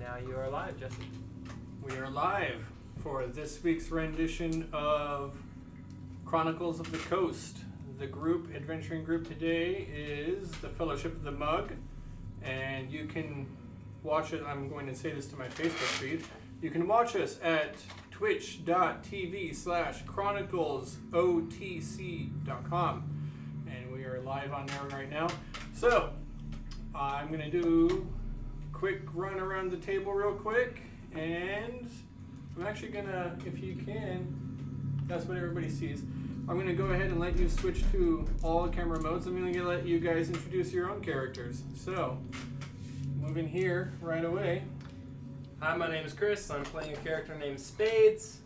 now you are live, Jesse. We are live for this week's rendition of Chronicles of the Coast. The adventuring group today is the Fellowship of the Mug, and you can watch it. I'm going to say this to my Facebook feed. You can watch us at twitch.tv/chroniclesotc.com, and we are live on there right now. So I'm going to do a quick run around the table real quick, and I'm actually going to, if you can, that's what everybody sees. I'm going to go ahead and let you switch to all camera modes. I'm going to let you guys introduce your own characters. So, moving here right away. Hi, my name is Chris. I'm playing a character named Spades.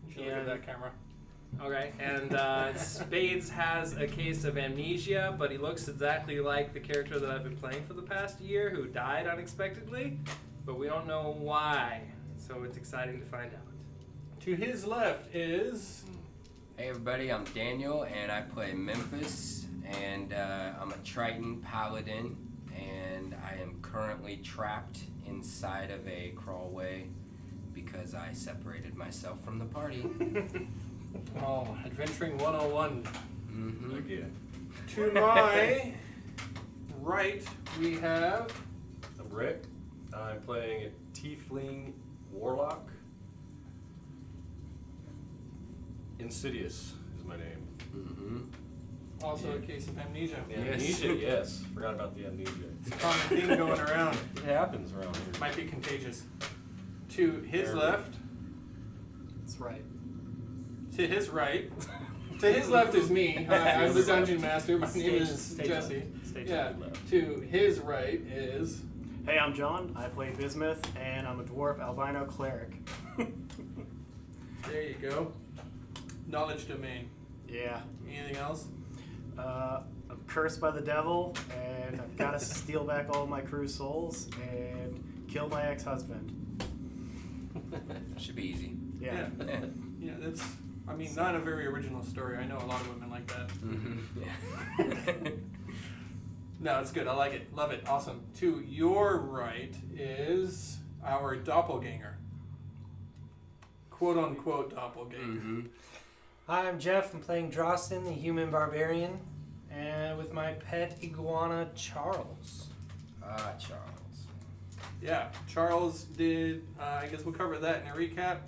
You should look at that camera. Okay, and Spades has a case of amnesia, but he looks exactly like the character that I've been playing for the past year who died unexpectedly, but we don't know why, so it's exciting to find out. To his left is... Hey everybody, I'm Daniel and I play Memphis, and I'm a Triton Paladin, and I am currently trapped inside of a crawlway because I separated myself from the party. Oh, Adventuring 101. Mm-hmm. Again. To my right, we have... I'm Rick. I'm playing a Tiefling Warlock. Insidious is my name. Mm-hmm. Also a case of amnesia. The Yes. amnesia, yes. Forgot about the amnesia. It's a common theme going around. It happens around here. Might be contagious. To his There. left, That's right. to his right, to his left is me. I'm the Dungeon Master. My name is Jesse. Yeah. left. To his right is... Hey, I'm John. I play Bismuth, and I'm a dwarf albino cleric. There you go. Knowledge domain. Yeah. Anything else? I'm cursed by the devil, and I've got to steal back all my crew's souls and kill my ex-husband. Should be easy. Yeah. Yeah, that's... I mean, not a very original story. I know a lot of women like that. Mm-hmm. Yeah. No, it's good. I like it. Love it. Awesome. To your right is our doppelganger. Quote-unquote doppelganger. Mm-hmm. Hi, I'm Jeff. I'm playing Drostin, the human barbarian, and with my pet iguana, Charles. Ah, Charles. Yeah, Charles did, I guess we'll cover that in a recap.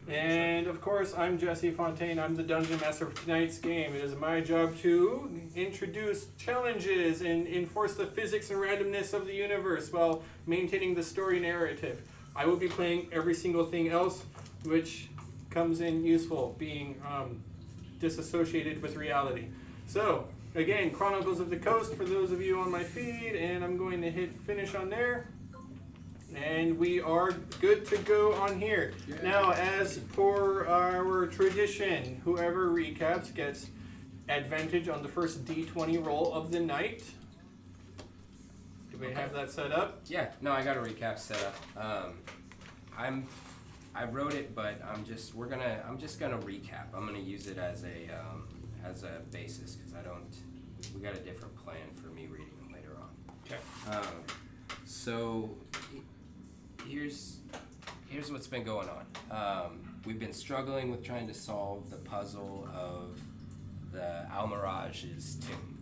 And of course, I'm Jesse Fontaine. I'm the Dungeon Master for tonight's game. It is my job to introduce challenges and enforce the physics and randomness of the universe while maintaining the story narrative. I will be playing every single thing else which comes in useful, being disassociated with reality. So, again, Chronicles of the Coast for those of you on my feed, and I'm going to hit finish on there. And we are good to go on here. Yeah. Now, as per our tradition, whoever recaps gets advantage on the first D20 roll of the night. Do we have that set up? Yeah, no, I got a recap set up. I wrote it, but I'm just gonna recap. I'm gonna use it as a basis because we got a different plan for me reading them later on. Okay. So here's what's been going on. We've been struggling with trying to solve the puzzle of the Almirage's tomb,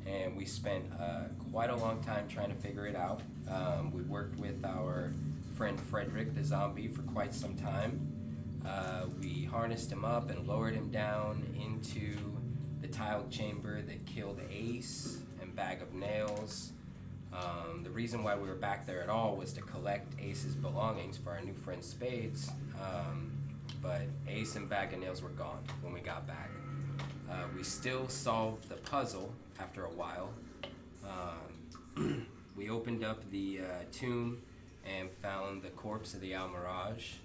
and we spent quite a long time trying to figure it out. We worked with our friend Frederick the zombie for quite some time. We harnessed him up and lowered him down into the tiled chamber that killed Ace and Bag of Nails. The reason why we were back there at all was to collect Ace's belongings for our new friend Spades, but Ace and Bag of Nails were gone when we got back. We still solved the puzzle after a while. We opened up the tomb and found the corpse of the Almirage,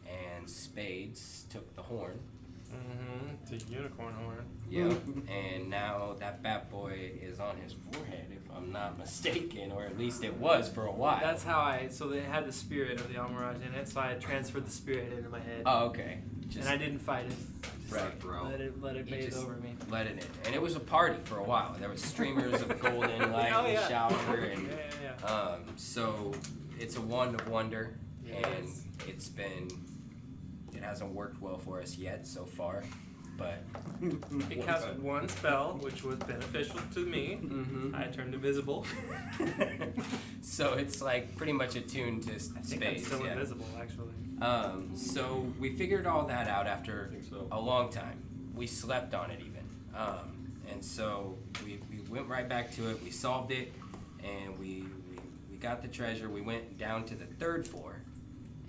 and Spades took the horn. Mm-hmm. It's a unicorn horn. Yep, and now that bad boy is on his forehead, if I'm not mistaken, or at least it was for a while. That's how so they had the spirit of the Almirage in it, so I transferred the spirit into my head. Oh, okay. And I didn't fight it. Just Right, bro. Let it You bathe just over me. let it in. And it was a party for a while. There was streamers of golden light Oh, in yeah. the shower, and Yeah. so it's a wand of wonder, Yes. and it hasn't worked well for us yet so far, but It cast one spell, which was beneficial to me. mhm. I turned invisible. So it's like pretty much attuned to I think I'm space. still Yeah. invisible, actually. So we figured all that out after I think so. a long time. We slept on it even. And so we went right back to it. We solved it, and we got the treasure. We went down to the 3rd floor,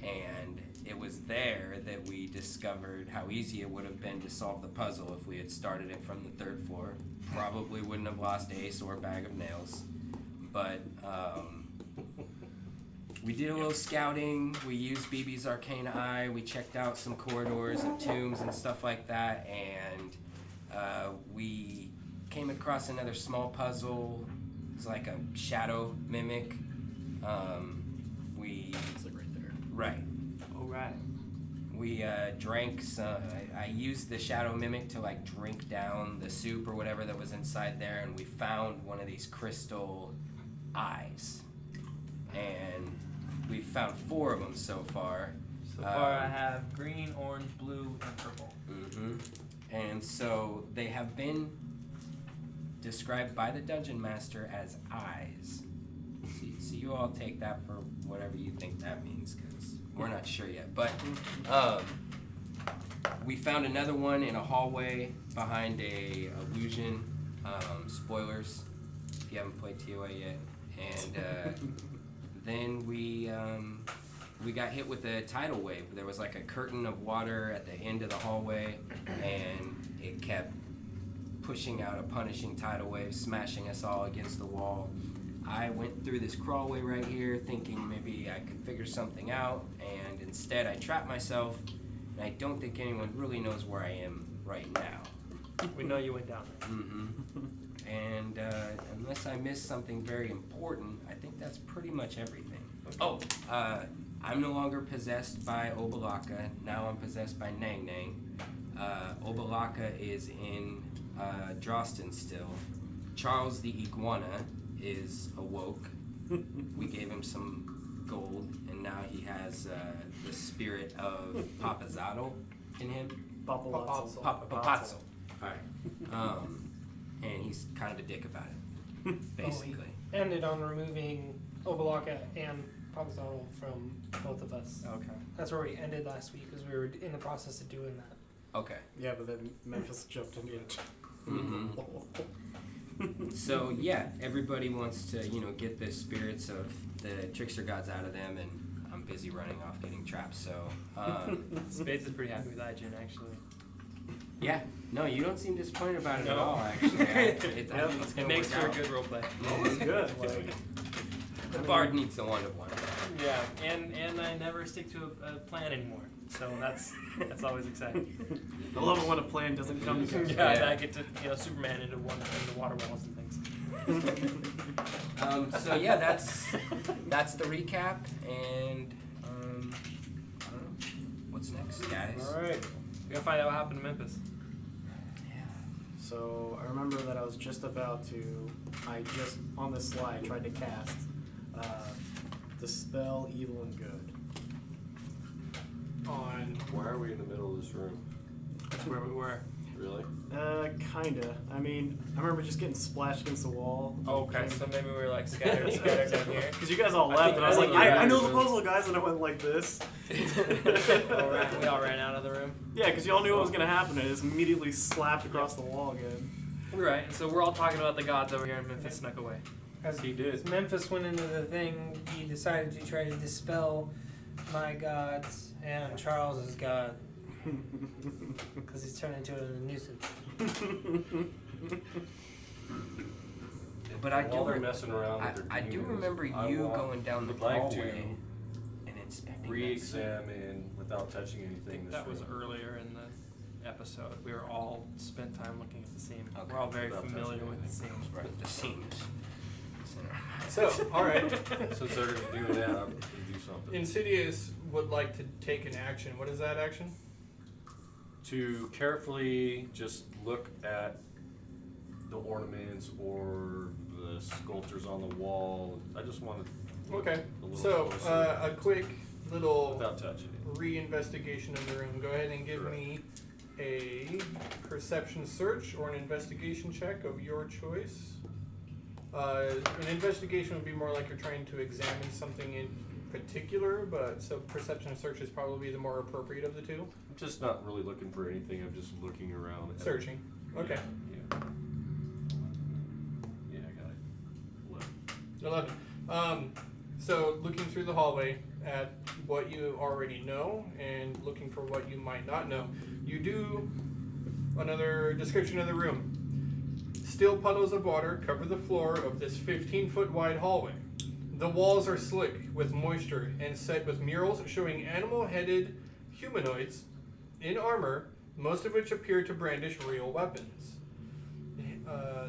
and it was there that we discovered how easy it would have been to solve the puzzle if we had started it from the 3rd floor. Probably wouldn't have lost Ace or Bag of Nails. But we did a little scouting. We used BB's Arcane Eye. We checked out some corridors and tombs and stuff like that. And we came across another small puzzle. It's like a shadow mimic. It's like right there. Right. All right. We drank some. I used the shadow mimic to like drink down the soup or whatever that was inside there, and we found one of these crystal eyes. And we found 4 of them so far. So far, I have green, orange, blue, and purple. Mm-hmm. And so they have been described by the dungeon master as eyes. So you all take that for whatever you think that means, because we're not sure yet. But we found another one in a hallway behind a illusion. Spoilers if you haven't played TOA yet. And then we got hit with a tidal wave. There was like a curtain of water at the end of the hallway, and it kept pushing out a punishing tidal wave, smashing us all against the wall. I went through this crawlway right here thinking maybe I could figure something out, and instead I trapped myself, and I don't think anyone really knows where I am right now. We know you went down there. Mm-hmm. And unless I missed something very important, I think that's pretty much everything. Oh, I'm no longer possessed by Obalaka. Now I'm possessed by Nang Nang. Obalaka is in Droston still. Charles the Iguana is awoke. We gave him some gold, and now he has the spirit of Papazotto in him. Papalazzo. Papazzo. Alright. And he's kind of a dick about it, basically. Ended on removing Obalaka and Papazotto from both of us. Okay. That's where we ended last week, because we were in the process of doing that. Okay. Yeah, but then Memphis jumped in it. Mm-hmm. So yeah, everybody wants to, get the spirits of the trickster gods out of them, and I'm busy running off getting trapped. So Spades is pretty happy with IGN, actually. yeah, no, you don't seem disappointed about it at No. all. Actually, I think it's It gonna makes work for a out. good roleplay. It's good. Like, The bard needs the one of one. Yeah, and I never stick to a plan anymore, so that's always exciting. I love it when a plan doesn't come together. Yeah, Yeah. I get to Superman into water walls and things. So yeah, that's the recap, and I don't know what's next, guys. All right, we gotta find out what happened to Memphis. So I remember that I was just about to, on the slide, tried to cast Dispel Evil and Good. On Why are we in the middle of this room? That's where we were. Really? Kinda. I mean, I remember just getting splashed against the wall. Okay, so maybe we were like scattered down here. Because you guys all I left, think- and I was I like, think you're I know right. the puzzle, guys, and I went like this. We all ran out of the room. Yeah, because y'all knew what was going to happen, and it just immediately slapped across the wall again. Right, and so we're all talking about the gods over here, and Memphis snuck away. As He did. as Memphis went into the thing, he decided to try to dispel my gods and Charles's god, because he's turned into a nuisance. But I While do, they're messing around with their I do demons, remember I you want- going down the would like hallway to and inspecting that re-examine without touching I anything think this that was room. earlier in the episode. We were all spent time looking at the scene. Okay. We're all very Without familiar touching with the scene. anything. Right, the seams. So, all right. Since they're going to do that, I'm going to do something. Insidious would like to take an action. What is that action? To carefully just look at the ornaments or the sculptures on the wall. I just want to Okay. A little So closer. a quick little Without touching it. re-investigation of the room. Go ahead and give Correct. me a perception search or an investigation check of your choice. An investigation would be more like you're trying to examine something in particular, but so perception search is probably the more appropriate of the two. I'm just not really looking for anything. I'm just looking around. at- Searching. Okay. Yeah. Yeah, I got it. 11. 11. So looking through the hallway at what you already know and looking for what you might not know, you do another description of the room. Still puddles of water cover the floor of this 15-foot wide hallway. The walls are slick with moisture and set with murals showing animal-headed humanoids in armor, most of which appear to brandish real weapons. A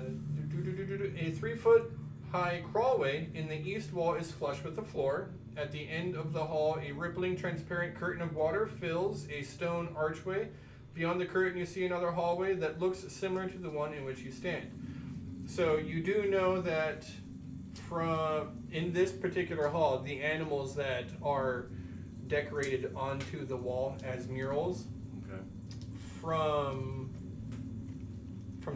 3-foot high crawlway in the east wall is flush with the floor. At the end of the hall, a rippling transparent curtain of water fills a stone archway. Beyond the curtain, you see another hallway that looks similar to the one in which you stand. So you do know that in this particular hall, the animals that are decorated onto the wall as murals Okay. from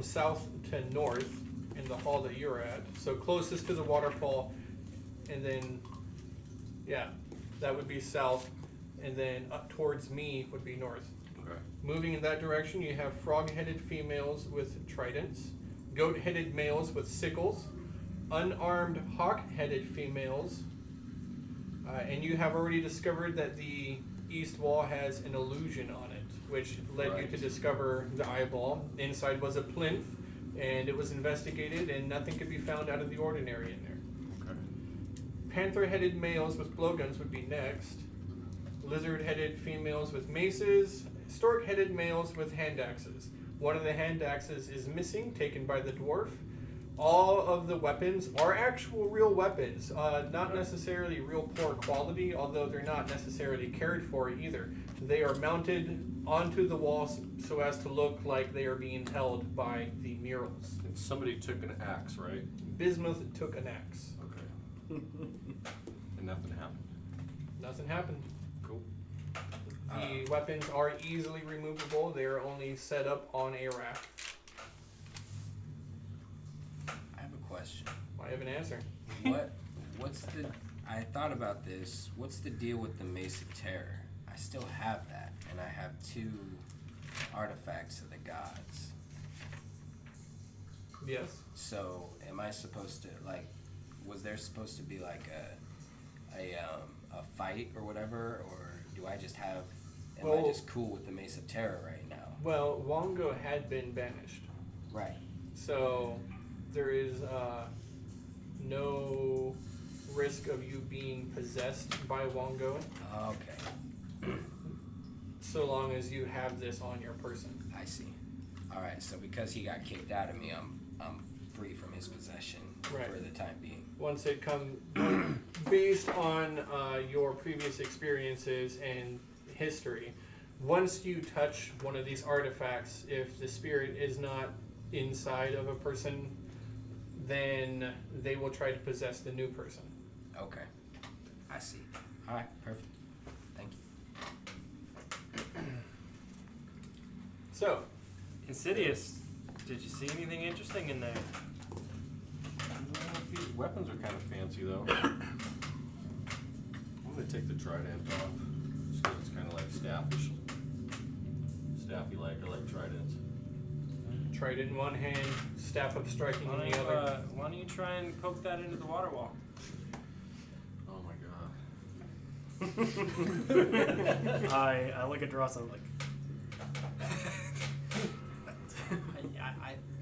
south to north in the hall that you're at. So closest to the waterfall, and then that would be south, and then up towards me would be north. Okay. Moving in that direction, you have frog-headed females with tridents, goat-headed males with sickles, unarmed hawk-headed females, and you have already discovered that the east wall has an illusion on it, which led you Right. to discover the eyeball. Inside was a plinth, and it was investigated, and nothing could be found out of the ordinary in there. Okay. Panther-headed males with blowguns would be next. Lizard-headed females with maces. Stork-headed males with hand axes. One of the hand axes is missing, taken by the dwarf. All of the weapons are actual real weapons, not necessarily real poor quality, although they're not necessarily cared for either. They are mounted onto the walls so as to look like they are being held by the murals. And somebody took an axe, right? Bismuth took an axe. Okay. And nothing happened. Nothing happened. Cool. The weapons are easily removable. They are only set up on a rack. I have a question. I have an answer. What's the? I thought about this. What's the deal with the Mace of Terror? I still have that, and I have 2 artifacts of the gods. Yes. So, am I supposed to was there supposed to be like a fight or whatever, or do I just have? Am I Well- just cool with the Mace of Terror right now? Well, Wongo had been banished, Right. so there is no risk of you being possessed by Wongo, Okay. so long as you have this on your person. I see. All right. So because he got kicked out of me, I'm free from his possession Right. for the time being. Once it comes, based on your previous experiences and history, once you touch one of these artifacts, if the spirit is not inside of a person, then they will try to possess the new person. Okay. I see. All right. Perfect. Thank you. So, Insidious, did you see anything interesting in there? These weapons are kind of fancy, though. I'm gonna take the trident off. Just 'cause it's kind of like staffish. Staffy-like. I like tridents. trident in one hand, staff of striking in the other. Why don't you try and poke that into the water wall? Oh my god. I look at Dross and I'm like,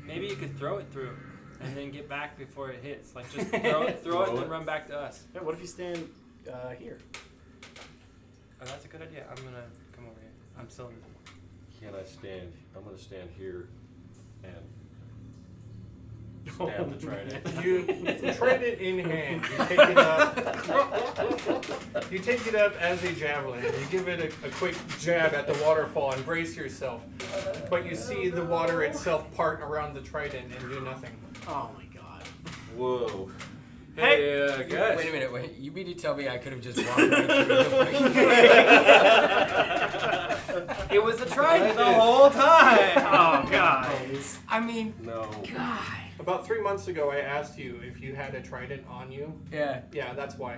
Maybe you could throw it through and then get back before it hits. Like just throw it Throw and it. then run back to us. yeah, what if you stand here? Oh, that's a good idea. I'm gonna come over here. I'm still in Can I stand? I'm gonna stand here and stab the trident. You trident in hand. You take it up. You take it up as a javelin. You give it a quick jab at the waterfall and brace yourself. But you see the water itself part around the trident and do nothing. Oh my god. Whoa. Hey, guys. Wait a minute, wait. You mean to tell me I could have just walked right through the It was a trident the whole time. Oh, guys. I mean, No. God. About 3 months ago, I asked you if you had a trident on you. Yeah. Yeah, that's why.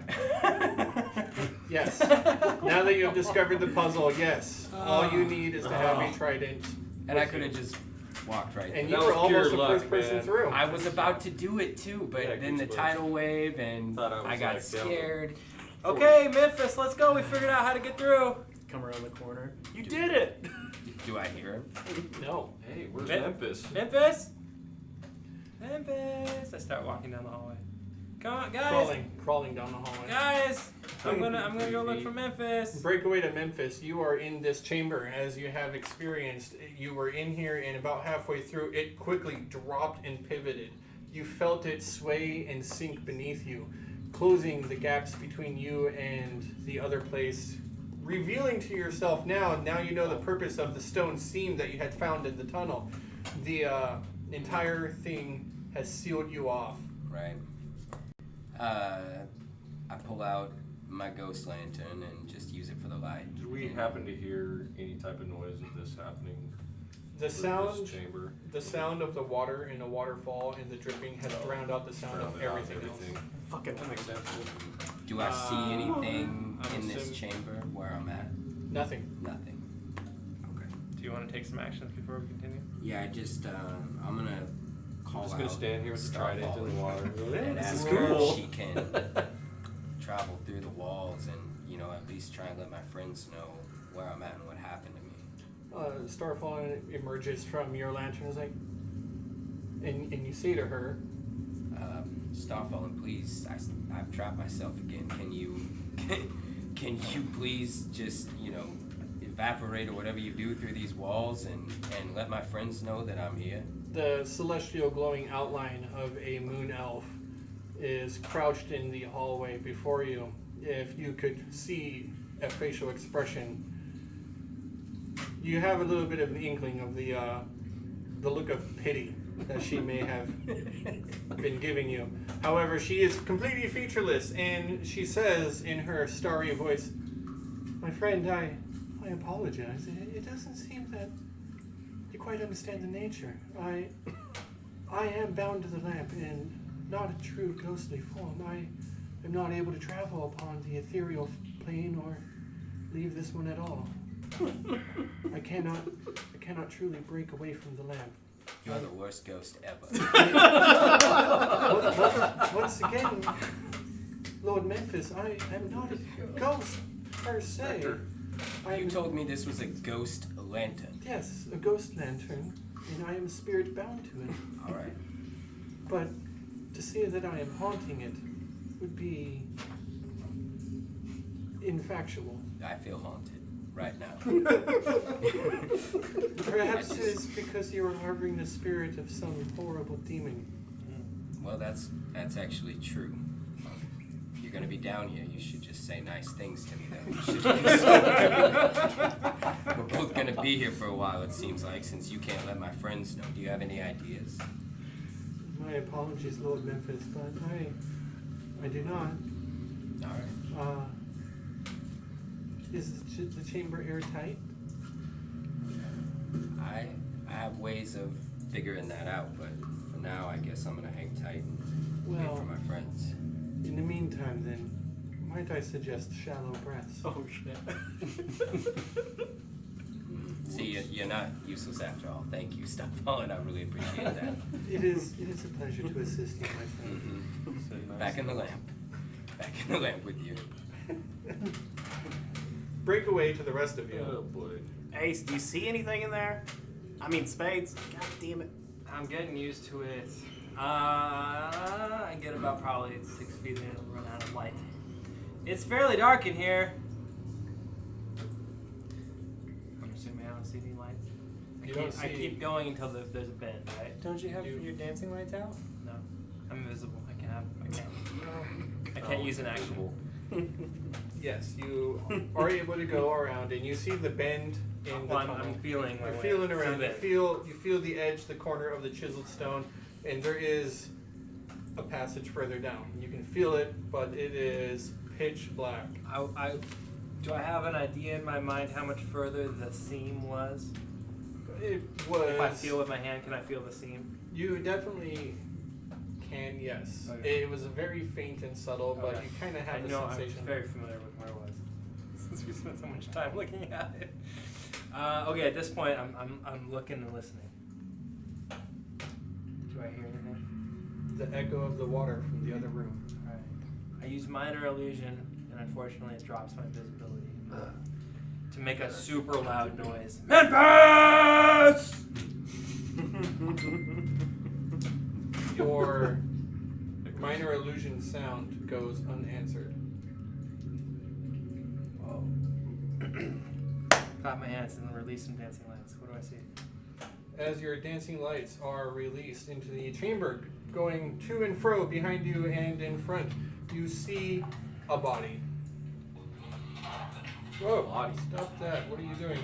Yes. Now that you have discovered the puzzle, yes. All you need is to have a trident. And I could have just walked right And through. you That were was almost pure the luck, first person man. through. I was about to do it too, but Yeah, then the goosebumps. tidal wave and Thought I was I got like, scared. Okay, Memphis, let's go. We figured out how to get through. Come around the corner. You did it! Do I hear him? No. Hey, where's Mem- Memphis? Memphis. Memphis. I start walking down the hallway. Come on, guys. Crawling down the hallway. Guys, I'm gonna go look for Memphis. Breakaway to Memphis. You are in this chamber, as you have experienced. You were in here, and about halfway through, it quickly dropped and pivoted. You felt it sway and sink beneath you, closing the gaps between you and the other place, revealing to yourself now you know the purpose of the stone seam that you had found in the tunnel. The entire thing has sealed you off. Right. I pull out my ghost lantern and just use it for the light. Did we happen to hear any type of noise of this happening? The through sound, This chamber. the sound of the water in a waterfall and the dripping has drowned out the sound of Drowned out everything else. Fucking That makes sense. Do I see anything I'm in this assuming- chamber where I'm at? Nothing. Nothing. Okay. Do you want to take some actions before we continue? Yeah, I just I'm gonna call I'm just out gonna stand here with the trident in the water. and This is ask her cool. if she can travel through the walls and at least try and let my friends know where I'm at and what happened to me. Starfall emerges from your lantern. Is like, and you say to her, Starfallen, please, I've trapped myself again. Can you please just evaporate or whatever you do through these walls and let my friends know that I'm here? the celestial glowing outline of a moon elf is crouched in the hallway before you. If you could see a facial expression, you have a little bit of an inkling of the look of pity that she may have been giving you. However, she is completely featureless, and she says in her starry voice, "My friend, I apologize. It doesn't seem that you quite understand the nature. I am bound to the lamp in not a true ghostly form. I am not able to travel upon the ethereal plane or leave this one at all. I cannot truly break away from the lamp. You're the worst ghost ever. Once again, Lord Memphis, I am not a ghost per se. I You am, told me this was a ghost lantern. yes, a ghost lantern, and I am spirit bound to it. All right. But to say that I am haunting it would be infactual. I feel haunted right now. Perhaps it is because you are harboring the spirit of some horrible demon. Well, that's actually true. If you're gonna be down here, you should just say nice things to me, though. You should We're both gonna be here for a while, it seems like, since you can't let my friends know. Do you have any ideas? My apologies, Lord Memphis, but I do not. All right. Is the chamber airtight? I have ways of figuring that out, but for now, I guess I'm gonna hang tight and wait Well, for my friends. in the meantime, then, might I suggest shallow breaths? Oh shit. See, you're not useless after all. Thank you, Stop Falling. I really appreciate that. It is a pleasure to assist you, my friend. Mhm. Back in the lamp. Back in the lamp with you. Break away to the rest of you. Oh boy. Ace, do you see anything in there? I mean, Spades. God damn it. I'm getting used to it. I get about probably 6 feet in and run out of light. It's fairly dark in here. I'm assuming I don't see any lights. I keep going until there's a bend, right? Don't you have your dancing lights out? No, I'm invisible. I can't use an action. Yes, you are able to go around, and you see the bend in the Well, tunnel. I'm feeling my You're way feeling through around. You it. feel the edge, the corner of the chiseled stone, and there is a passage further down. You can feel it, but it is pitch black. Do I have an idea in my mind how much further the seam was? It was. If I feel with my hand, can I feel the seam? You definitely can, yes. Okay. It was very faint and subtle, but Okay. you kind of I have the know sensation. I'm very familiar with where it was since we spent so much time looking at it. Okay, at this point, I'm looking and listening. Do I hear anything? The echo of the water from the other room. Alright. I use minor illusion, and unfortunately, it drops my visibility to make a super loud noise. Memphis! Your minor illusion sound goes unanswered. Whoa. Clap my hands and then release some dancing lights. What do I see? As your dancing lights are released into the chamber, going to and fro behind you and in front, you see a body. Whoa, Body. stop that. What are you doing?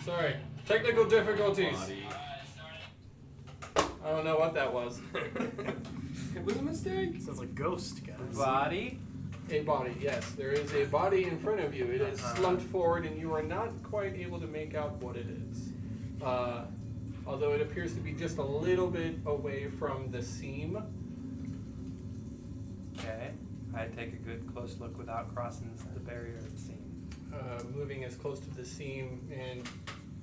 Sorry. Technical difficulties. I don't know what that was. It was a mistake. Sounds like Ghost, guys. Body. A body, yes. There is a body in front of you. It is slumped forward, and you are not quite able to make out what it is. Although it appears to be just a little bit away from the seam. Okay. I take a good close look without crossing the barrier of the seam. Moving as close to the seam and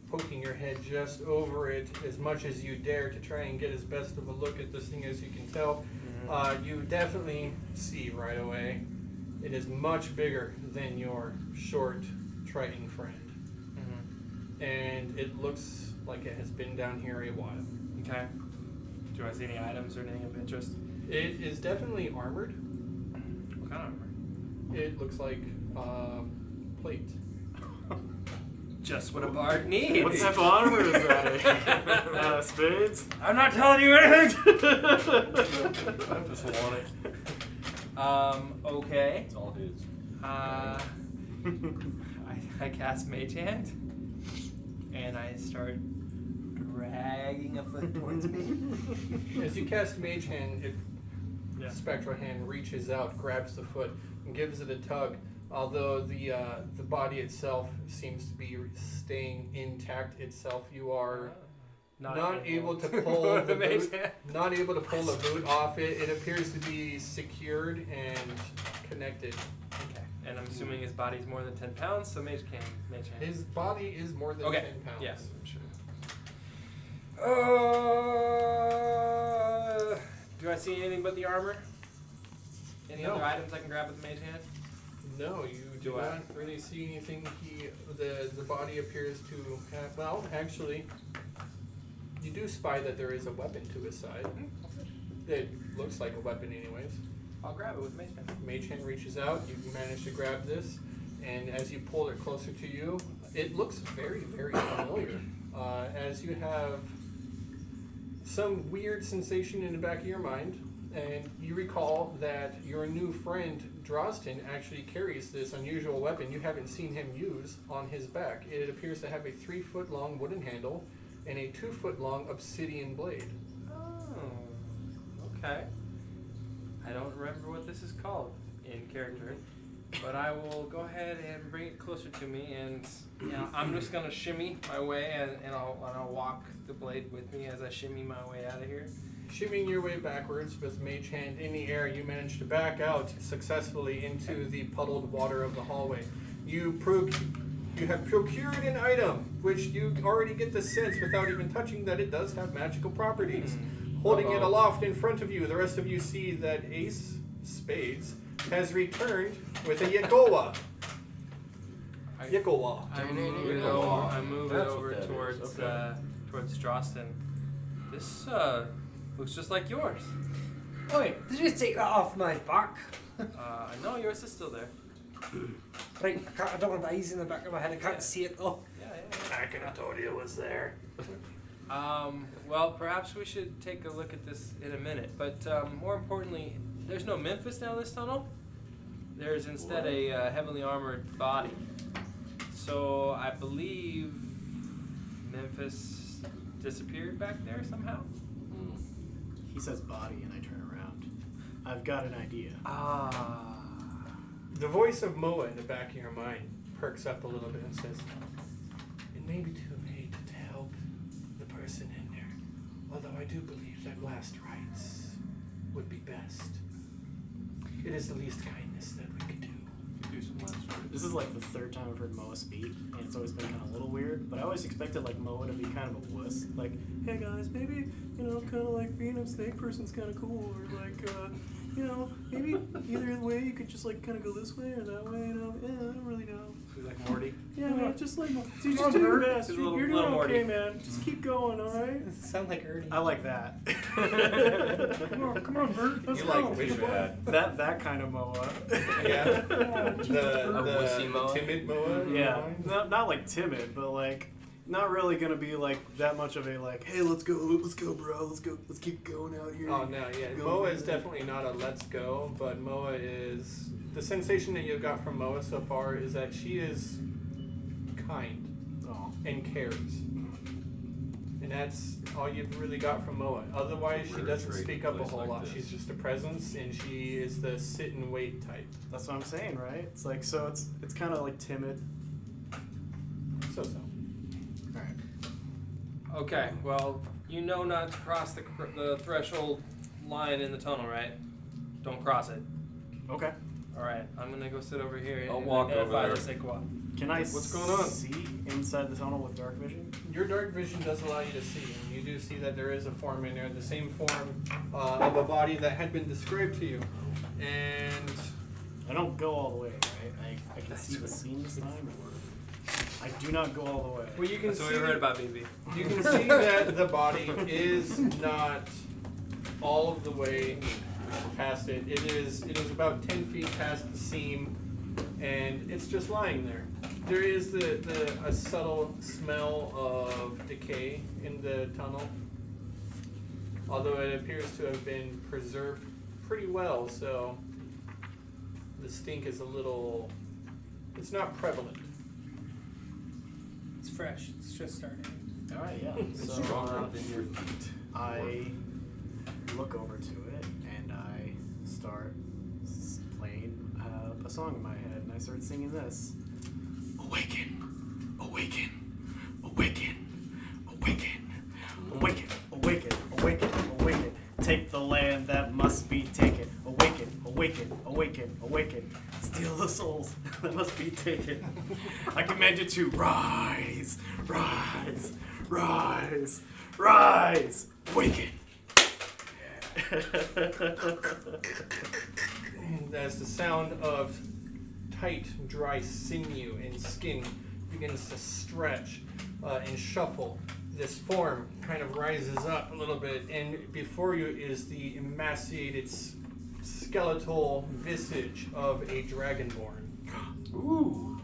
poking your head just over it as much as you dare to try and get as best of a look at this thing as you can tell. You definitely see right away it is much bigger than your short Triton friend. And it looks like it has been down here a while. Okay. Do I see any items or anything of interest? It is definitely armored. What kind of armor? It looks like plate. Just what a bard needs. What type of armor is that? Spades? I'm not telling you anything. I just want it. Okay. It's all his. I cast Mage Hand, and I start dragging a foot towards me. As you cast Mage Hand, Yeah. Spectral Hand reaches out, grabs the foot, and gives it a tug. Although the body itself seems to be staying intact itself, you are not able to pull the Mage boot. Hand. Not able to pull the boot off it. It appears to be secured and connected. Okay. And I'm assuming his body's more than 10 pounds, so Mage Hand. His body is more than Okay. 10 pounds. Yes, I'm sure. Do I see anything but the armor? Any No. other items I can grab with the Mage Hand? No, you do Do I? not really see anything. The body appears to have. Well, actually, you do spy that there is a weapon to his side. It looks like a weapon, anyways. I'll grab it with Mage Hand. Mage Hand reaches out. You manage to grab this, and as you pull it closer to you, it looks very, very familiar. As you have some weird sensation in the back of your mind, and you recall that your new friend Drostin actually carries this unusual weapon you haven't seen him use on his back. It appears to have a 3-foot-long wooden handle and a 2-foot-long obsidian blade. Oh, okay. I don't remember what this is called in character, but I will go ahead and bring it closer to me, and I'm just gonna shimmy my way, and I'll walk the blade with me as I shimmy my way out of here. Shimming your way backwards with Mage Hand in the air, you manage to back out successfully into the puddled water of the hallway. You have procured an item, which you already get the sense without even touching that it does have magical properties. Holding it aloft in front of you, the rest of you see that Ace Spades has returned with a Yakowa. Yakowa. I move it over. I move it That's what over that is, towards okay. towards Drostin. This looks just like yours. Oi, did you take that off my back? No, yours is still there. Right, I don't have eyes in the back of my head. I can't see it though. Yeah. I could have told you it was there. Well, perhaps we should take a look at this in a minute. But more importantly, there's no Memphis down this tunnel. There's instead a heavily armored body. So I believe Memphis disappeared back there somehow. He says body, and I turn I've got an idea. The voice of Moa in the back of your mind perks up a little bit and says, "It may be too late to help the person in there, although I do believe that last rites would be best. It is the least kindness that we could do." Do some last words. This is like the third time I've heard Moa speak, and it's always been kind of a little weird. But I always expected like Moa to be kind of a wuss, like, "Hey guys, maybe kind of like being a snake person's kind of cool, or like, maybe either way you could just like kind of go this way or that way, I don't really know. Be like Morty. Yeah, man, just like on, just do your Bert. best. He's a You're little- doing little okay, Morty. man. Just keep going, all right." Sound like Ernie. I like that. Come on, Bert. Let's You go. like wish bad. that kind of Moa. Yeah. A wussy The Moa? timid Moa? in your Yeah, mind? not like timid, but like not really gonna be like that much of a like, "Hey, let's go, bro, let's keep going out here." Oh no, yeah. Go Moa for is it. definitely not a let's go, but Moa is the sensation that you've got from Moa so far is that she is kind Oh. and cares. And that's all you've really got from Moa. Otherwise, she Rare doesn't trait speak in a up a place whole like lot. this. She's just a presence, and she is the sit and wait type. That's what I'm saying, right? It's like so it's kind of like timid. So. All right. Okay, well, you know not to cross the threshold line in the tunnel, right? Don't cross it. Okay. All right, I'm gonna go sit over here I'll and walk identify over the there. Sequoia. Can I What's going on? see inside the tunnel with dark vision? Your dark vision does allow you to see, and you do see that there is a form in there, the same form of a body that had been described to you. And I don't go all the way, right? I can see the scene this time, or I do not go all the way. well, you can That's see what we heard about BB. you can see that the body is not all of the way past it. It is about 10 feet past the seam, and it's just lying there. There is a subtle smell of decay in the tunnel, although it appears to have been preserved pretty well, so the stink is it's not prevalent. It's fresh. It's just starting. All right, yeah. It's So stronger than your feet. I look over to it and I start playing a song in my head, and I start singing this: "Awaken, awaken, awaken, awaken, awaken, awaken, awaken, awaken. Take the land that must be taken. Awaken, awaken, awaken, awaken. Steal the souls that must be taken. I command you to rise, rise, rise, rise. Awaken." And as the sound of tight, dry sinew and skin begins to stretch and shuffle, this form kind of rises up a little bit, and before you is the emaciated skeletal visage of a dragonborn. Ooh.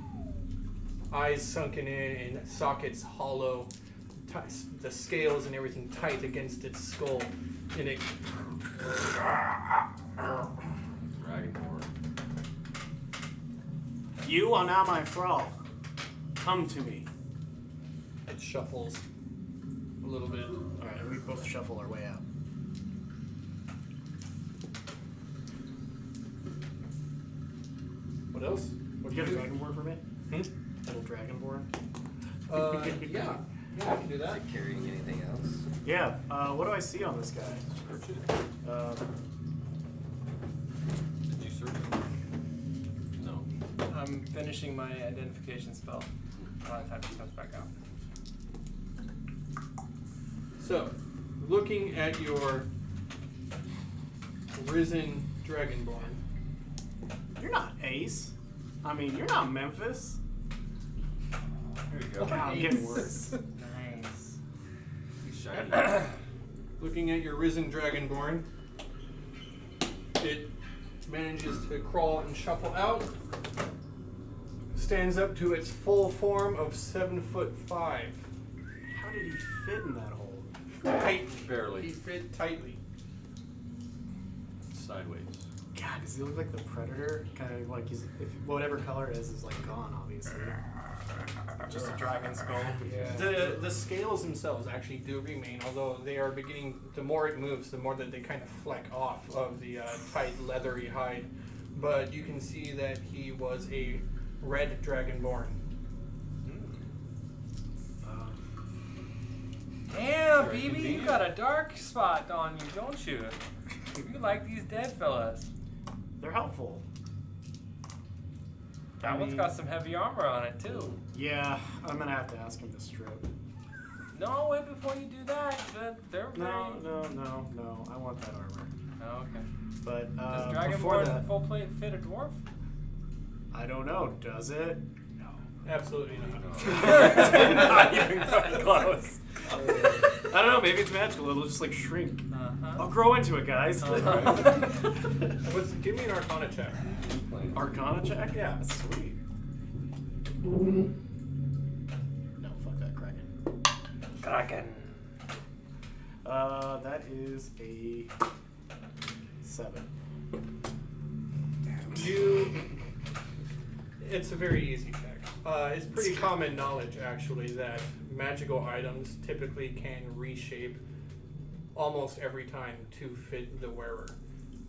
Eyes sunken in and sockets hollow, the scales and everything tight against its skull, and it Dragonborn. You are now my thrall. Come to me. it shuffles a little bit. All right, we both shuffle our way out. What else? What You do got a you do? dragonborn for me? Hmm? Little dragonborn. Yeah, I can do Is that. it carrying anything else? Yeah. What do I see on this guy? Did you search it? No. I'm finishing my identification spell. By the time he comes back out. So, looking at your risen dragonborn, You're not Ace. I mean, you're not Memphis. Here you go. Wow, I'm getting worse. Nice. He's shiny. looking at your risen dragonborn, it manages to crawl and shuffle out, stands up to its full form of 7'5". How did he fit in that hole? Tightly. Barely. He fit tightly. Sideways. God, God, does he look like the Predator? Kind of like he's if whatever color it is like gone, obviously. Just a dragon skull. Yeah. The scales themselves actually do remain, although they are beginning. The more it moves, the more that they kind of fleck off of the tight leathery hide. But you can see that he was a red dragonborn. Damn, BB, you got a dark spot on you, don't you? You like these dead fellas. They're helpful. That one's got some heavy armor on it, too. Yeah, I'm gonna have to ask him to strip. No, wait before you do that. They're No, very... no. I want that armor. Oh, okay. But Does before Dragonborn that, full plate fit a dwarf? I don't know. Does it? Absolutely not. Not even close. I don't know. Maybe it's magical. It'll just like shrink. I'll grow into it, guys. Give me an Arcana check. Arcana check? Yeah. Sweet. No, fuck that Kraken. Kraken. That is a 7. It's a very easy check. It's pretty common knowledge, actually, that magical items typically can reshape almost every time to fit the wearer.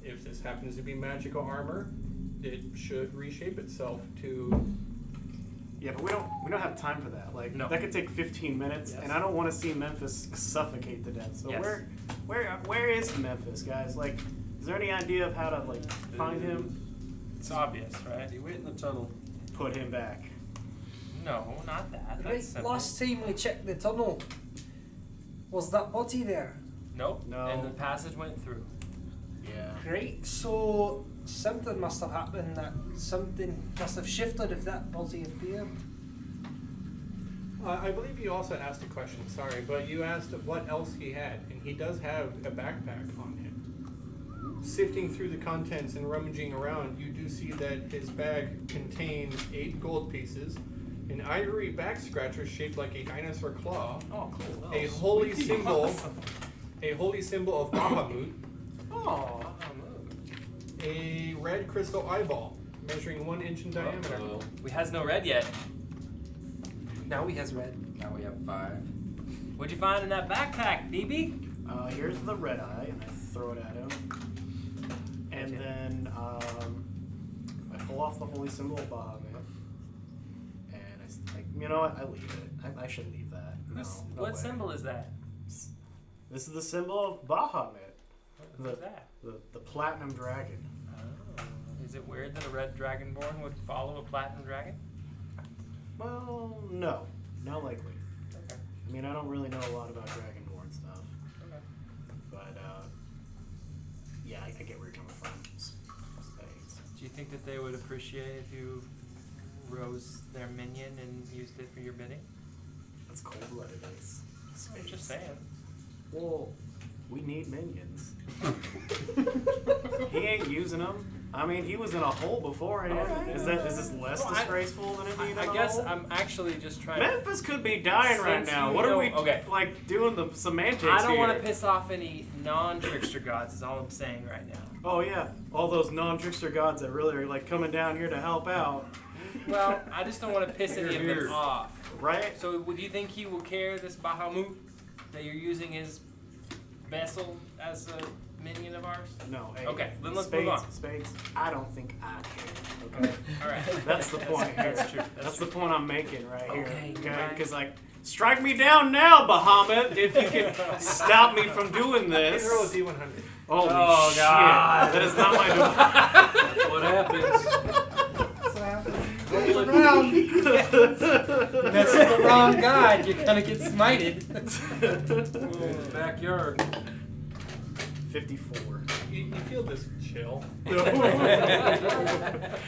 If this happens to be magical armor, it should reshape itself to. Yeah, but we don't have time for that. Like No. that could take 15 minutes, Yes. and I don't want to see Memphis suffocate to death. So Yes. where is Memphis, guys? Like, is there any idea of how to like find him? It's obvious, right? He went in the tunnel. Put him back. No, not that. Right, That's simple. last time we checked the tunnel, was that body there? Nope. No. And the passage went through. Yeah. Great, so something must have happened, that something must have shifted if that body appeared. I believe you also asked a question, sorry, but you asked what else he had, and he does have a backpack on him. Sifting through the contents and rummaging around, you do see that his bag contains 8 gold pieces, an ivory back scratcher shaped like a dinosaur claw, Oh, cool. a holy symbol, a holy symbol of Bahamut, Oh, a red crystal eyeball measuring 1 inch in diameter. Uh-oh. we has no red yet. Now he has red. Now we have 5. What'd you find in that backpack, BB? Here's the red eye, and I throw it at him. And then I pull off the holy symbol of Bahamut. And you know what? I leave it. I should leave that. No, no What way. symbol is that? This is the symbol of Bahamut. What's that? The platinum dragon. Oh. Is it weird that a red dragonborn would follow a platinum dragon? Well, no. Not likely. Okay. I mean, I don't really know a lot about dragonborn stuff. Okay. But, yeah, I get where you're coming from. Spades. Do you think that they would appreciate if you rose their minion and used it for your bidding? That's cold-blooded, Ace. I'm Spades. just saying. Well, we need minions. He ain't using them. I mean, he was in a hole beforehand. Alright. Is this less Well, disgraceful than him being in I a guess hole? I'm actually just trying Memphis could be dying right Since now. you What are know- we okay. like doing the semantics I don't want to here? piss off any non-trickster gods is all I'm saying right now. Oh yeah, all those non-trickster gods that really are like coming down here to help out, Well, I just don't want to piss any of them Here. off. right? So do you think he will care this Bahamut that you're using his vessel as a minion of ours? No. Hey, Okay, then let's spades, move on. Spades. I don't think I care. Okay. All right. That's the point here. That's true. That's the point I'm making right here. Okay, Okay. right. Because like, strike me down now, Bahamut, if you can stop me from doing You this. can roll a D100. Holy Oh, shit! God. That is not my. What happens? Roll it around. That's the wrong god. You're gonna get smited. Backyard. 54. You feel this chill.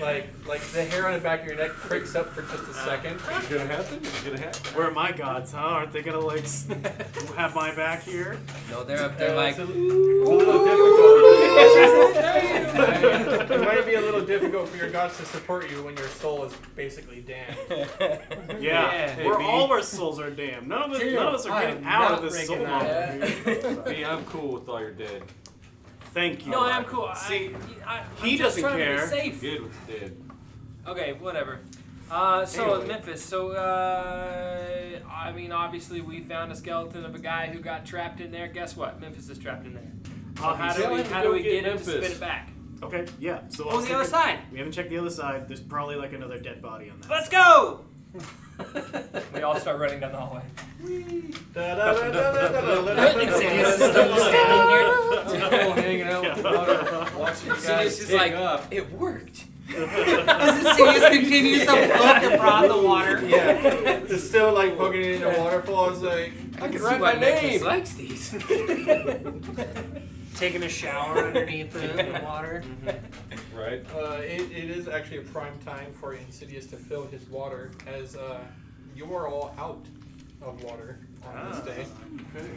like the hair on the back of your neck pricks up for just a second. It's gonna happen. It's gonna happen. Where are my gods, huh? Aren't they gonna like have my back here? No, they're up there like. It's a little difficult. It might be a little difficult for your gods to support you when your soul is basically damned. Yeah, Hey, we're all our souls are damned. None of us are I getting am out of not this soul breaking mongering. that. Hey, I'm cool with all your dead. Thank you. No, I'm cool. See, I'm he just doesn't trying to be care. safe. Good with dead. Okay, whatever. So Anyway. Memphis. So I mean, obviously we found a skeleton of a guy who got trapped in there. Guess what? Memphis is trapped in there. So how do tell we him to how go do we get get him to Memphis. spit it back? Okay, yeah. So Oh, the other side. We haven't checked the other side. There's probably like another dead body on that. Let's go. We all start running down the hallway. Insidious is still standing here. Oh, hanging out with the water. Watching you Insidious guys is dig like, up. it worked. As Insidious continues to poke and prod the water. Yeah, it's still like poking it in the waterfall. It's like I can write my name. likes these. Taking a shower underneath the water. Right. it is actually a prime time for Insidious to fill his water, as you are all out of water on this day. Okay.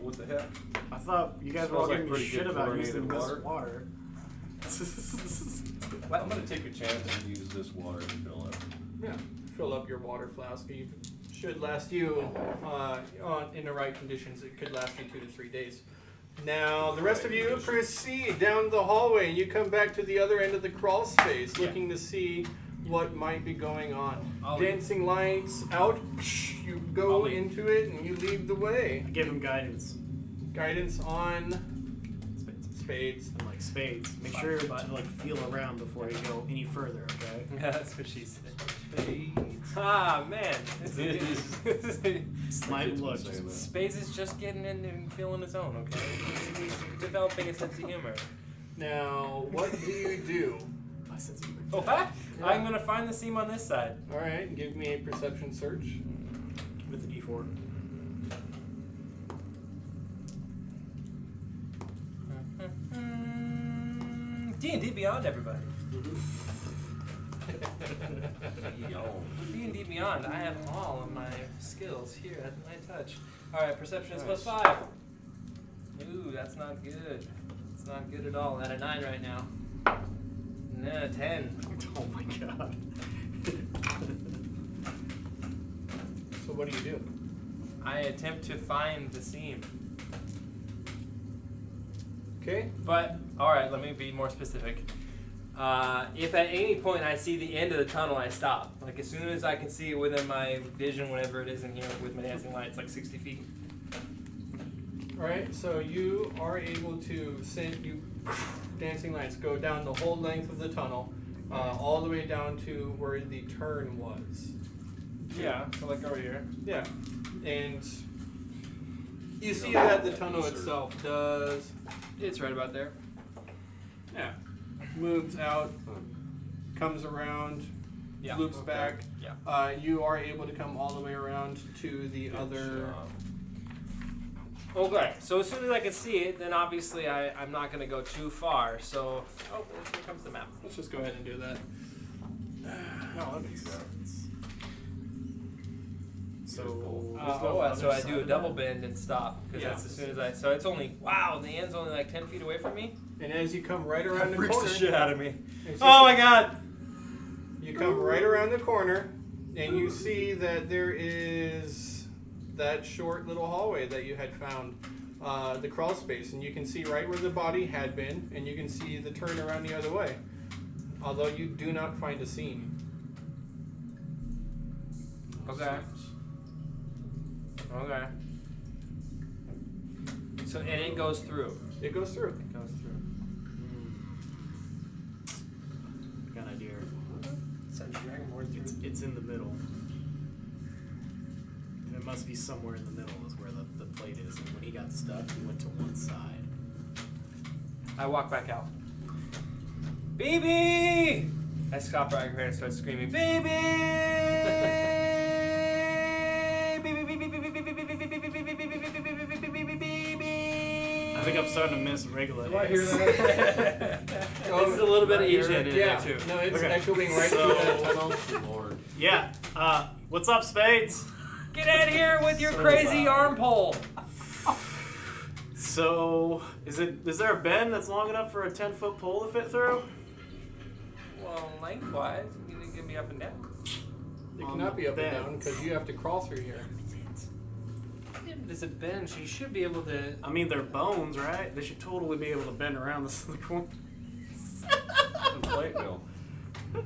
What the heck? I thought you guys were all Smells like giving me pretty shit good about using chlorinated this water. I'm gonna take a chance and use this water to fill up. Yeah, fill up your water flask. It should last you, in the right conditions, it could last you 2 to 3 days. Now, the rest of you proceed down the hallway, and you come back to the other end of the crawl space, looking to see what might be going on. I'll leave. Dancing lights out, you go I'll leave. into it, and you lead the way. I gave him guidance. Guidance on spades. And like spades. Make sure to like feel around before you go any further, okay? Yeah, that's what she said. Ah, man. This is- My look. Say that. Spades is just getting in and feeling his own, okay? He's developing a sense of humor. Now, what do you do? My sense of humor. Oh, huh? I'm gonna find the seam on this side. All right, give me a perception search. With the D4. D&D Beyond, everybody. Yo. D&D Beyond, I have all of my skills here at my touch. Alright, perception is +5. Ooh, that's not good. It's not good at all. At a 9 right now. Nah, 10. Oh my god. So what do you do? I attempt to find the seam. Okay. But, alright, let me be more specific. If at any point I see the end of the tunnel, I stop. Like, as soon as I can see it within my vision, whatever it is in here with my dancing lights, like 60 feet. All right. So you are able to send you dancing lights go down the whole length of the tunnel, all the way down to where the turn was. Yeah, so like over here. Yeah. And you see that the tunnel itself does, It's right about there. yeah, moves out, comes around, Yeah. loops back. Yeah. You are able to come all the way around to the other. Okay, so as soon as I can see it, then obviously I'm not going to go too far. So, oh, well, here comes the map. Let's just go ahead and do that. No, that makes sense. So, So I do a double bend and stop because Yeah. that's as soon as I. So it's only the end's only like 10 feet away from me. And as you come right around the corner, out of me. as Oh my god! you come right around the corner, and you see that there is that short little hallway that you had found, the crawl space, and you can see right where the body had been, and you can see the turn around the other way. Although you do not find a seam. Okay. Okay. So and it goes through. It goes through. It goes through. got an idea. Send Dragonborn through. It's in the middle. And it must be somewhere in the middle is where the plate is. And when he got stuck, he went to one side. I walk back out. Baby! I stop right here and start screaming, baby! I think I'm starting to miss regular. Do I hear that? It's a little bit of Asian in Yeah. there too. No, it's Okay. echoing right So- through that tunnel. Lord. Yeah. What's up, Spades? Get out of here with your So crazy loud. arm pole. So, is there a bend that's long enough for a 10-foot pole to fit through? Well, lengthwise, you think it can be up and down. It On cannot the be up and bed. down because you have to crawl through here. Yeah, but it's a bench. You should be able to. I mean, they're bones, right? They should totally be able to bend around the corner. The plate mill. You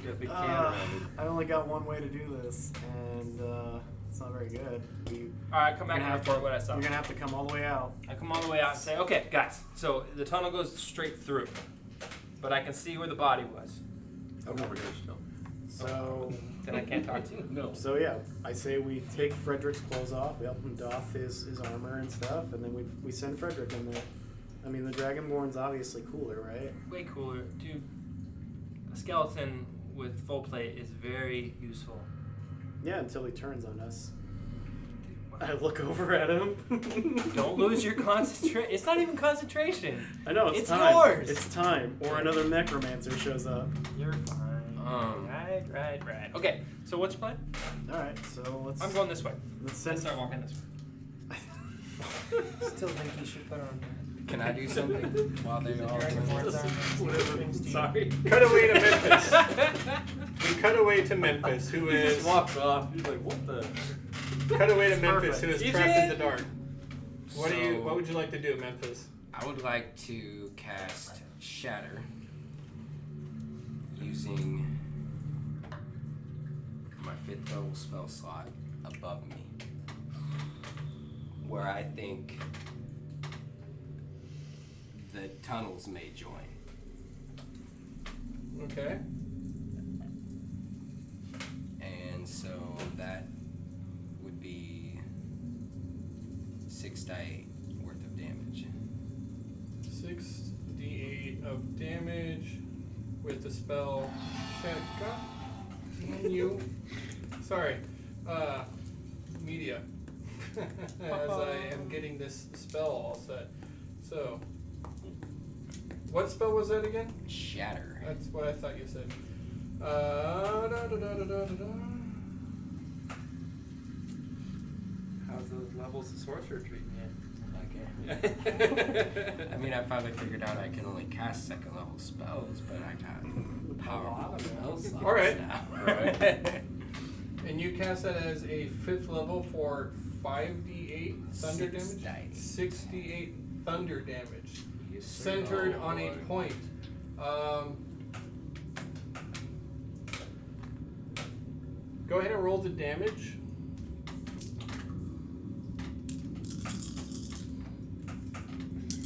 got a big can around it. I only got one way to do this, and it's not very good. All right, come back You're and gonna report what I saw. You're gonna have to come all the way out. I come all the way out and say, okay, guys. So the tunnel goes straight through, but I can see where the body was. I'm over here still. So, Then I can't talk to you. No. so yeah, I say we take Frederick's clothes off, we help him doff his armor and stuff, and then we send Frederick in there. I mean, the Dragonborn's obviously cooler, right? Way cooler, dude. A skeleton with full plate is very useful. Yeah, until he turns on us. I look over at him. Don't lose your concentration. It's not even concentration. I know, it's It's time. yours. It's time. Or another necromancer shows up. You're fine. Right. Okay, so what's your plan? Alright, so let's I'm going this way. let's Let's send start walking this way. Still think you should put on Can I do something while they the all? Dragonborn's armor. Sorry. Cut away to Memphis. We cut away to Memphis, who He is just walks off. He's like, what the? cut away to Memphis, perfect. who is You trapped did? in the dark. What So- would you like to do, Memphis? I would like to cast Shatter using my 5th level spell slot above me, where I think the tunnels may join. Okay. And so that would be 6d8 worth of damage. 6d8 of damage with the spell check. God damn you. Sorry. Media. As I am getting this spell all set. So, what spell was that again? Shatter. That's what I thought you said. Da. How's those levels of sorcerer treating I mean, I finally figured out I can only cast 2nd level spells, but I got powerful spell slots Alright. now. Alright. And you cast that as a 5th level for 5d8 thunder damage? 6d8 thunder damage. Centered on a point. Go ahead and roll the damage.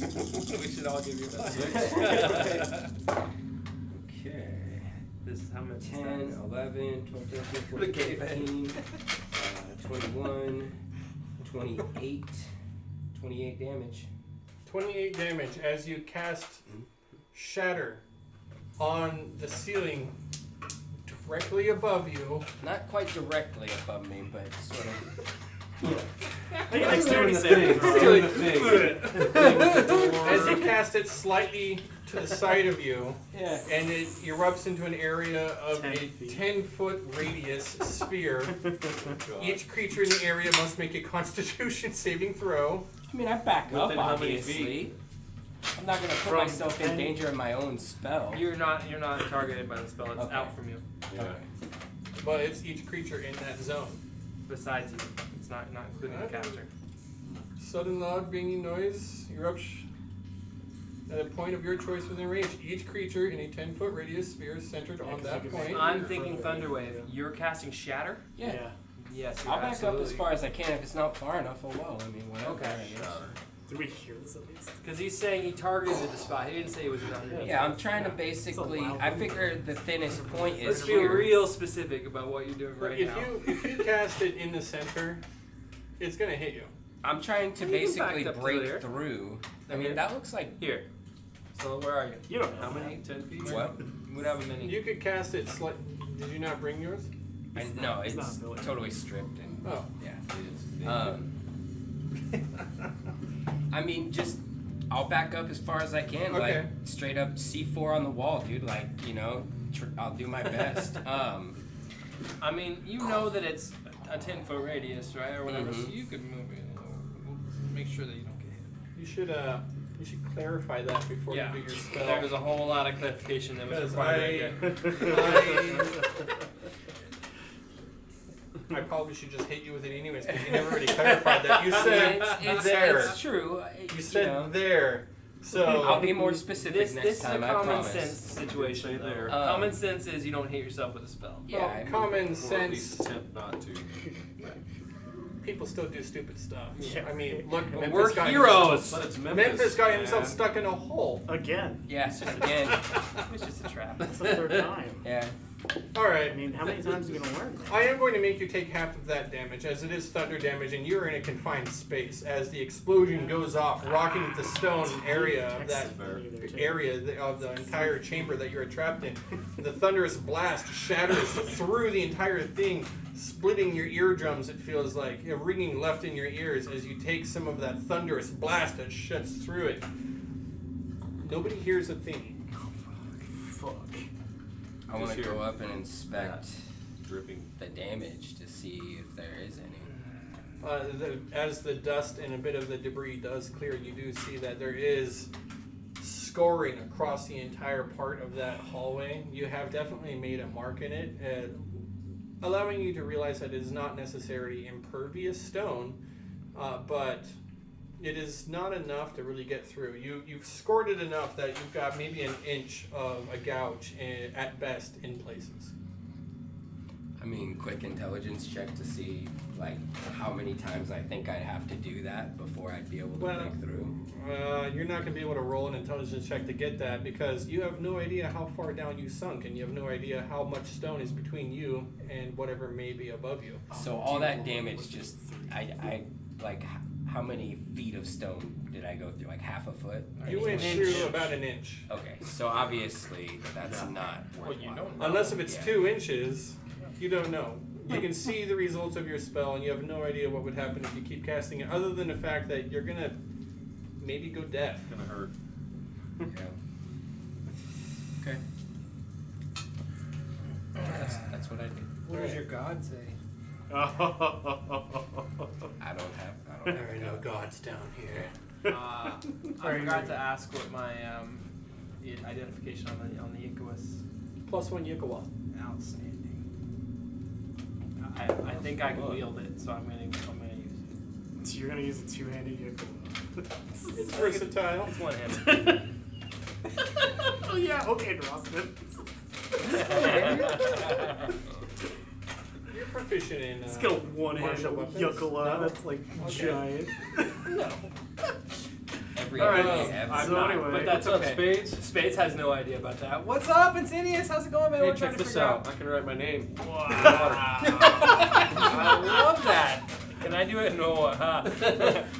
We should all give you that. Okay. This is how much 10, 11, 12, 13, 14, The cave 15, 21, 28, 28 damage. 28 damage as you cast Shatter on the ceiling directly above you. Not quite directly above me, but sort of. He likes doing the thing. thing. Doing the thing. As you cast it slightly to the side of you, Yeah. and it erupts into an area of 10 a feet. 10-foot radius sphere. God. Each creature in the area must make a Constitution saving throw. I mean, I back up, Within how many obviously. I'm not gonna put From myself in 10 danger of my own spell. You're not targeted by the spell. It's Okay. out from you. Yeah. But it's each creature in that zone. Besides you, it's not including the caster. Sudden loud banging noise erupts at a point of your choice within range. Each creature in a 10-foot radius sphere is centered on 'cause that you can point. make I'm thinking Thunderwave. You're casting Shatter. Yeah. Yes. You're I'll back up as absolutely. far as I can. If it's not far enough, oh well. I mean, whatever. Okay. I guess. Did we hear this at least? Because he's saying he targeted the spot. He didn't say it was underneath. Yeah, I'm trying to basically. loud I one. figure the thinnest point is Let's be here. real specific about what you're doing But right if now. you cast it in the center, it's gonna hit you. I'm trying to You can basically back up to break there. through. I Here. mean, that looks like Here. So where are you? You don't know. How many? 10 feet? what? Would have a mini. You could cast it Did you not bring yours? No, It's it's not really. totally stripped and Oh. yeah. I mean, just I'll back up as far as I can, Okay. like straight up C4 on the wall, dude. Like I'll do my best. I mean, you know that it's a 10-foot radius, right, or whatever. Mhm. So you could move it. We'll make sure that you don't get hit. You should clarify that before Yeah. you do your spell. There's a whole lot of clarification that was Because required right there. I probably should just hit you with it anyways because you never really clarified that. You said there. It's true. You said know. there. So I'll be more specific This next is a time. I common promise. sense situation. Say there. Though. Common sense is you don't hit yourself with a spell. Yeah, well, I mean, common Or at sense. least attempt not to. People still do stupid stuff. Yeah. I mean, look, But Memphis we're got heroes. But it's Himself, Memphis. Memphis got himself man. stuck in a hole. Again. Yeah, it's just again. It's just a trap. That's the third time. Yeah. All right. I mean, how many times are you gonna learn? I am going to make you take half of that damage, as it is thunder damage, and you're in a confined space. As the explosion goes off, rocking the stone area of that area of the entire chamber that you're trapped in, the thunderous blast shatters through the entire thing, splitting your eardrums. It feels like ringing left in your ears as you take some of that thunderous blast that shuts through it. Nobody hears a thing. Fuck. I want to Just go here. up and inspect Dripping. the damage to see if there is any. As the dust and a bit of the debris does clear, you do see that there is scoring across the entire part of that hallway. You have definitely made a mark in it, allowing you to realize that it is not necessarily impervious stone, but it is not enough to really get through. You've scored it enough that you've got maybe an inch of a gouge at best in places. I mean, quick intelligence check to see like how many times I think I'd have to do that before I'd be able to Well, break through. You're not going to be able to roll an intelligence check to get that because you have no idea how far down you sunk, and you have no idea how much stone is between you and whatever may be above you. So all that damage just I like how many feet of stone did I go through? Like half a foot? Or You went anything? through about an inch. Okay, so obviously that's not worthwhile. Well, you don't know. Unless if it's Yeah. 2 inches, you don't know. You can see the results of your spell, and you have no idea what would happen if you keep casting it, other than the fact that you're going to maybe go deaf. Gonna hurt. Yeah. Okay. That's what I did. What does your god say? I don't have There are no a gods down here. I forgot to ask what my identification on the Icarus. +1 Yikawa. Outstanding. I think I can wield it, so I'm gonna use it. So you're gonna use a two-handed Yakuza. It's versatile. It's one handed. Oh yeah, okay, Drostin. You're proficient in. Let's get a one-handed martial weapons? Yakula. No? That's like Okay. giant. No. every All right, every- I'm so not, anyway, but that's What's up, okay. Spades? Spades has no idea about that. What's up, Insidious? How's it going, man? Hey, We're trying check to this figure out. I can write my name. Wow. I love that. Can I do it? No.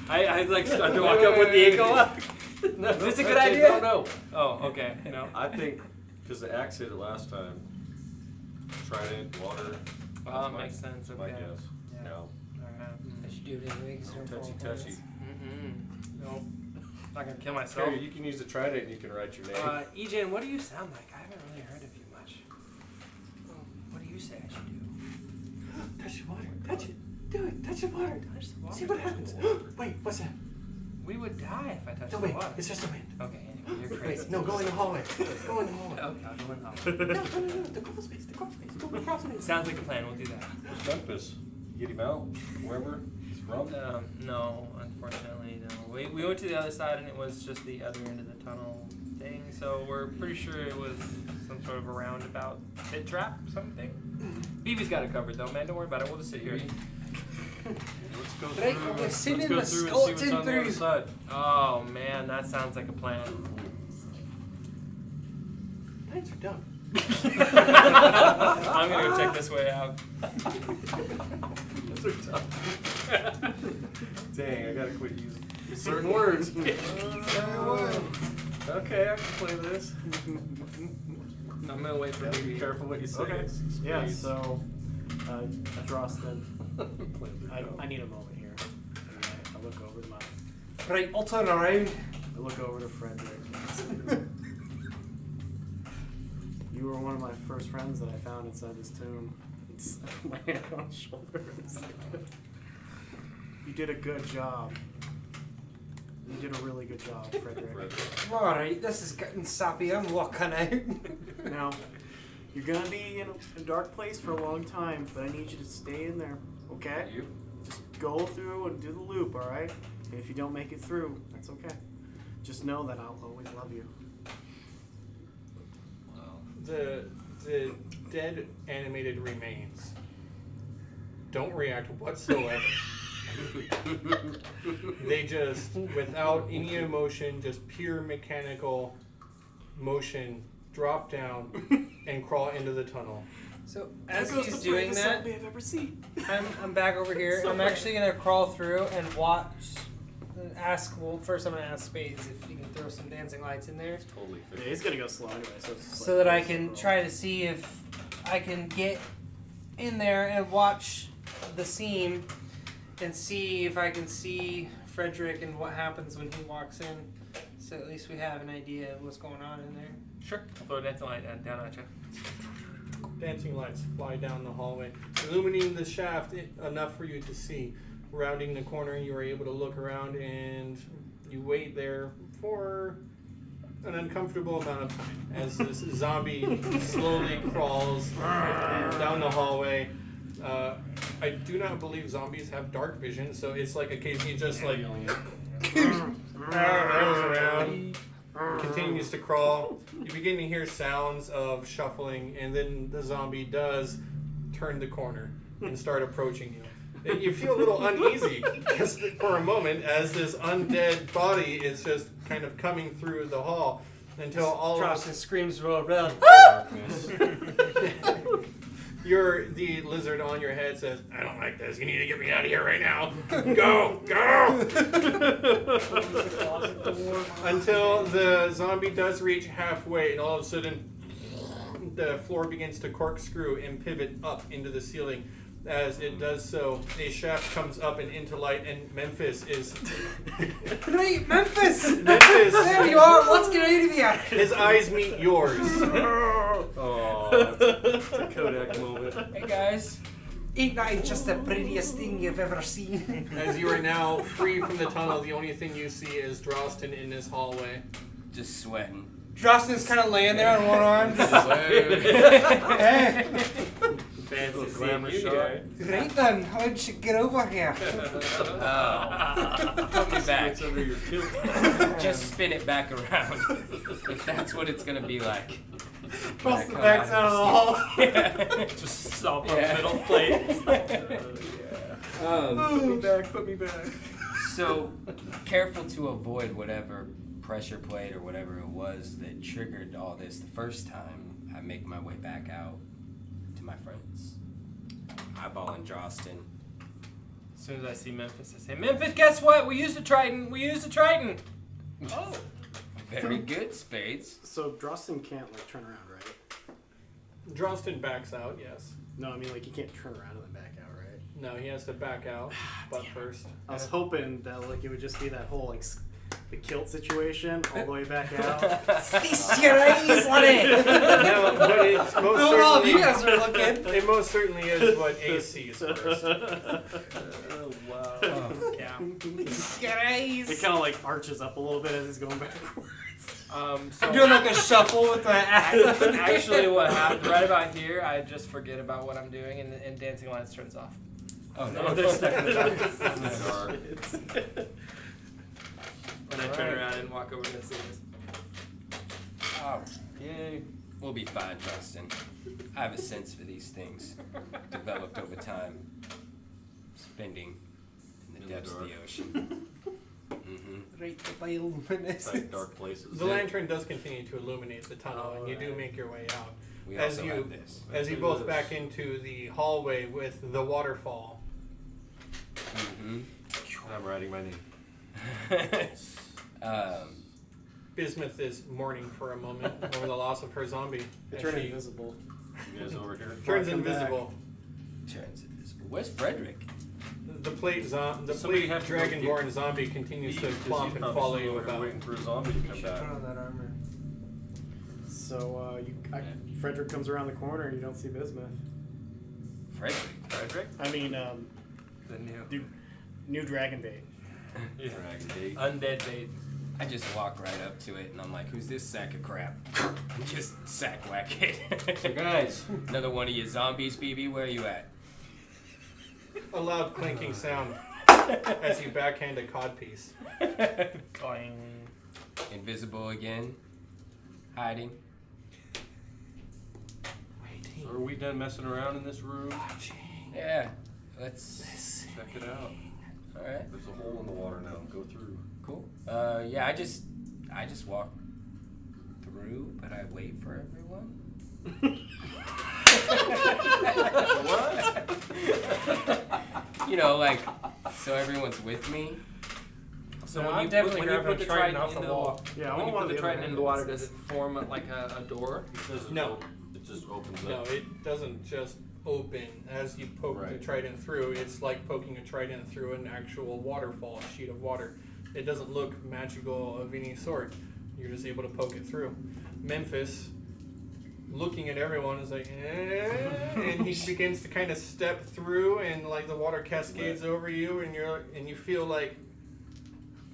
I like start to walk up with the Icola. No, Is this a good okay, idea? No. Oh, okay. No. I think because the axe hit it last time. Trident, water. Well, that makes sense. My Okay. guess. Yeah. No. I should do it anyway because they're Touchy, full touchy. points. No. Not gonna kill myself. Here, you can use the trident and you can write your name. EJ, what do you sound like? I haven't really heard of you much. What do you say I should do? Touch the water. Touch it. Do it. Touch the water. Touch the water. See what happens. Wait, what's that? We would die if I touched No, the wait. water. It's just the wind. Okay, anyway, you're crazy. Wait, no, go in the hallway. Go in the hallway. Okay, I'll go in the hallway. No. The crawl space. The crawl space. Go in the crawl space. Sounds like a plan. We'll do that. Memphis. Get him out. Wherever he's from. No, unfortunately, no. We went to the other side and it was just the other end of the tunnel thing, so we're pretty sure it was some sort of a roundabout pit trap, something. BB's got it covered though, man. Don't worry about it. We'll just sit here. Let's go Right, through. we're Let's sitting go the through and see skeleton what's on the other through. side. Oh man, that sounds like a plan. Plants are dumb. I'm gonna go check this way out. Those are tough. Dang, I gotta quit using certain words. Okay, I can play this. I'm gonna wait for Be BB. careful what you say. Okay. It's Yeah. spades. So, Drostin, Plans are dumb. I need a moment here. And I look over to Right, I'll turn around. I look over to Frederick. You were one of my first friends that I found inside this tomb. It's my hand on his shoulder. You did a good job. You did a really good job, Frederick. Alright, this is getting sappy. I'm walking out. Now, You're gonna be in a dark place for a long time, but I need you to stay in there, okay? You? Just go through and do the loop, alright? And if you don't make it through, that's okay. Just know that I'll always love you. The dead animated remains don't react whatsoever. They just, without any emotion, just pure mechanical motion, drop down and crawl into the tunnel. So as That goes he's the doing bravest that, zombie I've ever seen. I'm back over here. So I'm actually gonna crawl through and watch. Ask. Well, first I'm gonna ask Spades if he can throw some dancing lights in there, Totally Yeah, fit. he's gonna go slow anyway, so it's just so like that I this can roll. try to see if I can get in there and watch the scene and see if I can see Frederick and what happens when he walks in. So at least we have an idea of what's going on in there. Sure. I'll throw a dancing light down at you. Dancing lights fly down the hallway, illuminating the shaft enough for you to see. Rounding the corner, you are able to look around and you wait there for an uncomfortable amount of time as this zombie slowly crawls down the hallway. I do not believe zombies have dark vision, so it's like occasionally just like rounds around, continues to crawl. You begin to hear sounds of shuffling, and then the zombie does turn the corner and start approaching you. And you feel a little uneasy just for a moment as this undead body is just kind of coming through the hall until all Drops of and screams roll around. the lizard on your head says, "I don't like this. You need to get me out of here right now. Go, go!" Until the zombie does reach halfway, and all of a sudden, the floor begins to corkscrew and pivot up into the ceiling. As it does so, a shaft comes up and into light, and Memphis is. Great, Memphis! Memphis! There you are. Let's get out of here. His eyes meet yours. Oh, it's a Kodak moment. Hey guys, ain't that just the prettiest thing you've ever seen? As you are now free from the tunnel, the only thing you see is Drostin in this hallway. Just sweating. Justin's kind of laying there on one arm. Hey, Fancy Little seeing glamour you shot. here. right then, how'd you get over here? Put me back. It's under your kilt. Just spin it back around. If that's what it's gonna be like. Bust the backs out of the hall. Just stomp on Yeah. the middle plate. Put me back, put me back. So, careful to avoid whatever pressure plate or whatever it was that triggered all this the first time. I make my way back out to my friends. Eyeballing Drostin. As soon as I see Memphis, I say, Memphis, guess what? We used a Triton. We used a Triton. Oh, very good, Spades. So Drostin can't like turn around, right? Drostin backs out, yes. No, I mean like he can't turn around and then back out, right? No, he has to back out, but first. I was hoping that like it would just be that whole like the kilt situation all the way back out. Feast your eyes on it. No, but it's most No, all of you certainly. guys are looking. It most certainly is what AC is first. Oh, wow. Yeah. Feast your eyes. It kind of like arches up a little bit as he's going backwards. So I'm doing like a shuffle with my ass. actually, what happened right about here, I just forget about what I'm doing, and Dancing Lights turns off. Oh No, no. they're stuck in the dark. And I turn around and walk over to Mercedes. Oh, yay. We'll be fine, Justin. I have a sense for these things, developed over time, spending in the depths of the ocean. Right by luminous. Like dark places. The lantern does continue to illuminate the tunnel, and you do make your way out. We As also you- have this. As you both back into the hallway with the waterfall. Mm-hmm. I'm writing my name. Bismuth is mourning for a moment over the loss of her zombie. It as turned she invisible. You guys over here? turns Come back. invisible. Turns invisible. Where's Frederick? The plate Somebody have to go dragonborn zombie continues to plump and follow you about. Waiting for a zombie to come Should back. put on that armor. So Frederick comes around the corner and you don't see Bismuth. Frederick? Frederick? I mean, The new. new dragon bait. Yeah. Dragon bait. Undead bait. I just walk right up to it and I'm like, who's this sack of crap? Just sack whack it. So guys, Another one of your zombies, BB, where you at? A loud clinking sound as you backhand a codpiece. Going. Invisible again. Hiding. so are we done messing around in this room? Yeah. Let's Check it out. alright. There's a hole in the water now. Go through. Cool. Yeah, I just walk through, but I wait for everyone. What? You know, like, so everyone's with me. So No, when I'm you definitely put, when you grabbing put the a trident trident off into the wall. Yeah, I when want you one put of the the trident other into the water, ones. does it form like a door? It doesn't No. open. It just opens No, up. it doesn't just open as you poke the Right. trident through. It's like poking a trident through an actual waterfall, sheet of water. It doesn't look magical of any sort. You're just able to poke it through. Memphis, looking at everyone, is like, and he begins to kind of step through, and like the water cascades over you, and you feel like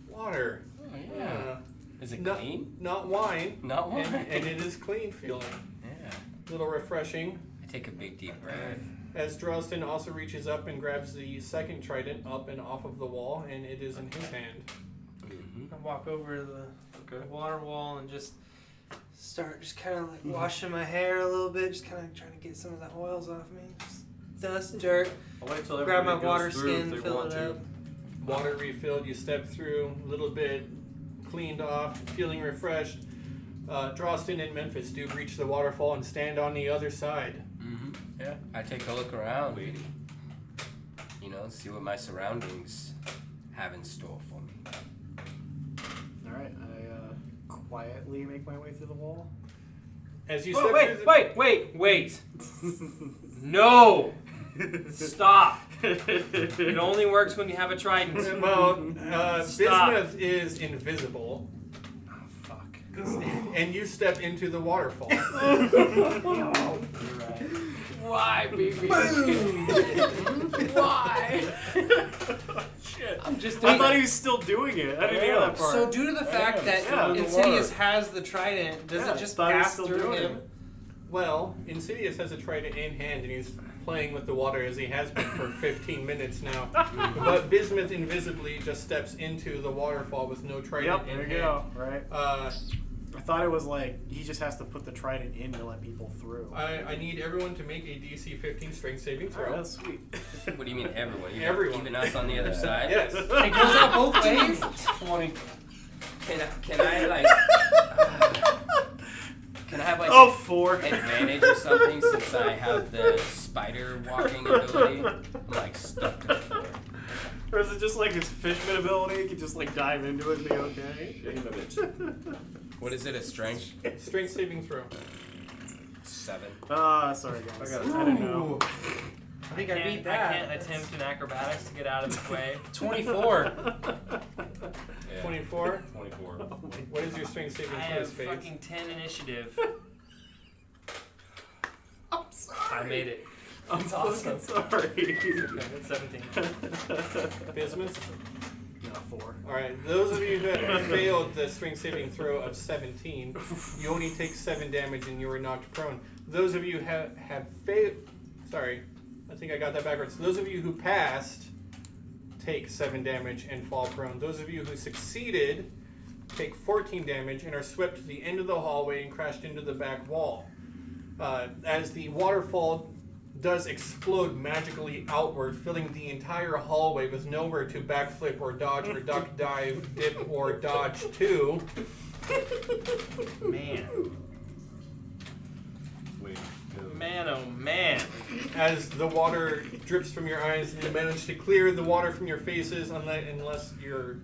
water. Oh, yeah. Is it Not- clean? Not wine. Not wine. And it is clean feeling. Yeah. A little refreshing. I take a big deep breath. As Drosten also reaches up and grabs the second trident up and off of the wall, and it is in his hand. Mm-hmm. I walk over to the Okay. water wall and just start just kind of like washing my hair a little bit, just kind of trying to get some of the oils off me. Just dust, dirt. I'll wait till Grab my everybody water goes through if skin, they fill want it to. up. Water refilled, you step through, a little bit cleaned off, feeling refreshed. Drosten and Memphis do reach the waterfall and stand on the other side. Mm-hmm. Yeah. I take a look around. You know, see what my surroundings have in store for me. All right, I quietly make my way through the wall. As you Oh, step through wait! No! Stop! It only works when you have a trident. well, Stop. Bismuth is invisible, Oh fuck. and you step into the waterfall. You're right. Why, baby? Why? Shit. I'm just I thought he was still doing it. I didn't hear that part. So due to the fact that Yeah, the Insidious word. has the trident, does Yeah, it just thought he was pass still through doing him? it. Well, Insidious has a trident in hand, and he's playing with the water as he has been for 15 minutes now. But Bismuth invisibly just steps into the waterfall with no trident Yep, in there hand. you go. Right. I I thought it was like he just has to put the trident in to let people through. I need everyone to make a DC 15 strength saving All throw. right, that's sweet. What do you mean, everyone? Everyone. Even us on the other side? Yes. It goes out both ways. 20. Can I like? Can I have like Oh, 4. an advantage or something since I have the spider walking ability? I'm like stuck to the floor. Or is it just like his fishman ability? He can just like dive into it and be okay? Shame of it. What is it? A strength? Strength saving throw. 7. Sorry guys. I got I didn't know. I think I beat that. I can't attempt an acrobatics to get out of its way. 24. Yeah. 24. 24. What is your strength saving I throw, have Spades? fucking 10 initiative. I'm sorry. I made it. I'm It's fucking awesome. sorry. 17. Bismuth? No, 4. Alright, those of you who have failed the strength saving throw of 17, you only take 7 damage and you are knocked prone. Those of you who have failed. Sorry, I think I got that backwards. Those of you who passed take 7 damage and fall prone. Those of you who succeeded take 14 damage and are swept to the end of the hallway and crashed into the back wall. As the waterfall does explode magically outward, filling the entire hallway with nowhere to backflip or dodge or duck, dive, dip, or dodge to. Man. Wait. no. Man, oh man. As the water drips from your eyes, you manage to clear the water from your faces, unless you're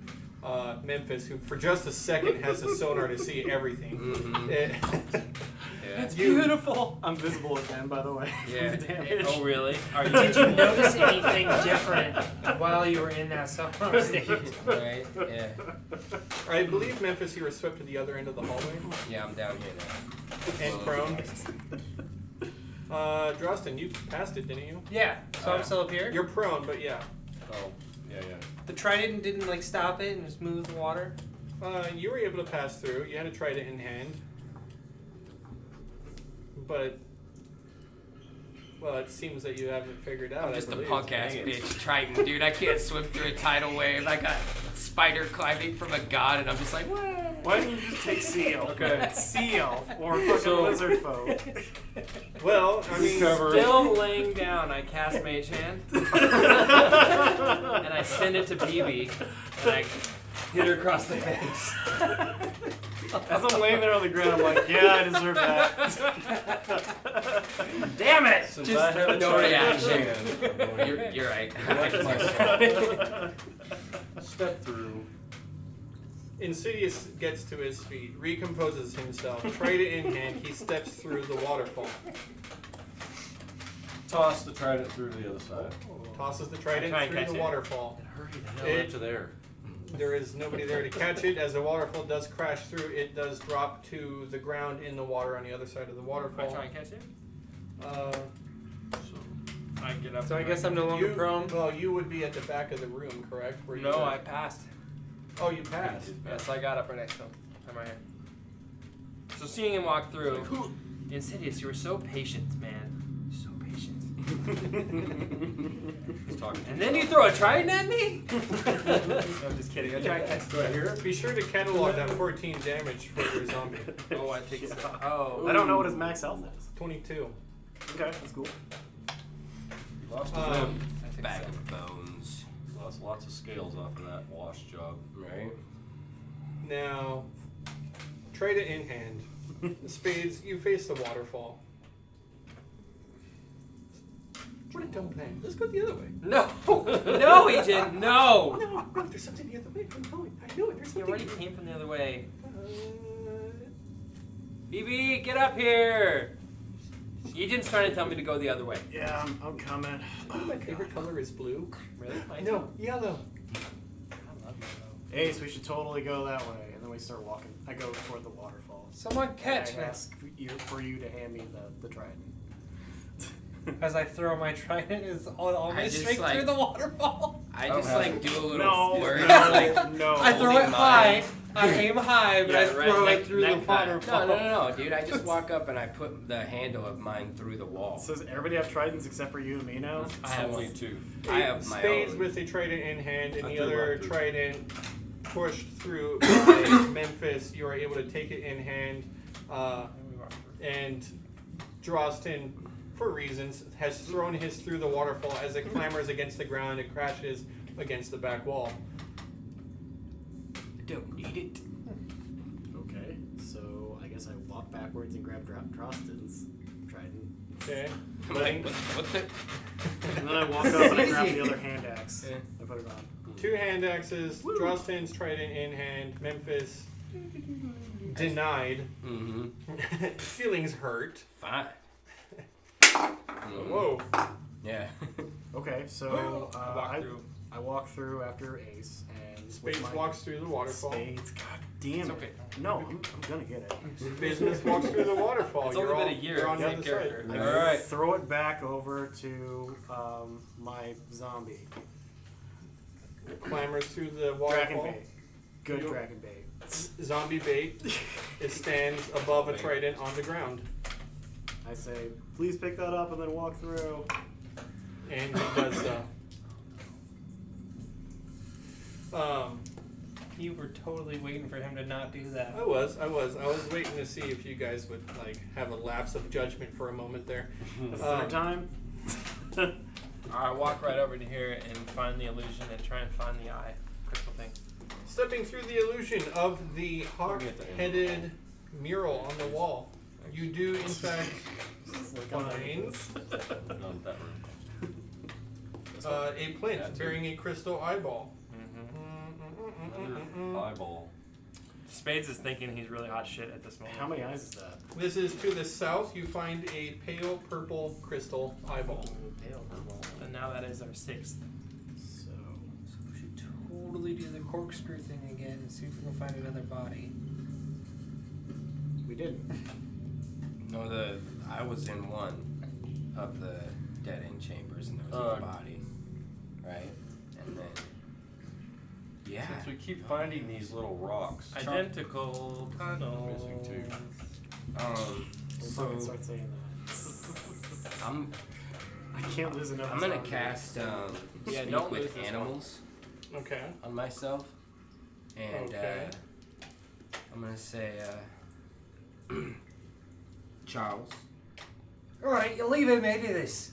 Memphis, who for just a second has a sonar to see everything. Mm-hmm. Yeah. It's You- beautiful. I'm visible again, by the way. Yeah. For the damage. Oh really? Are you? Did you notice anything different while you were in that sonar stage? Right? Yeah. I believe Memphis, you were swept to the other end of the hallway Yeah, I'm down here now. and prone. Drosten, you passed it, didn't you? Yeah. So I'm still up here. You're prone, but yeah. Oh, yeah. The trident didn't like stop it and just move the water. You were able to pass through. You had a trident in hand. But, well, it seems that you haven't figured out. I'm just I a believe. punk ass Dang it. bitch Triton, dude. I can't swim through a tidal wave. I got spider climbing from a god, and I'm just like, what? Why don't you just take Sea Elf? Okay. Sea Elf or fucking Lizard Folk. Well, I mean, Still laying down, I cast Mage Hand. And I send it to BB. And I hit her across the face. As I'm laying there on the ground, I'm like, yeah, I deserve that. Damn it! Since Just I have a no trident reaction. in hand, I'm going to You're right. step through. Insidious gets to his feet, recomposes himself, trident in hand, he steps through the waterfall. Toss the trident through to the other side. Tosses the trident Try and through catch the it. waterfall. Hurry the hell up to there. There is nobody there to catch it. As the waterfall does crash through, it does drop to the ground in the water on the other side of the I waterfall. try and catch it. So, I get up. So I guess I'm no longer You, prone. well, you would be at the back of the room, correct? Where you No, were- I passed. Oh, you passed. Yes, I got up right next to him. I'm right here. So seeing him walk through, Insidious, you were so patient, man. So patient. he's talking to And then you throw a trident at me? I'm just kidding. I try and catch Do I hear it? Be sure to catalog that 14 damage for your zombie. Oh, I take it. Oh. I don't know what his max health is. 22. Okay, that's cool. Lost a Um, limb. I think Bag so. of bones, Lots of scales off of that wash job. right? Now, trident in hand. Spades, you face the waterfall. What a dumb plan. Let's go the other way. No! No, Agent! No! No, there's something the other way. I'm going. I know it. There's You something. already came from the other way. BB, get up here! Agent's trying to tell me to go the other way. Yeah, I'm coming. My favorite color is blue. Really? No, yellow. I love you, Ace, we should totally go that way. And then we start walking. I go toward the waterfall. Someone catch And I me. ask for you to hand me the trident. As I throw my trident, is all my I just, strength like- through the waterfall. I don't just have like it. do a little No, flurry, no, like no. I throw holding it high. mine. I aim high, but I Yeah, right, throw neck- it through the neck cut. waterfall. No, dude. I just walk up and I put the handle of mine through the wall. So does everybody have tridents except for you and me now? I have Only one. two. I have my Spades own. with a trident in hand, and I the threw other mine through. trident pushed through by Memphis. You are able to take it in hand, and Drostin, for reasons, has thrown his through the waterfall. As it clambers against the ground, it crashes against the back wall. Don't need it. Okay, so I guess I walk backwards and grab Drostin's trident. Okay. I'm like, what the? And then I walk up and I grab the other hand axe. Yeah. I put it on. Two hand axes, Drostin's trident in hand, Memphis denied. Mm-hmm. Feelings hurt. Fine. Whoa. Yeah. Okay, so Walk through. I walk through after Ace and with Spades my- walks through the waterfall. Spades, god damn It's it. okay. No, I'm gonna get it. Business walks through the waterfall. It's You're only all, been a year. You're on the Same other character. side. I Alright. throw it back over to my zombie. Clambers through the Dragon waterfall. bait. Good You- dragon bait. Zombie bait. It stands above a trident on the ground. I say, please pick that up and then walk through. And he does so. You were totally waiting for him to not do that. I was waiting to see if you guys would like have a lapse of judgment for a moment there. The third time? I walk right over to here and find the illusion and try and find the eye crystal thing. Stepping through the illusion of the hawk-headed mural on the wall, you do in fact find None that room. a plinth bearing a crystal eyeball. Another eyeball. Spades is thinking he's really hot shit at this moment. How many eyes is that? This is to the south. You find a pale purple crystal eyeball. Pale purple. And now that is our sixth. So, We should totally do the corkscrew thing again and see if we can find another body. we didn't. No, I was in one of the dead end chambers and there was a body, right? And then Yeah. Since we keep finding these little rocks. Identical tunnels. Missing too. Don't fucking So start saying that. I'm I can't lose enough. I'm gonna song. cast Yeah, speak don't lose with this one. animals Okay. on myself, and Okay. I'm gonna say Charles. Alright, you leave me to this.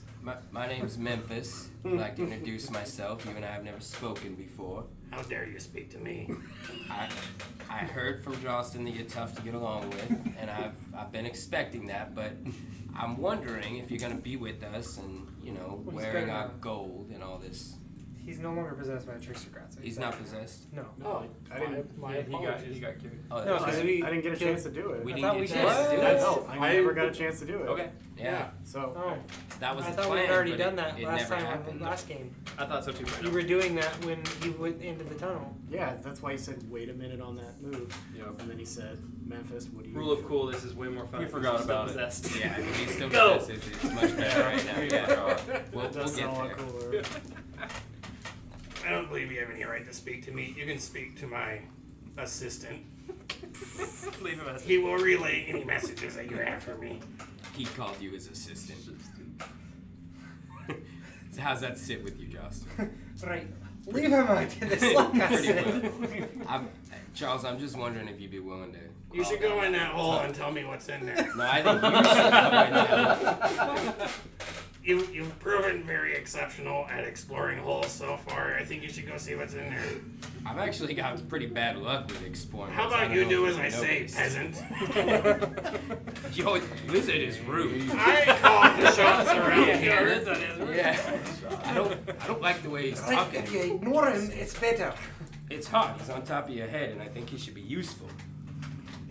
My name's Memphis. I'd like to introduce myself. You and I have never spoken before. How dare you speak to me? I heard from Jostin that you're tough to get along with, and I've been expecting that, but I'm wondering if you're gonna be with us and, you know, Well, he's wearing better our not. gold and all this. He's no longer possessed by a trickster god. So He's not possessed? No. No, I didn't. My Yeah, he apologies. got cured. Oh, No, that's I because right. didn't get a chance to do it. We I didn't thought get we a chance did. to do That's- it. No, I never got a chance to do it. Okay. Yeah, So Oh, that was I the thought plan, we had already but done that it last never time happened. in the last game. I thought so too. You were doing that when you went into the tunnel. yeah, that's why he said, "Wait a minute on that move," Yep. and then he said, "Memphis, what do you?" Rule of cool. This is way more fun. We if forgot he's still about it. possessed. Yeah, if he's still Go. possessed, it's much better right now. Yeah, we'll Does get sound a lot there. cooler. I don't believe you have any right to speak to me. You can speak to my assistant. Leave a message. He will relay any messages that you have for me. He called you his assistant. So how's that sit with you, Justin? Right. Leave him out to this, like I Pretty said. Charles, I'm just wondering if you'd be willing to. You crawl should go down in that hole and tell me what's in there. No, I think you should go in there. You've proven very exceptional at exploring holes so far. I think you should go see what's in there. I've actually got pretty bad luck with exploring. How this. I about don't you know do if as I you've say, noticed. peasant? Your lizard is rude. I call the shots around here. Yeah. I don't like the way he's Right, talking. if you ignore him, it's better. It's hot. He's on top of your head, and I think he should be useful.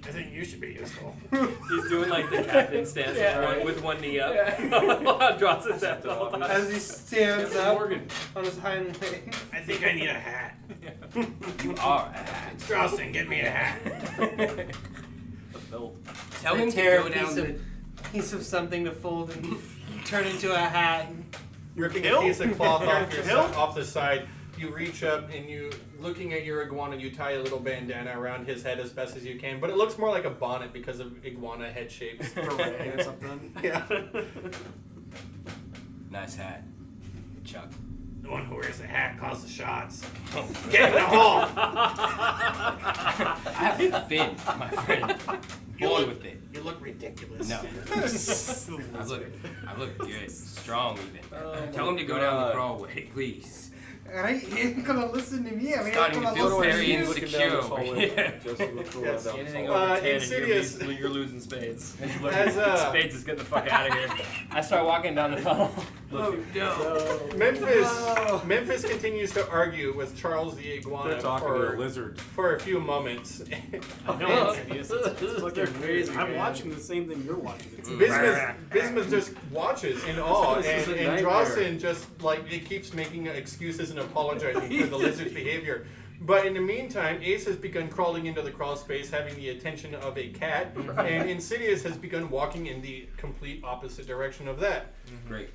I think you should be useful. He's doing like the captain stance with one knee up. Drops his head the whole time. As he stands up Morgan. on his hind leg. I think I need a hat. You are a hat. Charleston, get me a hat. Belt. Tell him to tear go a down piece the. of, piece of something to fold and turn into a hat. Ripping Hill? a piece of cloth off, Hill? off the side, you reach up and you, looking at your iguana, you tie a little bandana around his head as best as you can. But it looks more like a bonnet because of iguana head shapes. Beret or something. Yeah. Nice hat, Chuck. The one who wears the hat calls the shots. Get in the hole! I have a fin, my friend. You Boy look- with it. You look ridiculous. No. I look good, strong even. Oh Tell him to go down the crawlway, please. Right? He ain't gonna listen to me. I mean, Starting to I'm feel gonna listen very to you. insecure. Just look cool Yes. down the Anything hall. over 10, Insidious. you're losing spades. As, Spades is getting the fuck out of here. I start walking down the tunnel. Oh no. Memphis continues to argue with Charles the iguana They're talking to for, a lizard. for a few moments. No, it's hideous. It's fucking crazy, I'm man. watching the same thing you're watching. It's Bismuth just watches in awe, This is and a nightmare. Drawson just like it keeps making excuses and apologizing for the lizard's behavior. But in the meantime, Ace has begun crawling into the crawl space, having the attention of a cat, and Insidious has begun walking in the complete opposite direction of that. Great.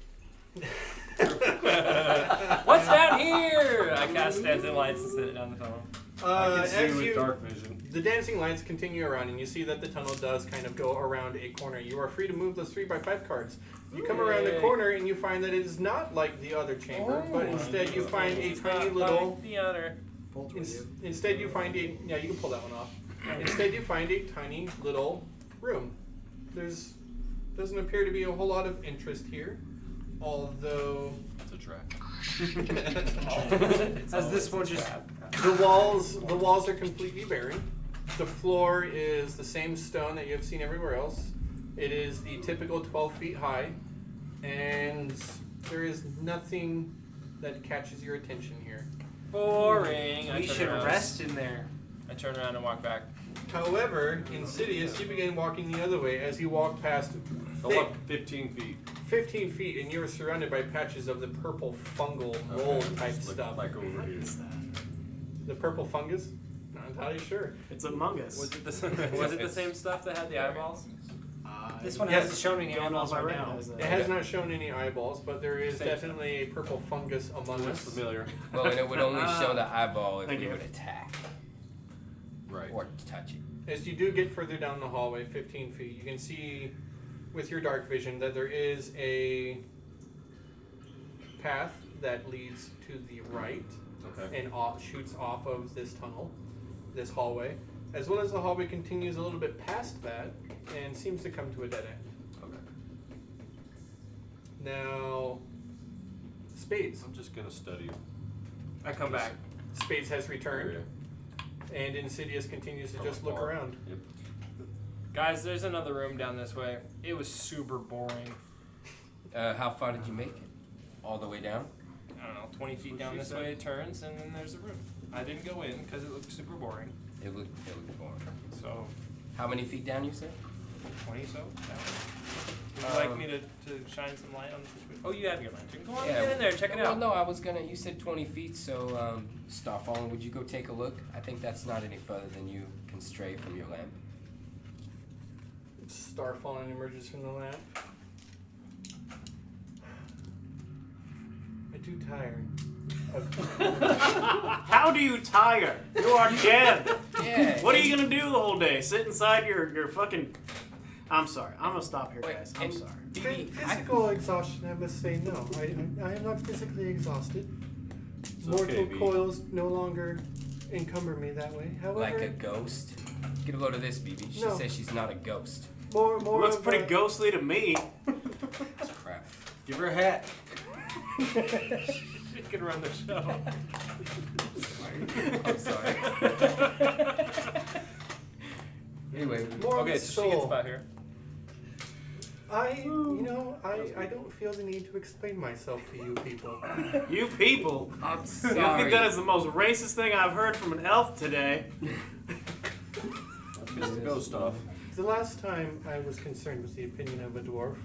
What's down here? I cast dancing lights and set it down the tunnel. I can see As with you, dark vision. the dancing lights continue around, and you see that the tunnel does kind of go around a corner. You are free to move those 3x5 cards. You come around the Yay. corner, and you find that it is not like the other chamber, but instead you find a tiny little. The other. pulled with you. Instead, you find a. Yeah, you can pull that one off. Instead, you find a tiny little room. There's doesn't appear to be a whole lot of interest here, although It's a trap. As this one just the walls are completely barren. The floor is the same stone that you have seen everywhere else. It is the typical 12 feet high, and there is nothing that catches your attention here. Boring. I we turn should around. rest in there. I turn around and walk back. However, Insidious, you begin walking the other way as you walk past Go thick up 15 feet. 15 feet, and you are surrounded by patches of the purple fungal mold type Like- stuff. Like over What here. is that? The purple fungus? Not entirely sure. It's Among Us. Was it the same stuff that had the eyeballs? This one Yes. hasn't shown me any don't know eyeballs if I right now. recognize that. It has not shown any eyeballs, but there is Same. definitely a purple fungus among Looks us. familiar. Well, and it would only show the eyeball if Thank we you. would attack Right. or touch it. As you do get further down the hallway, 15 feet, you can see with your dark vision that there is a path that leads to the right Okay. and shoots off of this tunnel, this hallway, as well as the hallway continues a little bit past that and seems to come to a dead end. Okay. Now, Spades. I'm just gonna study. I come back. Spades has returned, Area. and Insidious continues to From just look afar. around. Yep. Guys, there's another room down this way. It was super boring. How far did you make it? All the way down? I don't know, 20 feet What down she this said. way it turns, and then there's a room. I didn't go in because it looked super boring. It looked boring. So, How many feet down you said? 20 so? Down. Would you like me to shine some light on the situation? Oh, you have your lantern. Go on, get in there, check it well, out. no, I was gonna. You said 20 feet, so Starfallen, would you go take a look? I think that's not any further than you can stray from your lamp. Starfallen emerges from the lamp. I do tire of How do you tire? You are dead. Yeah. What are you gonna do the whole day? Sit inside your fucking. I'm sorry. I'm gonna stop here, Wait, guys. I'm and- sorry. physical exhaustion. I must say no. I am not physically exhausted. It's Mortal okay, B. coils no longer encumber me that way. However, Like a ghost? Get a load of this, BB. She No. saess she's not a ghost. more Looks of pretty a- ghostly to me. That's crap. Give her a hat. She can run the show. I'm sorry. Anyway, More Okay, of a so she gets soul. about here. I don't feel the need to explain myself to you people. You people. I'm I sorry. think that is the most racist thing I've heard from an elf today. It's the ghost stuff. The last time I was concerned with the opinion of a dwarf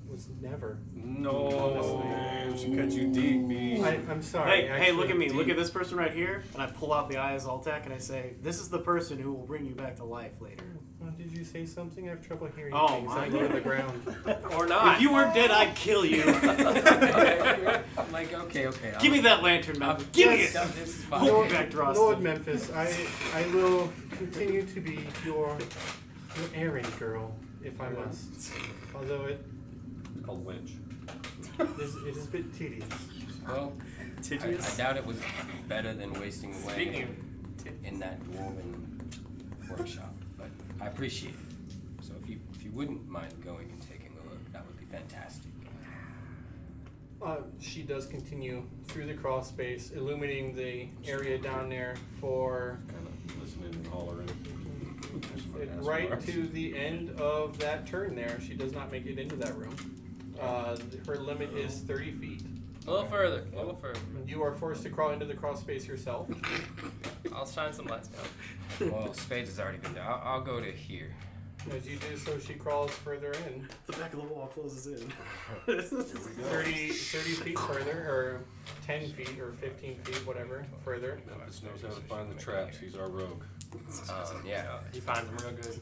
was never. No. She cut you deep, B. I'm sorry. Hey, look actually. at me. Look at this person right here. And I pull out the Eye of Zoltak and I say, this is the person who will bring you back to life later. Well, did you say something? I have trouble hearing Oh, things my under the ground. Or not. If you weren't dead, I'd kill you. I'm like, okay. Give me that lantern, man. Give me it. This is fine. Hold Lord, me back, Drost. Lord Memphis, I will continue to be your errand girl, if I must. Although it It's called winch. is a bit tedious. Well, I doubt it was better than wasting away Speaking of in that dwarven workshop, but I appreciate it. So if you wouldn't mind going and taking a look, that would be fantastic. She does continue through the crawl space, illuminating the area down there for Kind of listening and hollering. right to the end of that turn there. She does not make it into that room. Her limit is 30 feet. A little further. A little further. You are forced to crawl into the crawl space yourself. I'll shine some lights down. Well, Spades has already been there. I'll go to here. As you do so, she crawls further in. The back of the wall closes in. 30 feet further, or 10 feet, or 15 feet, whatever, further. Memphis knows how to find the traps. He's our rogue. Yeah. He finds them real good.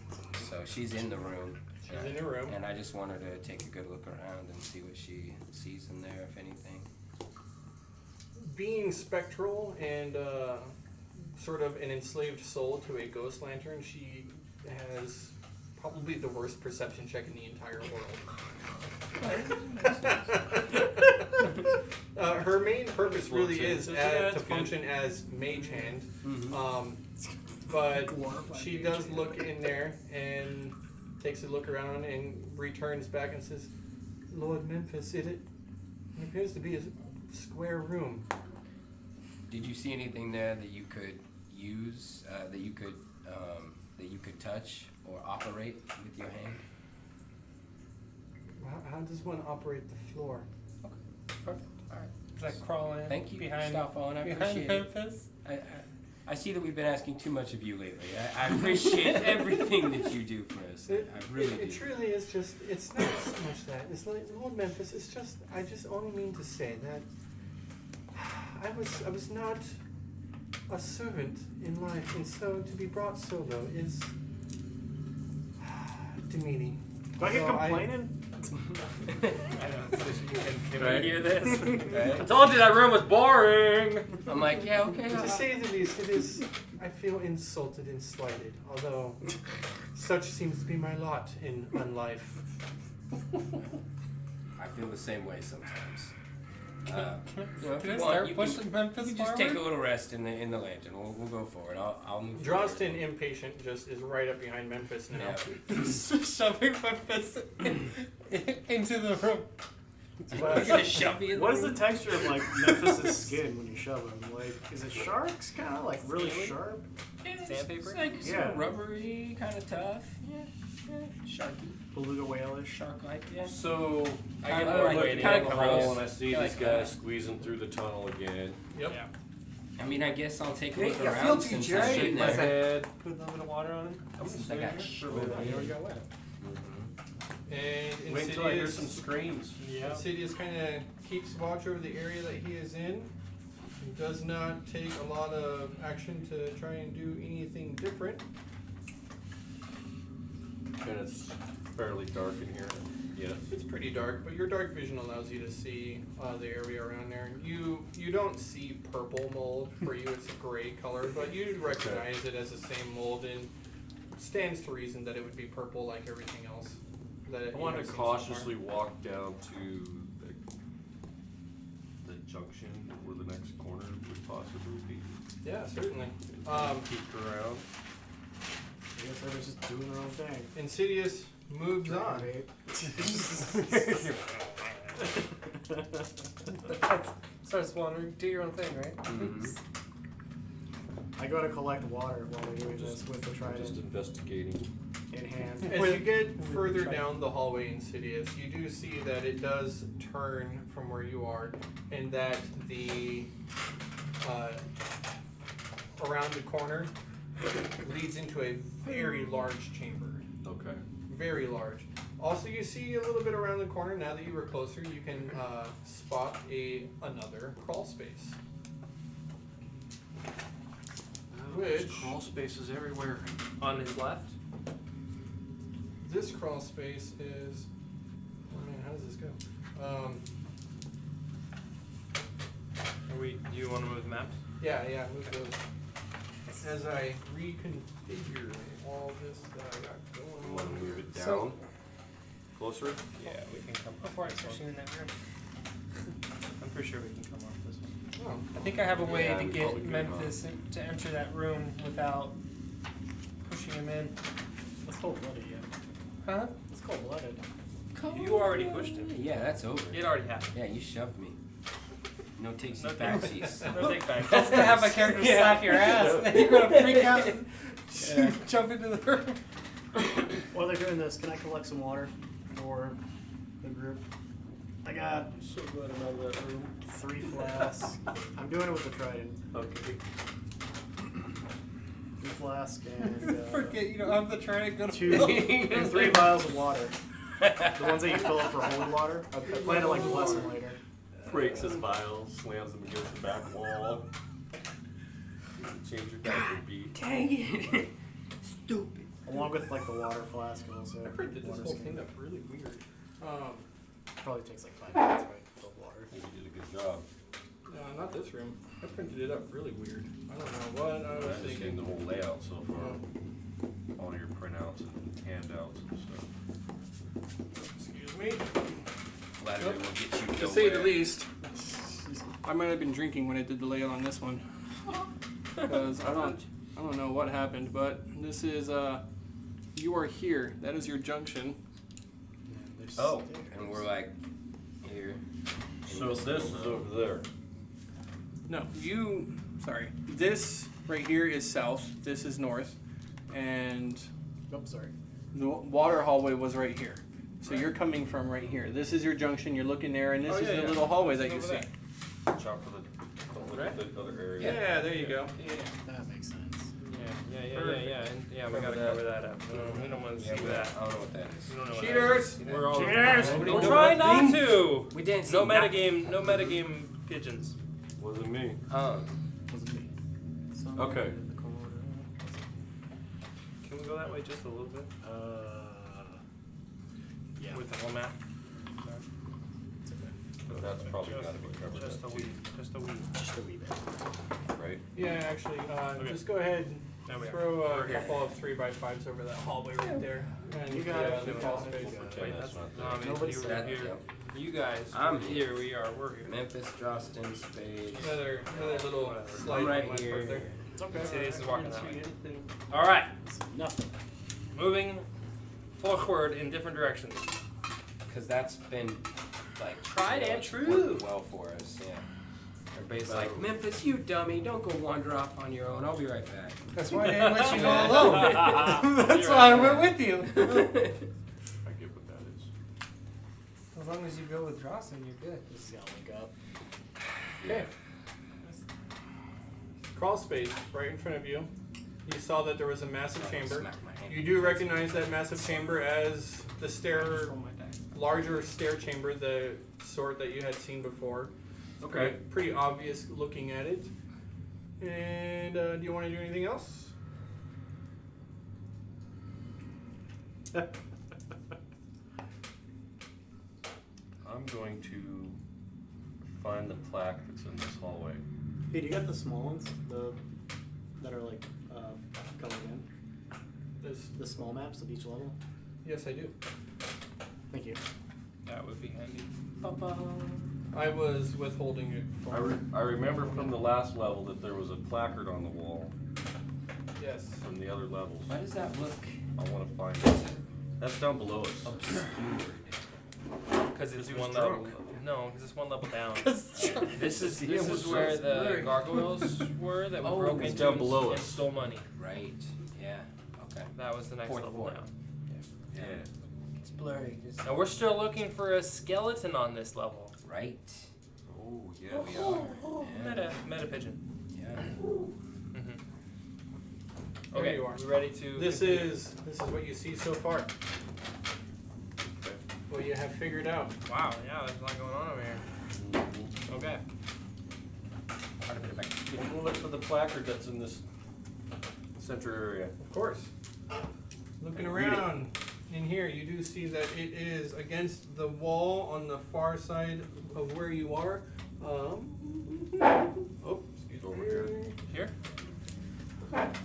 So she's in the room. She's in the room. And I just want her to take a good look around and see what she sees in there, if anything. Being spectral and sort of an enslaved soul to a ghost lantern, she has probably the worst perception check in the entire world. Her main purpose really is to function as mage hand, but she does look in there and takes a look around and returns back and says, "Lord Memphis, it appears to be a square room." Did you see anything there that you could use, that you could touch or operate with your hand? How does one operate the floor? Perfect. All right. It's like crawling Thank you, behind, Starfallen. I behind appreciate it. Memphis. I see that we've been asking too much of you lately. I appreciate everything that you do for us. I really It do. truly is just, it's not so much that. It's like, Lord Memphis, it's just, I just only mean to say that I was not a servant in life, and so to be brought so low is demeaning. Do I get No, complaining? Can Right. we hear this? Right? I told you that room was boring. I'm like, yeah, okay. To say the least, it is. I feel insulted and slighted, although such seems to be my lot in life. I feel the same way sometimes. You know, if Can you I want, start you pushing can, Memphis you just forward? take a little rest in the lantern. We'll go forward. I'll move. Drostin, forward. impatient, just is right up behind Memphis now. Yeah. Shoving my fist into the room. But You're gonna shove me in What the is the room? texture of like Memphis's skin when you shove him? Like, is it sharks? Kind of like really Scaly? sharp. Sandpaper? It's like Yeah. so rubbery, kind of tough. Yeah, sharky, Beluga whale-ish. shark-like. Yeah. So I Kinda get more like- looking kinda at the gross. hole and I see Kinda these like guys that. squeezing through the tunnel again. Yep. I mean, I guess I'll take a Hey, look you're around filthy, since Jerry. I'm in My there. head. Put a little bit of water on it. Since I got I already got wet. And Wait until I hear Insidious, some screams. Insidious kind of keeps watch over the area that he is in. He does not take a lot of action to try and do anything different. And it's fairly dark in here. Yes. It's pretty dark, but your dark vision allows you to see the area around there. You don't see purple mold. For you, it's a gray color, but you recognize it as the same mold, and stands to reason that it would be purple like everything else. That I you want have to seen so far. cautiously walk down to the junction where the next corner would possibly be. Yeah, certainly. Peek around. I guess they were just doing their own thing. Insidious moves on. Starts wandering. Do your own thing, right? Mhm. I go to collect water while we're doing this with the Just trident investigating. in hand. As you get further try- down the hallway, Insidious, you do see that it does turn from where you are, and that the around the corner leads into a very large chamber. Okay. Very large. Also, you see a little bit around the corner. Now that you were closer, you can spot another crawl space. Which crawl spaces everywhere. On his left. this crawl space is. Oh man, how does this go? Do you want to move the maps? Yeah, move those. As I reconfigure all this that I got going Want to on move here. it down? So- Closer? Yeah, we can come. Before I switch in that room. I'm pretty sure we can come off this one. Oh, I think I have a way Yeah, to we get probably could, Memphis to enter that room without pushing him in. It's cold-blooded, yeah. Huh? It's cold-blooded. You already pushed him. Yeah, that's over. It already happened. Yeah, you shoved me. No takesies, No backsies. No take back. I was gonna have my character slap your ass, then you're gonna freak out and jump into the room. While they're doing this, can I collect some water for the group? I got So glad I'm out of that room. 3 flasks. I'm doing it with the trident. Okay. 3 flasks and Forget you don't have the trident. Go to 2 and 3 vials of water. The ones that you fill up for holy water. I plan to like bless them later. Breaks his vials, slams them against the back wall. Change your diaper beat. Dang it. Stupid. Along with like the water flask also. I printed this Water whole skin. thing up really weird. Probably takes like 5 minutes, right? To fill water. You did a good job. No, not this room. I printed it up really weird. I don't know what I was I've just seen thinking. the whole layout so far. All your printouts and handouts and stuff. Excuse me. Flattery will get you To say the nowhere. least, I might have been drinking when I did the layout on this one. Because I don't know what happened, but this is you are here. That is your junction. And there's Oh, stairs. and we're like here. So this is over there. No, sorry. This right here is south. This is north, and Oh, sorry. the water hallway was right here. So you're coming from right here. This is your junction. You're looking there, and this Oh, is yeah, the yeah. little hallway that Over you see. there. Chop for the other area. Yeah, there you go. That makes sense. Yeah, we gotta cover that up. We don't want to Yeah, see we- that. I don't know what that is. We don't know what Cheaters! that is. We're all Cheaters! We'll try not to. We didn't see No nothing. metagame. No metagame pigeons. Wasn't me. Wasn't me. Okay. Can we go that way just a little bit? Yeah. with the whole map. It's okay. But that's probably got to be covered Just a up wee, too, just a wee. Just a wee bit. right? Yeah, actually, Okay. just go ahead and There we are. throw a We're here. couple of 3x5s over that hallway right there. And You got it. the You crawl got it. space. You got it. Wait, that's that's not not me. Nobody You were said here. Yep. You guys. I'm were here. We are. We're here. Memphis, Jostin, Spades. Another little Whatever. slide I'm right you might here. put there. It's okay. Insidious is walking that way. Anything. All right. It's nothing. Moving forward in different directions. Because that's been like Tried and it's true. worked well for us. Yeah. Everybody's like, Memphis, you dummy! Don't go wander off on your own. I'll be right back. That's why I didn't let you go alone. That's why I went with you. I get what that is. As long as you go with Drawson, you're good. This is gonna link up. Okay. Crawl space right in front of you. You saw that there was a massive chamber. Smack my hand. You do recognize that massive chamber as the Just stair, roll my dice. larger stair chamber, the sort that you had seen before. Okay. Pretty obvious looking at it. And do you want to do anything else? I'm going to find the plaque that's in this hallway. Hey, do you got the small ones? The that are like coming in? This, The small maps of each level? yes, I do. Thank you. That would be handy. I was withholding it for. I remember from the last level that there was a placard on the wall Yes. from the other levels. Why does that look I want to find it. That's down below us. obscured? Because it's he was one level. drunk. No, because it's one level down. This This is He was so where the blurry. gargoyles were that we Oh, broke it's into down and- below and us. stole money. Right. Yeah. Okay. That was the next Fourth level floor. down. Yeah. It's blurry. Just... Now we're still looking for a skeleton on this level. Right. Oh, yeah. We are. Yeah. Meta pigeon. Yeah. Mm-hmm. There Okay, you are. we ready to? This continue? is what you see so far. Okay. What you have figured out. Wow. Yeah, there's a lot going on over here. Okay. Quite a bit of activity. Can you look for the placard that's in this center area? Of course. Looking Read it. around in here, you do see that it is against the wall on the far side of where you are. Oh, excuse me. Over here. Here.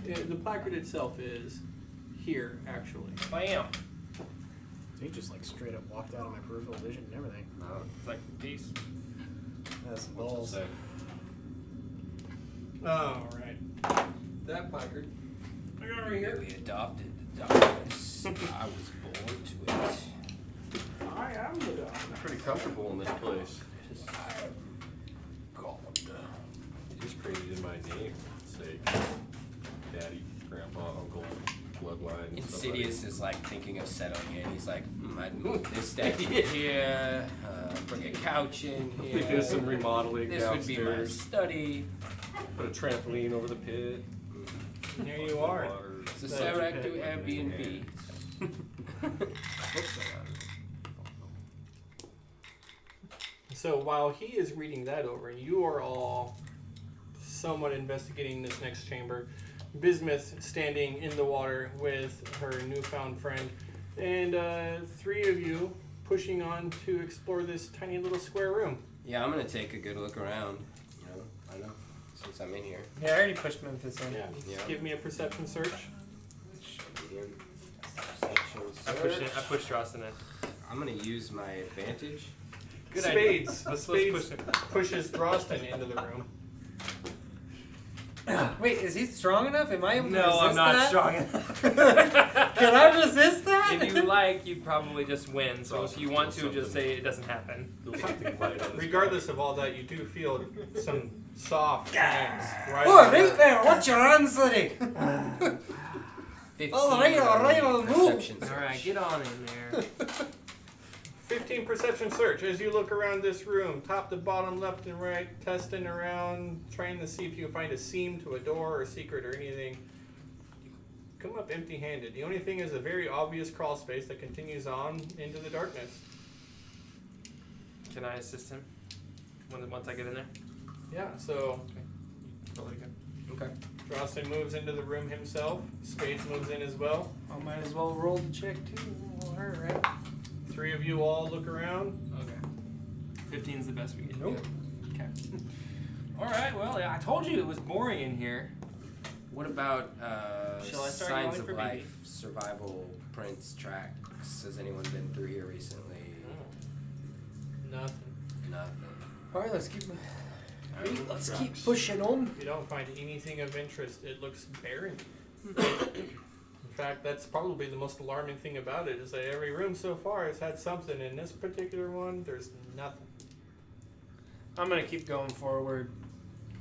Yeah, the placard itself is here, actually. Bam. So he just like straight up walked out of my peripheral vision and everything. No. It's like peace. That's What's it balls. say? All right. That placard. Look over here. We adopted the darkness. I was born to it. I am the dog. I'm pretty comfortable in this place. God. It just created in my name. Say, daddy, grandpa, uncle, bloodline. Insidious is like thinking of settling in. He's like, I'd move this statue here, bring a couch in Somebody. here. Do some remodeling This would be my downstairs. study. Put a trampoline over the pit. There you are. Water. It's a That's Serac to okay. Airbnb. So while he is reading that over, you are all somewhat investigating this next chamber. Bismuth standing in the water with her newfound friend, and three of you pushing on to explore this tiny little square room. Yeah, I'm gonna take a good look around. You know, I know, since I'm in here. Yeah, I already pushed Memphis in. Yeah. Yeah. Give me a perception search. Medium. I pushed Ross in it. I'm gonna use my advantage. Good idea. Spades. Let's Spades push it. pushes Droston into the room. Wait, is he strong enough? Am I able to No, resist I'm not that? strong enough. Can I resist that? If you like, you probably just win. So Ross if you want feels to, just something. say it doesn't happen. Feel something light on his Regardless of all that, you do feel some soft hands right Oh, on right your- there. What's your answering? 15 All right, all right, I'll on move. perception All search. right, get on in there. 15 perception search as you look around this room, top to bottom, left and right, testing around, trying to see if you find a seam to a door or a secret or anything. You come up empty-handed. The only thing is a very obvious crawl space that continues on into the darkness. Can I assist him once I get in there? Yeah, so Totally good. Okay. Drostin moves into the room himself. Spades moves in as well. I might as well roll the check too. Won't hurt, right? three of you all look around. Okay. 15's the best we get. Nope. Okay. All right. Well, I told you it was boring in here. What about Shall I start signs going of for life, survival prints, tracks? Has anyone been through here recently? Nothing. Nothing. All right, let's keep. Let's Keep pushing on. You don't find anything of interest. It looks barren. In fact, that's probably the most alarming thing about it, is that every room so far has had something. In this particular one, there's nothing. I'm gonna keep going forward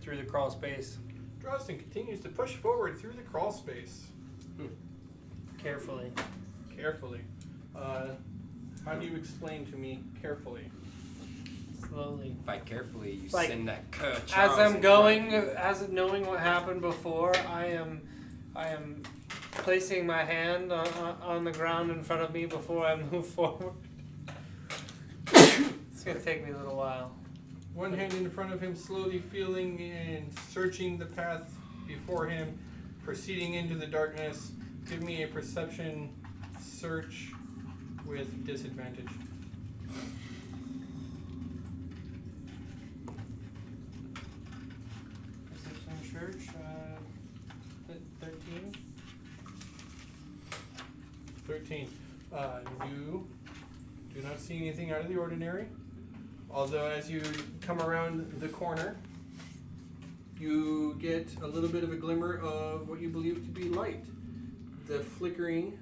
through the crawl space Drostin continues to push forward through the crawl space, carefully. carefully. How do you explain to me carefully? Slowly. By carefully, you Like, send that Charles As I'm in going, front of you. as knowing what happened before, I am placing my hand on the ground in front of me before I move forward. It's gonna take me a little while. One hand in front of him, slowly feeling and searching the path before him, proceeding into the darkness. Give me a perception search with disadvantage. Perception church, 13. 13. You do not see anything out of the ordinary. Although as you come around the corner, you get a little bit of a glimmer of what you believe to be light. The flickering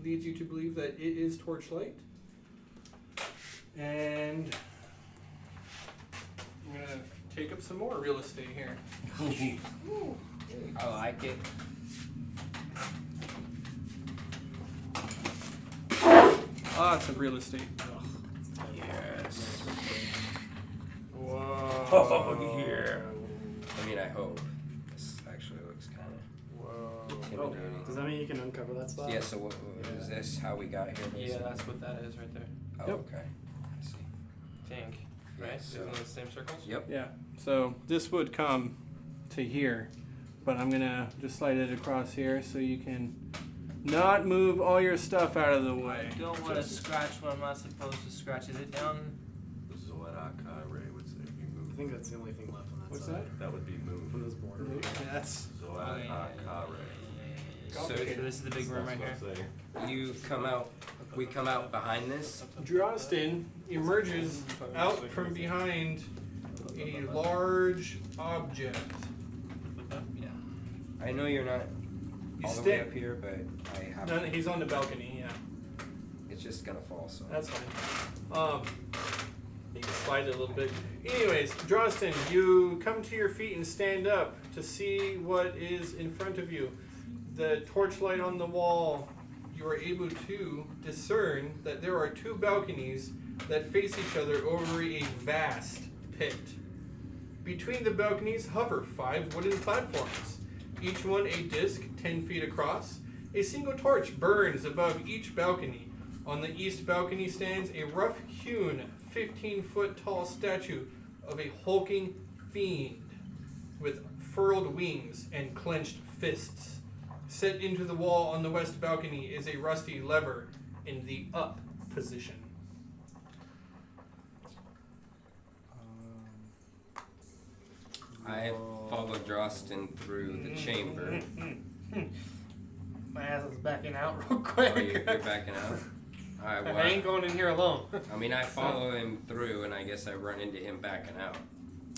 leads you to believe that it is torchlight. And I'm going to take up some more real estate here. I like it. Lots of real estate. Yes. Whoa. Oh, yeah. I mean, I hope. This actually looks kind of Whoa. intimidating. Does that mean you can uncover that spot? Yeah, so what is this? How we got here? Yeah, basically? that's what that is right there. Oh, Yep. okay. I see. Tank, Yeah, right? so- Isn't it the same circles? Yep. Yeah, so this would come to here, but I'm gonna just slide it across here so you can not move all your stuff out of the way. I don't want to scratch what I'm not supposed to scratch. Is it down? Zoedak Ray would say if you I move. think that's the only thing left on that What's side. that? That would be move. From this border. That's Zoedak Ray. So So this is the big room right here. you come out. We come out behind this. Drostin emerges out from behind a large object. Yeah. I know you're not You all the way stay. up here, but I have. No, he's on the balcony. Yeah, It's just gonna fall. So. that's fine. You can slide it a little bit. Anyways, Drostin, you come to your feet and stand up to see what is in front of you. The torchlight on the wall, you are able to discern that there are two balconies that face each other over a vast pit. Between the balconies hover 5 wooden platforms, each one a disc 10 feet across. A single torch burns above each balcony. On the east balcony stands a rough-hewn 15-foot tall statue of a hulking fiend with furled wings and clenched fists. Set into the wall on the west balcony is a rusty lever in the up position. I follow Drostin through the chamber. My ass is backing out real Oh, quick. you're backing out. All right. I ain't Well, going in here alone. I mean, I follow him through, and I guess I run into him backing out.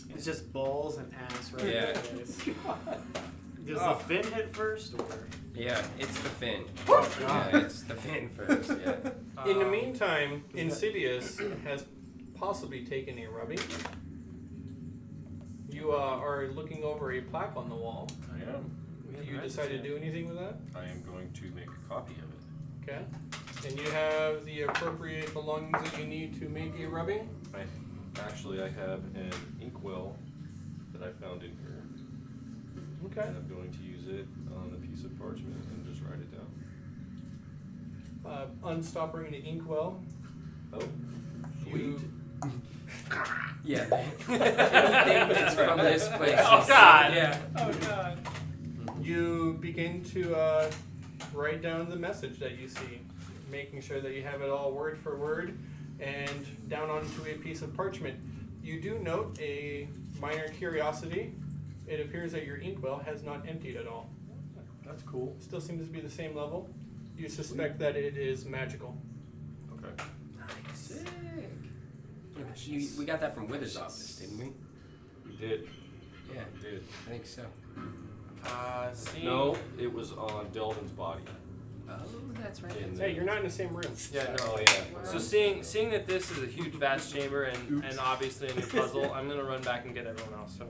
It's just balls and ass right Yeah. in the face. Does Oh. the fin hit first, or? Yeah, it's the fin. God. Yeah, it's the fin first. Yeah. In the meantime, Insidious has possibly taken a rubbing. You are looking over a plaque on the wall. I am. Do you decide to do anything with that? I am going to make a copy of it. Okay. And you have the appropriate belongings that you need to make a rubbing? Actually, I have an inkwell that I found in here. Okay. And I'm going to use it on a piece of parchment and just write it down. Unstopping the inkwell. Oh, You, Yeah. Anything that's from this place. Oh, is- God. Yeah. Oh god. you begin to write down the message that you see. making sure that you have it all word for word, and down onto a piece of parchment. You do note a minor curiosity. It appears that your inkwell has not emptied at all. That's cool. Still seems to be the same level. You suspect that it is magical. Okay. Sick. We got that from Wither's office, didn't we? We did. Yeah, We did. I think so. Seeing, No, it was on Delvin's body. Oh, that's right. In Hey, you're not in the same room. Yeah, no. Oh yeah. So seeing that this is a huge vast chamber and obviously a new puzzle, I'm gonna run back and get everyone else. So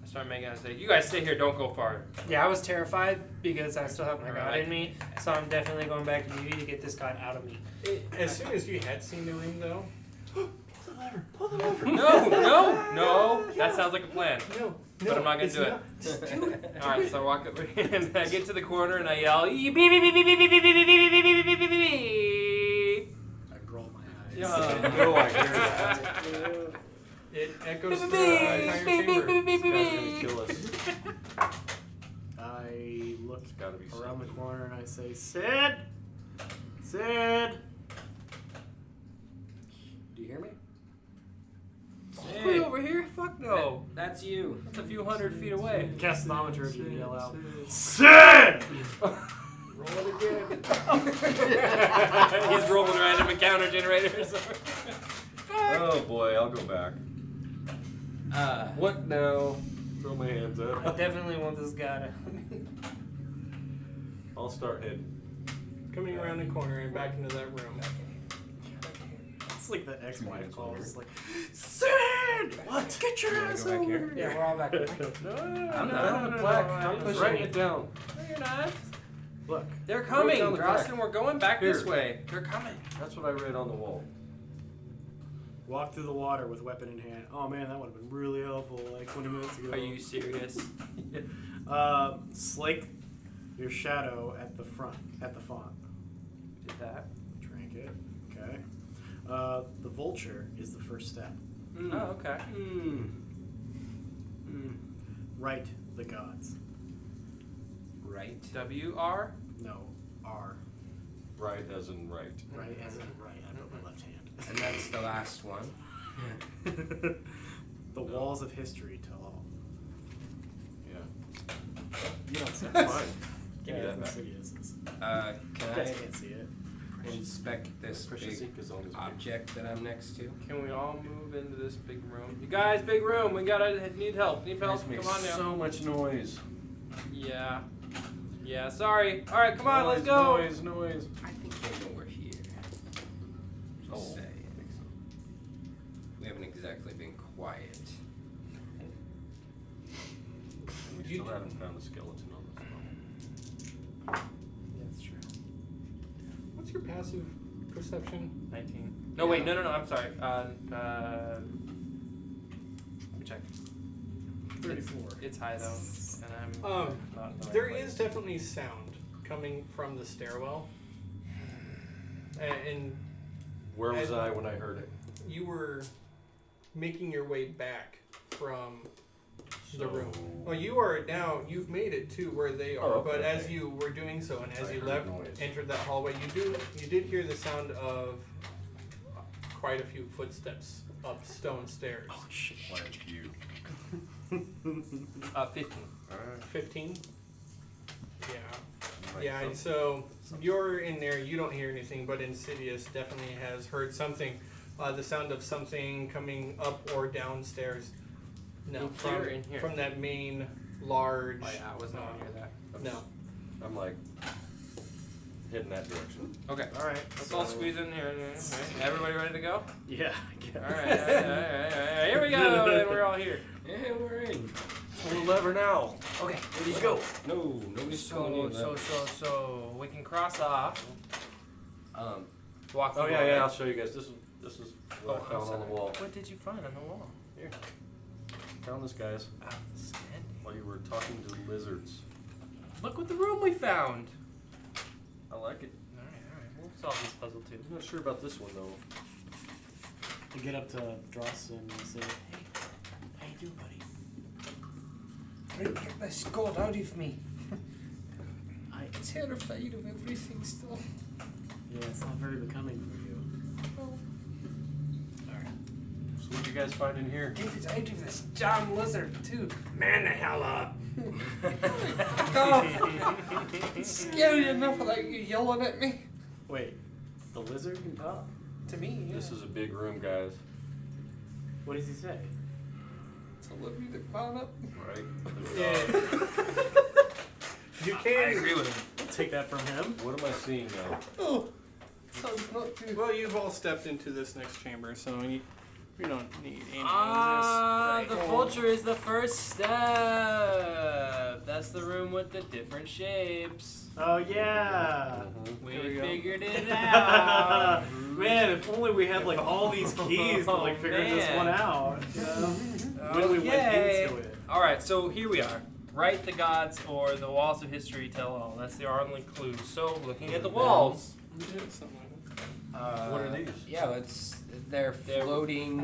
I start making it say, you guys stay here, don't go far. Yeah, I was terrified because I still have my god Alright. in me, so I'm definitely going back to BB to get this god out of me. As soon as you had seen the room, though, No, that sounds like a plan. no, But I'm not gonna it's do it. not. Just do it. Alright, so I walk over here and I get to the corner and I yell, beep, beep, beep, beep, beep, beep, beep, beep, beep, beep, beep, beep, beep, beep, beep. I roll my eyes. Yeah. No, I hear that. It echoes through the entire chamber. This guy's gonna kill us. I look It's gotta be around the something. corner and I say, Sid! Sid! Do you hear me? Way over here? Fuck no. That's you. That's a few hundred feet away. Cast thaumaturgy and yell out, Sid! Roll it again. He's rolling random encounter generators. Oh boy, I'll go back. What now? Throw my hands I up. definitely want this guy to. I'll start heading. Coming around the corner and back into that room. It's like the ex-wife hands calls. over. It's like, Sid! What? Get your ass go back over here? Yeah, we're all back. No, I'm down not. the plaque. I'm I'm pushing writing you. it down. No, you're not. Look. They're Wrote coming, down the Drostin. back. We're going back this Here. way. They're coming. That's what I read on the wall. Walk through the water with weapon in hand. Oh man, that would have been really helpful like 20 minutes ago. Are you serious? Slake your shadow at the front, at the font. Did that? Drink it. Okay. The vulture is the first step. Oh, okay. Write the gods. Right. WR? No, R. Right as in right. Right as in right. I put my left hand. And that's the last one. The walls of history tell all. Yeah. You don't see it. Fine. Give me Yeah, that back. insidious. You Can guys I can't see it. inspect this Precious big ink is on his object that I'm next to? Can we all move into this big room? You guys, big room. We gotta need help. Need help. Makes Come on now. so much noise. Yeah. Yeah, sorry. Alright, come on, let's go. Noise. I think they know we're here. Just Oh. saying. We haven't exactly been quiet. And we You still d- haven't found the skeleton on this phone. Yeah, that's true. What's your passive perception? 19. No, wait, no, I'm sorry. Let me check. 34. It's high though, and I'm not in the right There place. is definitely sound coming from the stairwell. And Where was I when I heard it? you were making your way back from the room. Well, you are now, you've made it to where they are, Oh, okay, but as okay. you were doing so and as I you heard left, noise. entered that hallway, you did hear the sound of quite a few footsteps up stone stairs. Oh shit. Quite a few. 15. Alright. 15? Yeah. Like Yeah, and so you're in there, you don't hear anything, but Insidious definitely has heard something. The sound of something coming up or downstairs. No, In from, here or in here? from that main large. Oh yeah, I was nowhere near that. No. I'm like heading that direction. Okay. Alright. Let's all squeeze in here. Alright, everybody ready to go? Yeah. Alright, here we go, and we're all here. Yeah, we're in. Pull the lever now. Okay, Ready to go. No, nobody's telling you that. So we can cross off. Walk through Oh the yeah, wall. yeah. I'll show you guys. This is what I I'm found on the sorry. wall. What did you find on the wall? Here. Found this, guys, Outstanding. while you were talking to lizards. Look what the room we found. I like it. Alright. We'll solve this puzzle too. I'm not sure about this one though. To get up to Dross and say, hey, how you doing, buddy? Get this gold out of me. I I'm terrified of everything still. Yeah, it's not very becoming for you. So what do you guys find in here? I do this John Lizard too. Man the hell up! Fuck off! It's scary enough without you yelling at me. Wait, the lizard can talk? To me, yeah. This is a big room, guys. What does he say? To let me to climb up. Right? You I can. agree with him. I'll take that from him. What am I seeing now? Oh, sounds not too. Well, you've all stepped into this next chamber, so you don't need any of The vulture is the first step. That's the room with the different shapes. Oh yeah. We There we go. figured it out. Man, if only we had like all these keys to like figure this man. one out. When we went Okay. into it. All right, so here we are. Write the gods or the walls of history tell all. That's the only clue. So looking at the walls, this. Yeah, something like that. What are these? Yeah, they're floating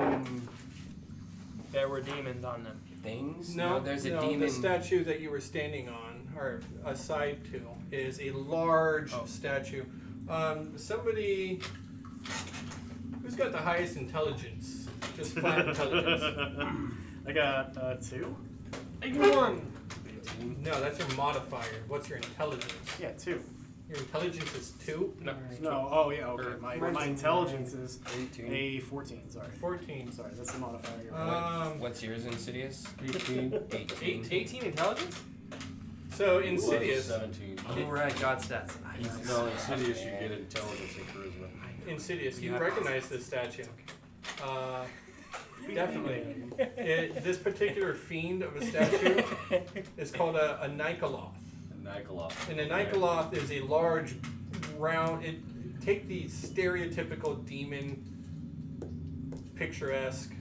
there were demons on them. things. No, there's a no, demon. the statue that you were standing on, or aside to, is a large statue. Somebody who's got the highest intelligence, just flat intelligence. I got 2. 81. No, that's your modifier. What's your intelligence? Yeah, 2. Your intelligence is 2? No, oh yeah, okay. Or My 14. intelligence is 18. a 14. Sorry. 14. Sorry, that's the modifier. What's yours, Insidious? 18. 18. 18 intelligence? So It was Insidious. 17. Oh, right, God stats. No, Insidious, you get intelligence and charisma. Insidious, You you have- recognize this statue. Definitely. This particular fiend of a statue is called a Nikoloth. And Nikoloth. And a Nikoloth is a large, round. Take the stereotypical demon, picturesque,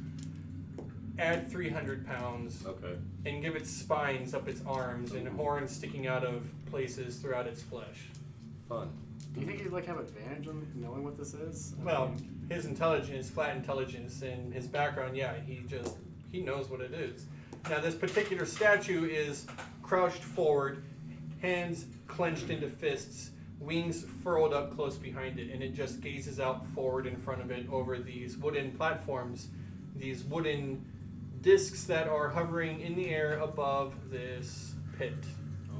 add 300 pounds, Okay. and give it spines up its arms and horns sticking out of places throughout its flesh. Fun. Do you think you'd like have advantage on knowing what this is? I Well, mean, his intelligence, flat intelligence, and his background, yeah, he knows what it is. Now, this particular statue is crouched forward, hands clenched into fists, wings furled up close behind it, and it just gazes out forward in front of it over these wooden platforms, these wooden discs that are hovering in the air above this pit.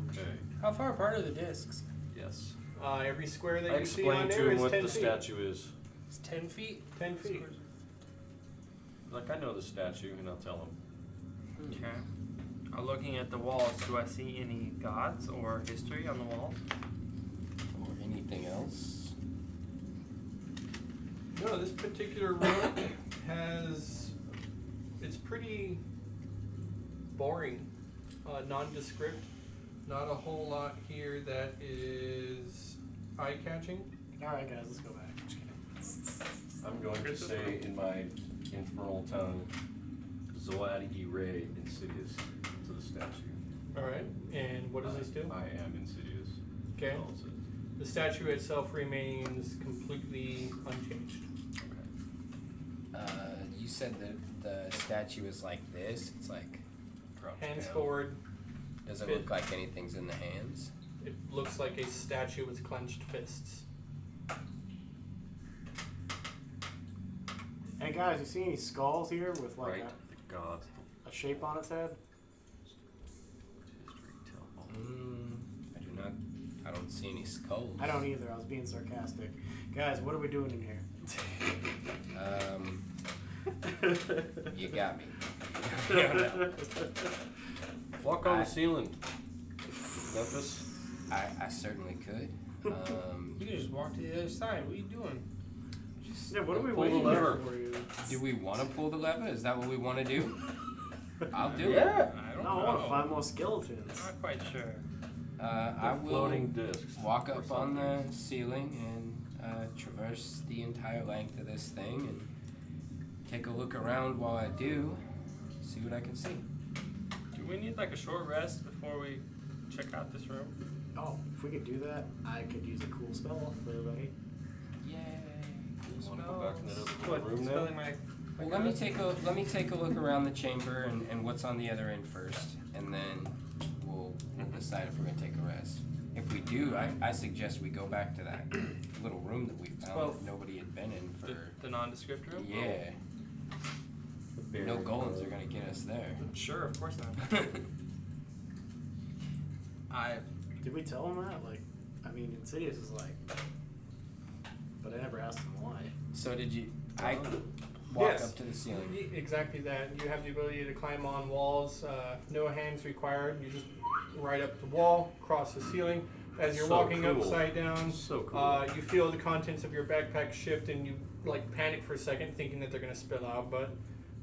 Okay. How far apart are the discs? Yes. Every square that I you see on explained to there him is what 10 the feet. statue is. It's 10 feet. 10 feet. Like, I know the statue, and I'll tell him. Okay. Looking at the walls, do I see any gods or history on the walls? Or anything else? No, this particular room it's pretty boring, nondescript. Not a whole lot here that is eye-catching. Alright guys, let's go back. Just kidding. I'm going to say in my infernal tongue, Zoadi Ray Insidious to the statue. All right, and what does this do? I am Insidious. Okay. Tells it. The statue itself remains completely unchanged. You said that the statue is like this. It's like crouched Hands down. forward. Does it Fit. look like anything's in the hands? It looks like a statue with clenched fists. Hey guys, you see any skulls here with like Right. The gods. a shape on its head? History tell all. I do not. I don't see any skulls. I don't either. I was being sarcastic. Guys, what are we doing in here? You got me. Walk on the ceiling. Memphis. I certainly could. You can just walk to the other side. What are you doing? Yeah, what are we Pull the waiting lever. for you? Do we want to pull the lever? Is that what we want to do? I'll do Yeah. it. I don't No, I know. want to find more skeletons. Not quite sure. I will Floating discs. walk or up on something. the ceiling and traverse the entire length of this thing and take a look around while I do. See what I can see. Do we need like a short rest before we check out this room? Oh, if we could do that, I could use a cool spell for everybody. Yay! You wanna go back in that other What, room now? spelling my Well, let me take a look around the chamber and what's on the other end first, and then we'll decide if we're gonna take a rest. If we do, I suggest we go back to that little room that we found Well, that nobody had been in for. The nondescript room? Yeah. No golems are gonna get us there. Sure, of course not. Did we tell him that? Like, I mean, Insidious is like, but I never asked him why. So did you? I walk Yes. up to the ceiling. Exactly that. You have the ability to climb on walls. No hands required. You just ride up the wall, cross the ceiling. As you're So walking cool. upside down, So cool. you feel the contents of your backpack shift, and you like panic for a second, thinking that they're going to spill out. But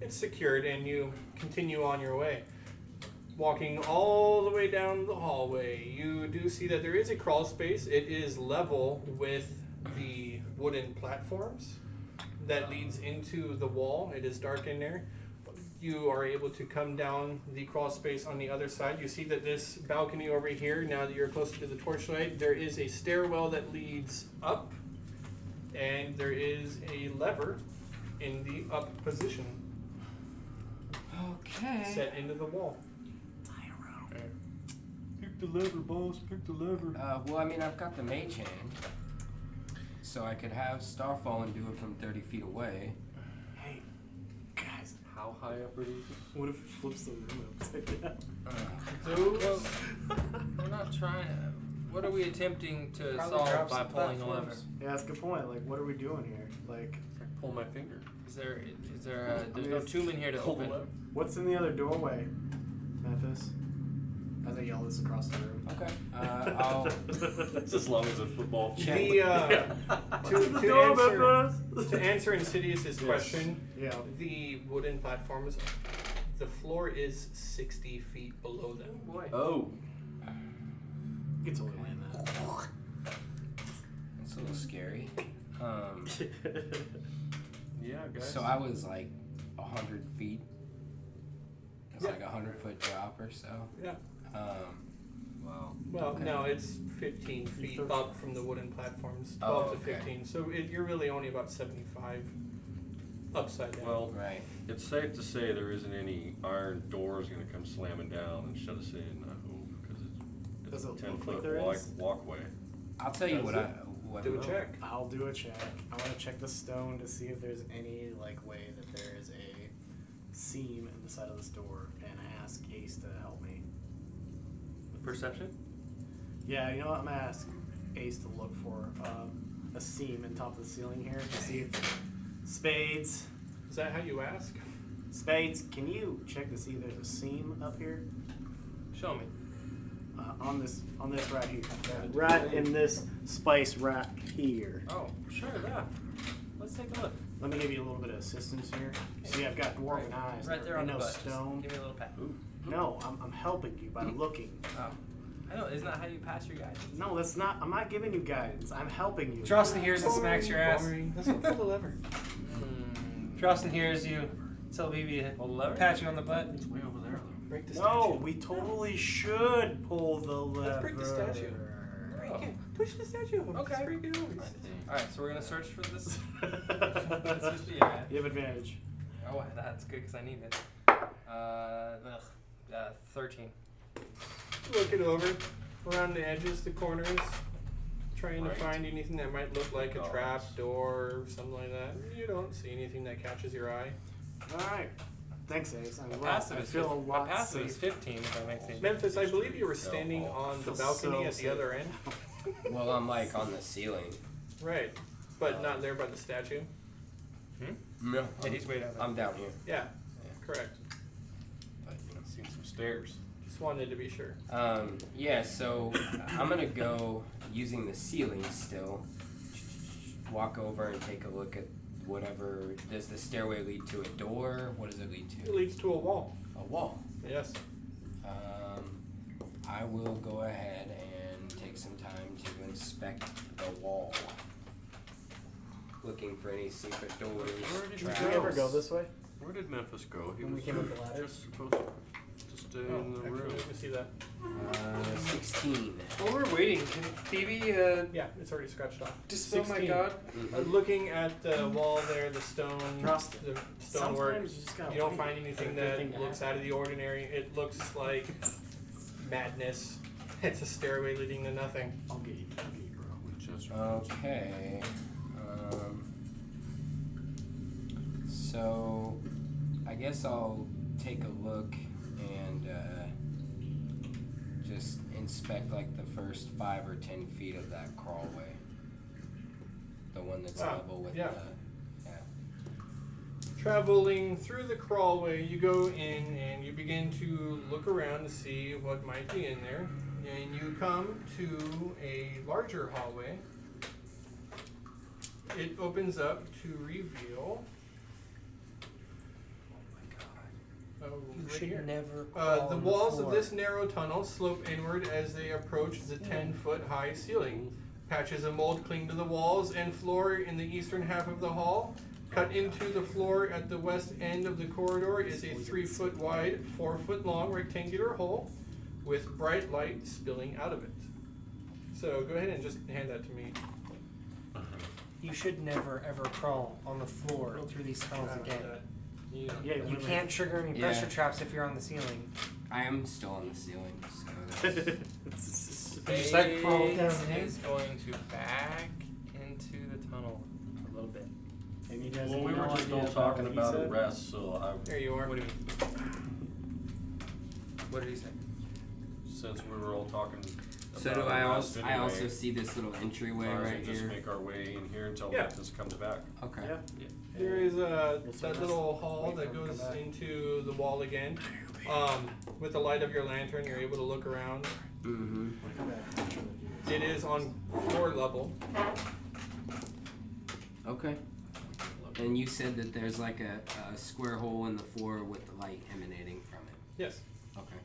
it's secured, and you continue on your way. Walking all the way down the hallway, you do see that there is a crawl space. It is level with the wooden platforms that leads into the wall. It is dark in there. You are able to come down the crawl space on the other side. You see that this balcony over here, now that you're closer to the torchlight, there is a stairwell that leads up, and there is a lever in the up position Okay. set into the wall. Pick the lever, boss. Pick the lever. Well, I mean, I've got the mage hand, so I could have Starfall and do it from 30 feet away. Hey, guys, How high up are these? what if it flips the room upside down? Those, We're not trying. What are we attempting to Probably solve grab by some pulling a lever? platforms. Yeah, that's a good point. Like, what are we doing here? Like, Pull my finger. Is there there's mean, no it's- tomb in here to Pull the open? lever. what's in the other doorway, Memphis? As I yell this across the room. Okay. I'll. That's as long as a football field. to answer Insidious's Yes. question, Yeah. the wooden platforms, the floor is 60 feet below them. Boy. Oh. You can totally land that. It's a little scary. Yeah, guys. So I was like 100 feet. It's Yeah. like a 100-foot drop or so. Yeah. Wow. Well, Okay. no, it's 15 feet 13. up from the wooden platforms, 12 Oh, to okay. 15. So you're really only about 75 upside down. Well, Right. it's safe to say there isn't any iron doors going to come slamming down and shut us in, I hope, because Does it's it a look 10-foot like there wide is? walkway. I'll tell you Does what it? I. What Do a check. I'll do a check. I want to check the stone to see if there's any like way that there is a seam in the side of this door, and I ask Ace to help me. Perception? Yeah, you know what? I'm gonna ask Ace to look for a seam in top of the ceiling here to see if Spades. Is that how you ask? Spades, can you check to see if there's a seam up here? Show me. On this right here. Right in this space right here. Oh, sure, yeah. Let's take a look. Let me give you a little bit of assistance here. See, I've got dwarven eyes. Right there on the no butt. Just stone. give me a little pat. No, I'm helping you by looking. Oh. I know, isn't that how you pass your guidance? No, that's not. I'm not giving you guidance. I'm helping you. Charleston hears and smacks your ass. Boring. Let's go pull the lever. Charleston hears you. Tell BB to Pull the lever? pat you on the butt. It's way over there, though. Break the No, statue. we totally should pull the lever. Let's break the statue. Break it. Push the statue. Okay. Just break it over. Alright, so we're gonna search for this. you This is the area. have advantage. Oh, that's good because I need it. 13. Look it over. Around the edges, the corners. Trying Right. to find anything that might look like a Gosh. trap door or something like that. You don't see anything that catches your eye. All right. Thanks, Ace. I'm My glad. passive I is feel a my lot passive is safer. 15 if that makes any Memphis, I believe you were standing on the Feel balcony so at the other end. Well, I'm like on the ceiling. Right. But not there by the statue. No. Yeah, he's way down there. I'm down here. Yeah. Correct. But, you know. Seen some stairs. Just wanted to be sure. Yeah, so I'm gonna go using the ceiling still. Walk over and take a look at whatever. Does the stairway lead to a door? What does it lead It to? leads to a wall. A wall. Yes. I will go ahead and take some time to inspect the wall. Looking for any secret doors. Where did you Did traps. we ever go this way? Where did Memphis go? He When we was came up the ladder? just supposed to stay in the actually, room. let me see that. 16. While we're waiting, can BB Yeah, it's already scratched off. dispel my 16. god? Looking at the wall there, the stone, Trust it. the stonework, Sometimes you just gotta you don't wait find anything for a good thing that to looks happen. out of the ordinary. It looks like madness. It's a stairway leading to nothing. I'll get you, bro. We just Okay. So I guess I'll take a look and just inspect like the first 5 or 10 feet of that crawlway. The one that's level with yeah. the Traveling through the crawlway, you go in and you begin to look around to see what might be in there. And you come to a larger hallway. It opens up to reveal. Oh, You right should here. never crawl The on walls of floor. this narrow tunnel slope inward as they approach the 10-foot high ceiling. Patches of mold cling to the walls and floor in the eastern half of the hall. Cut into the floor at the west end of the corridor is a 3-foot wide, 4-foot long rectangular hole with bright light spilling out of it. So go ahead and just hand that to me. You should never ever crawl on the floor through these tunnels again. Yeah, You can't trigger any Yeah. pressure traps if you're on the ceiling. I am still on the ceiling, so that's, Just like crawl down Spades in. is going to back into the tunnel a little bit. And you guys Well, we have were no just idea all about talking what he about a said? rest, so There you are. What do you What did he say? since we were all talking so about do I a also rest I anyway, also see this little entryway might as well right just here. make our way in here until Yeah. Memphis comes back. Okay. Yeah. There is Yes, that sir. little hall Wait that for him to goes come back. into the wall again. With the light of your lantern, you're able to look around. Mm-hmm. It is on floor level. Okay. And you said that there's like a square hole in the floor with the light emanating from it. Yes. Okay.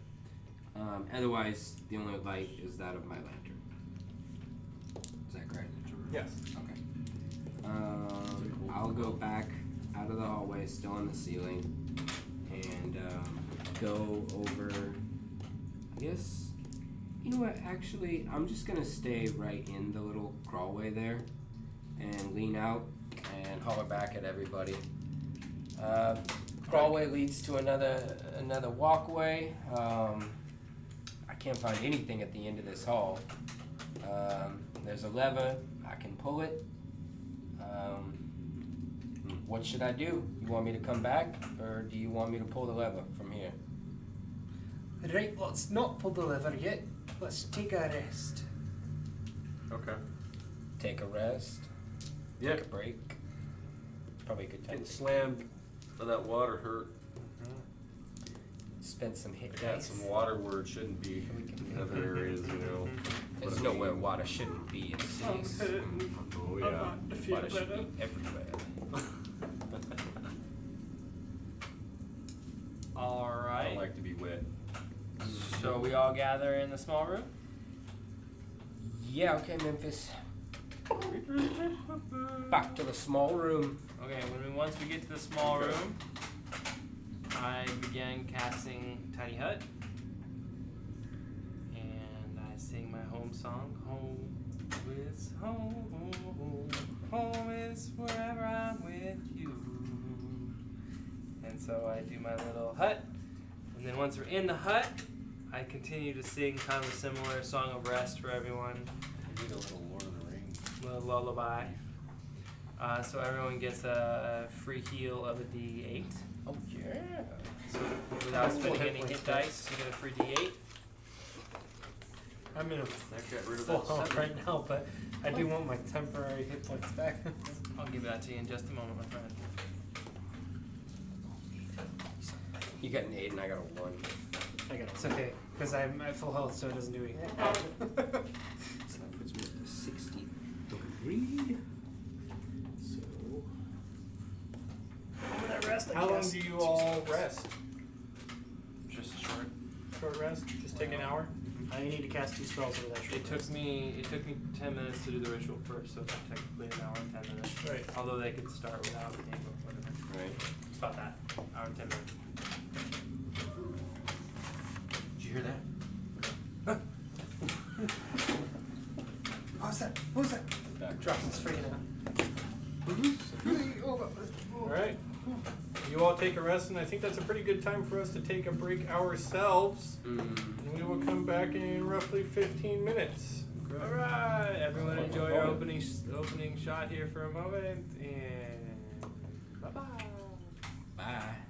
Otherwise, the only light is that of my lantern. Is that correct? Yes. Okay. I'll go back out of the hallway, still on the ceiling, and go over. I guess. You know what? Actually, I'm just gonna stay right in the little crawlway there, and lean out and holler back at everybody. Crawlway leads to another walkway. I can't find anything at the end of this hall. There's a lever. I can pull it. What should I do? You want me to come back, or do you want me to pull the lever from here? Right, let's not pull the lever yet. Let's take a rest. Okay. Take a rest. Yeah. Take a break. Probably a good time Getting to slammed by that water hurt. spend some hit Got dice. some water where it shouldn't be in other areas, you know. There's nowhere water shouldn't be in cities. Oh yeah. Water should be everywhere. All I right. don't like to be wet. So we all gather in the small room. Yeah, okay, Memphis. Back to the small room. Okay. Once we get to the small room, I began casting Tiny Hut, and I sing my home song. Home is home. Home is wherever I'm with you. And so I do my little hut, and then once we're in the hut, I continue to sing kind of a similar song of rest for everyone. I need a little Lord of the Rings. Little lullaby. So everyone gets a free heal of a D8. Oh yeah. So without spending any hit dice, you get a free D8. I'm in a That got rid of full that health sucker. right now, but I do want my temporary hit points back. I'll give that to you in just a moment, my friend. You got an 8 and I got a 1. I got It's okay, because I'm at full health, so it doesn't do anything. So that puts me up to 63. So How long do you all rest? Just a short. Short rest? Just take an hour? I need to cast 2 spells over that short It took me 10 minutes to do the ritual first, so it's technically an hour and 10 minutes. Right. Although they could start without the name or whatever. right. It's about that. Hour and 10 minutes. Did you hear that? What was that? What was that? Back. Dropping's freaking out. Alright. You all take a rest, and I think that's a pretty good time for us to take a break ourselves. And we will come back in roughly 15 minutes. All right, everyone, enjoy your opening shot here for a moment, and bye bye. Bye.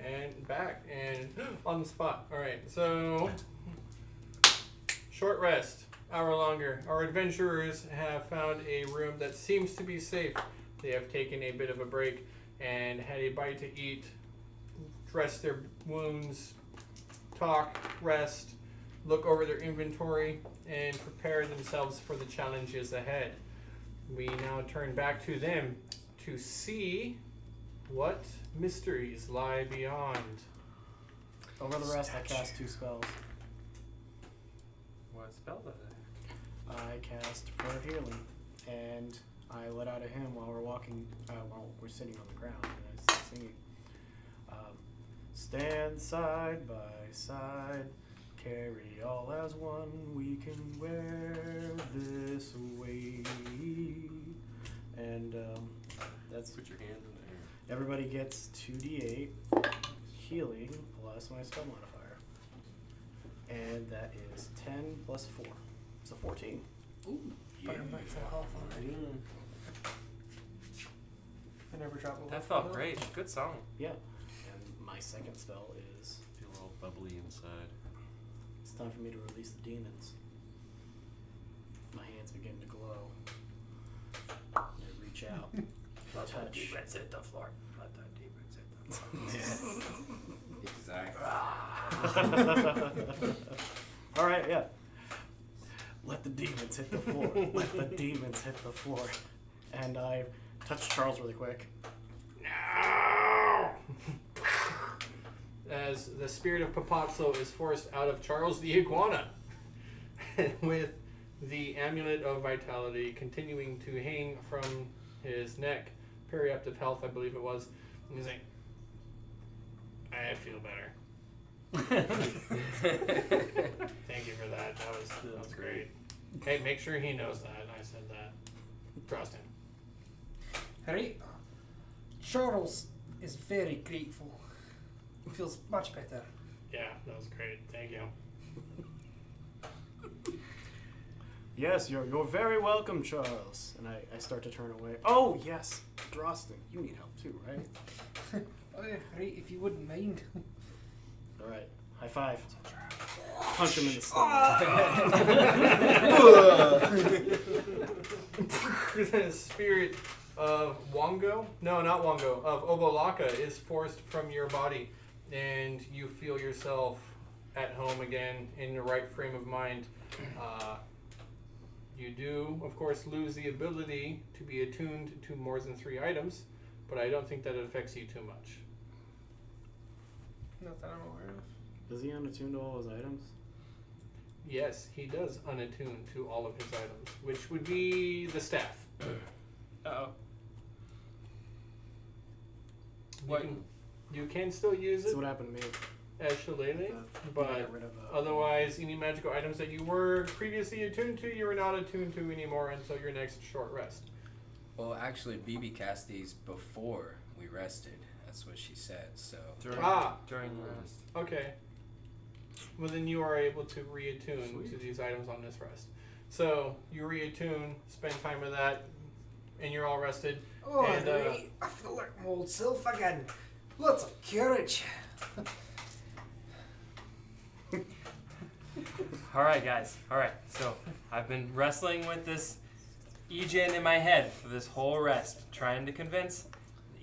and back and on the spot. All right, so short rest, hour longer. Our adventurers have found a room that seems to be safe. They have taken a bit of a break and had a bite to eat, dress their wounds, talk, rest, look over their inventory, and prepare themselves for the challenges ahead. We now turn back to them to see what mysteries lie beyond. Over the rest, I cast 2 spells. What spell does it? I cast Prayer of Healing, and I let out a hymn while we're walking, while we're sitting on the ground, and I start singing. Stand side by side, carry all as one, we can wear this away. And that's Put your hands in the air. everybody gets 2d8 healing plus my spell modifier, and that is 10 plus 4, so 14. Ooh, but I'm not full health already. I never drop a That felt great. Good song. Yeah, and my second spell is Feel all bubbly inside. it's time for me to release the demons. My hands begin to glow. I reach out, touch. Demons hit the floor. Let the demons hit the floor. Exactly. All right, yeah. Let the demons hit the floor. Let the demons hit the floor. And I touch Charles really quick. No! As the spirit of Papazzo is forced out of Charles the Iguana, with the amulet of vitality continuing to hang from his neck, periaptive health, I believe it was. And he's like, I feel better. Thank you for that. That was great. Hey, make sure he knows that I said that. Trust him. Right. Charles is very grateful. He feels much better. Yeah, that was great. Thank you. Yes, you're very welcome, Charles. And I start to turn away. Oh, yes, Drostin, you need help too, right? Oh, yeah, right, if you wouldn't mind. All right, high five. Punch him in the stomach. The spirit of Wongo, no, not Wongo, of Obolaka is forced from your body, and you feel yourself at home again in the right frame of mind. You do, of course, lose the ability to be attuned to more than 3 items, but I don't think that it affects you too much. Not that I'm aware of. Is he unattune to all his items? Yes, he does unattune to all of his items, which would be the staff. Uh-oh. You can, you can still use That's it what happened to me. as Shillelagh, I but got rid of, otherwise, any magical items that you were previously attuned to, you are not attuned to anymore until your next short rest. Well, actually, BB cast these before we rested. That's what she said. So During rest. Okay. Well, then you are able to reattune to these items on this rest. So you reattune, spend time with that, and you're all rested. Oh, And, right. I feel like my old self again. Lots of courage. All right, guys. All right. So I've been wrestling with this Ejin in my head for this whole rest, trying to convince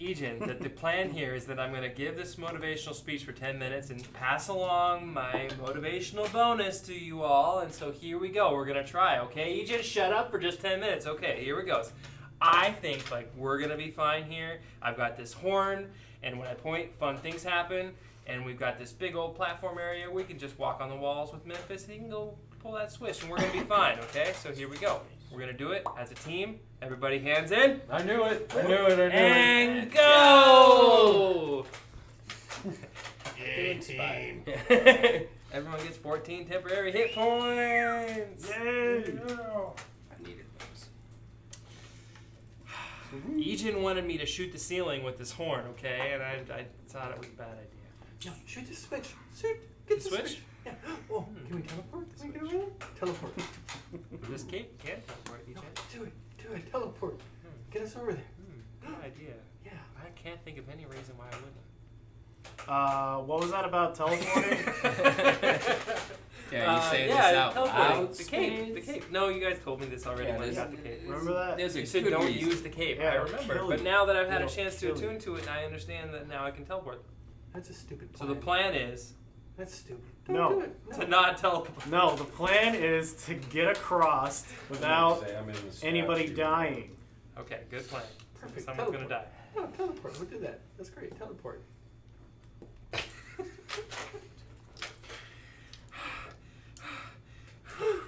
Ejin that the plan here is that I'm going to give this motivational speech for 10 minutes and pass along my motivational bonus to you all. And so here we go. We're going to try, okay? Ejin, shut up for just 10 minutes. Okay, here it goes. I think like we're going to be fine here. I've got this horn, and when I point, fun things happen. And we've got this big old platform area. We can just walk on the walls with Memphis, and he can go pull that switch, and we're going to be fine, okay? So here we go. We're going to do it as a team. Everybody hands in. I knew it. I knew it. And go! Yay, team. Everyone gets 14 temporary hit points. Yay. I needed those. Ejin wanted me to shoot the ceiling with this horn, okay? And I thought it was a bad idea. No, shoot the switch. Shoot. Get The the switch? switch. Yeah. Oh, can we teleport? Can we get over there? Teleport. With this cape, you can't teleport, No, Ejin. do it. Do it. Teleport. Get us over there. Good idea. Yeah. I can't think of any reason why I wouldn't. What was that about teleporting? Yeah, you saying yeah, this out teleporting. loud? The cape. The cape. No, you guys told me this already Yeah, when I there's- got the cape. Remember that? There's a You said good don't reason. use the cape. Yeah, I it'll remember. kill But you. now that I've had a It'll chance to kill attune you. to it, I understand that now I can teleport. That's a stupid So plan. the plan is That's stupid. No. Don't do it. to not teleport. No, the plan is to get across without Examine the anybody statue. dying. Okay, good plan. Perfect. Someone's gonna die. No, teleport. We'll do that. That's great. Teleport.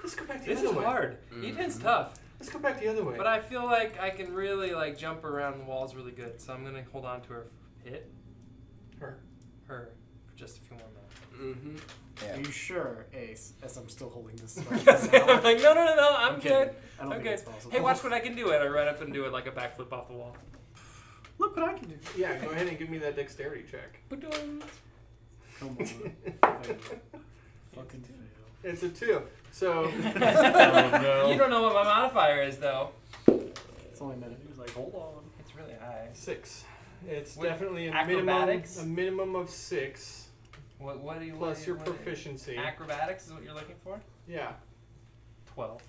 Let's go back the This other is way. hard. E10's tough. Let's go back the other way. But I feel like I can really like jump around walls really good, so I'm gonna hold on to her Her. for just a few more minutes. Mm-hmm. Are Yeah. you sure, Ace? As I'm still holding this spell. I'm like, no, I'm kidding. good. I don't I'm think good. it's possible. Hey, watch what I can do. And I run up and do it like a backflip off the wall. Look what I can do. Yeah, go ahead and give me that dexterity check. Come on. Fucking fail. It's a 2. So Oh, no. You don't know what my modifier is, though. It's only a minute. He was like, hold on. It's really high. 6. It's With definitely acrobatics? a minimum of 6 What do you plus your what- proficiency. Acrobatics is what you're looking for? Yeah. 12.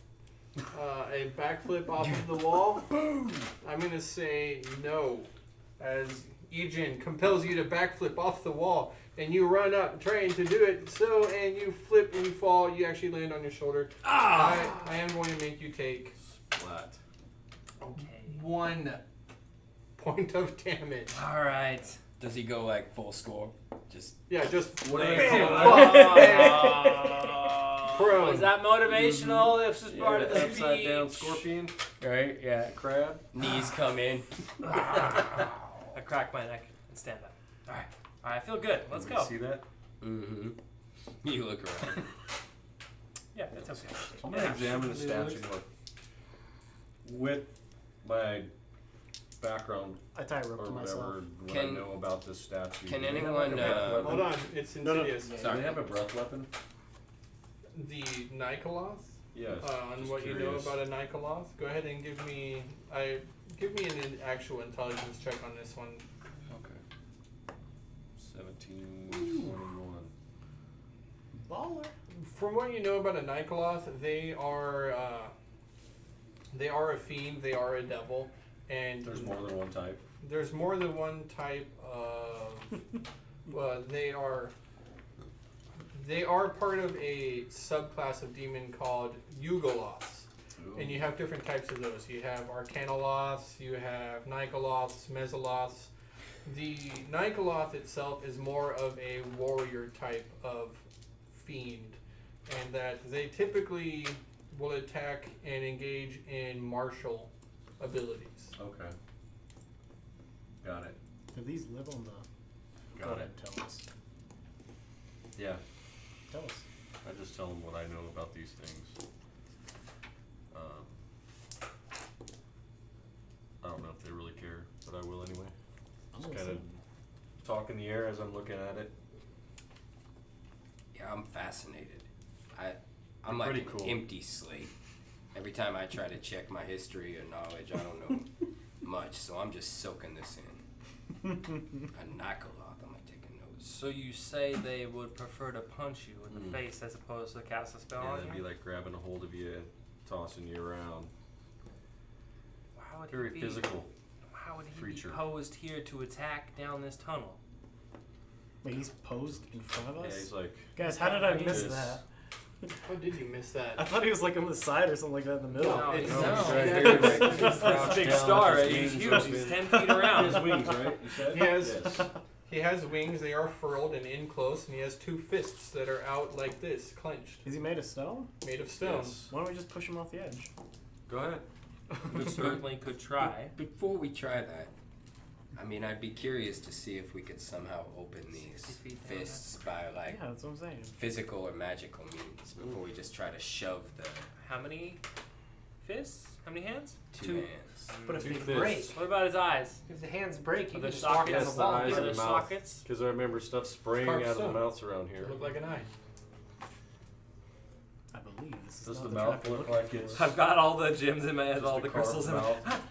A backflip off of the wall. I'm gonna say no, as Ejin compels you to backflip off the wall, and you run up trying to do it. And you flip and you fall. You actually land on your shoulder. I am going to make you take Splat. Okay. 1 point of damage. All right. Does he go like full score? Just Yeah, just What bam, do they call Prone. Was that motivational? This is part of the upside down speech. scorpion. right? Yeah. Crab. Knees come in. I crack my neck and stand up. All right. All right. I feel good. Let's Did we go. See that? Mm-hmm. You look around. Yeah, that's okay. I'm gonna examine the statue more. With my background I tie a rope or to myself. whatever, what I Can- know about this statue. can do they have, anyone, like, a breath weapon? Hold on, it's No, no. insidious. Do Sorry. they have a breath weapon? The Nikoloth. Yes. On just what you know curious. about a Nikoloth, go ahead and give me an actual intelligence check on this one. Okay. 17, 21. Baller. From what you know about a Nikoloth, they are a fiend, they are a devil, and There's more than one type. there's more than one type of. They are part of a subclass of demon called Yugoloths. And you have different types of those. You have Arcanoloths, you have Nikoloths, Mesoloths. The Nikoloth itself is more of a warrior type of fiend, and that they typically will attack and engage in martial abilities. Okay. Got it. Do these live on the... Go Got ahead, it. tell us. Yeah. Tell us. I just tell them what I know about these things. I don't know if they really care, but I will anyway. I'm Just gonna kind of talk in the air as I'm looking at it. Yeah, I'm fascinated. I'm You're like pretty an cool. empty slate. Every time I try to check my history or knowledge, I don't know much, so I'm just soaking this in. A Nikoloth, I'm like taking notes. So you say they would prefer to punch you in the face as opposed to cast a spell Yeah, on that'd be you? like grabbing a hold of you and tossing you around. How would Very he be, physical. How would he creature. be posed here to attack down this tunnel? Wait, he's posed in front of Yeah, us? he's like, Guys, how did I miss This. that? How did you miss that? I thought he was like on the side or something like that in the middle. No, it's no. no. right Yeah, there, it's- like, That's a crouched big down star. with his He's wings huge. open. He's 10 feet around. His wings, right? You said? He has- Yes. He has wings, they are furled and in close, and he has 2 fists that are out like this, clenched, Is he made of stone? made of stone. Yes. Why don't we just push him off the edge? Go ahead. We certainly could try. Before we try that, I mean, I'd be curious to see if we could somehow open these 60 feet down fists by like Yeah, that's what I'm saying. physical or magical means before we just try to shove the How many fists? How many hands? two hands. But if Two they fists. break, What about his eyes? if the hands break, Are you there can just walk sockets? out Yes, the the wall. eyes Are and there the mouth. sockets? Because I remember stuff spraying Carved out of the stone. mouths around here. Look like an eye. I believe this is Does not the the mouth trap we're look looking like for. it's- I've got all the gems in my head, Just all a the carved crystals in my mouth.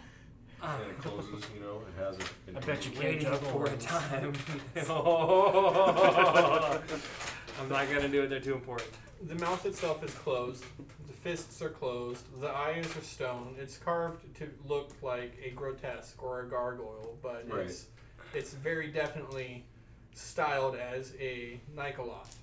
and it closes. You know, it has it. I bet you can't Waiting juggle for a ones. time. Oh. I'm not gonna do it. They're too important. The mouth itself is closed. The fists are closed. The eyes are stone. It's carved to look like a grotesque or a gargoyle, but Right. it's very definitely styled as a Nikoloth.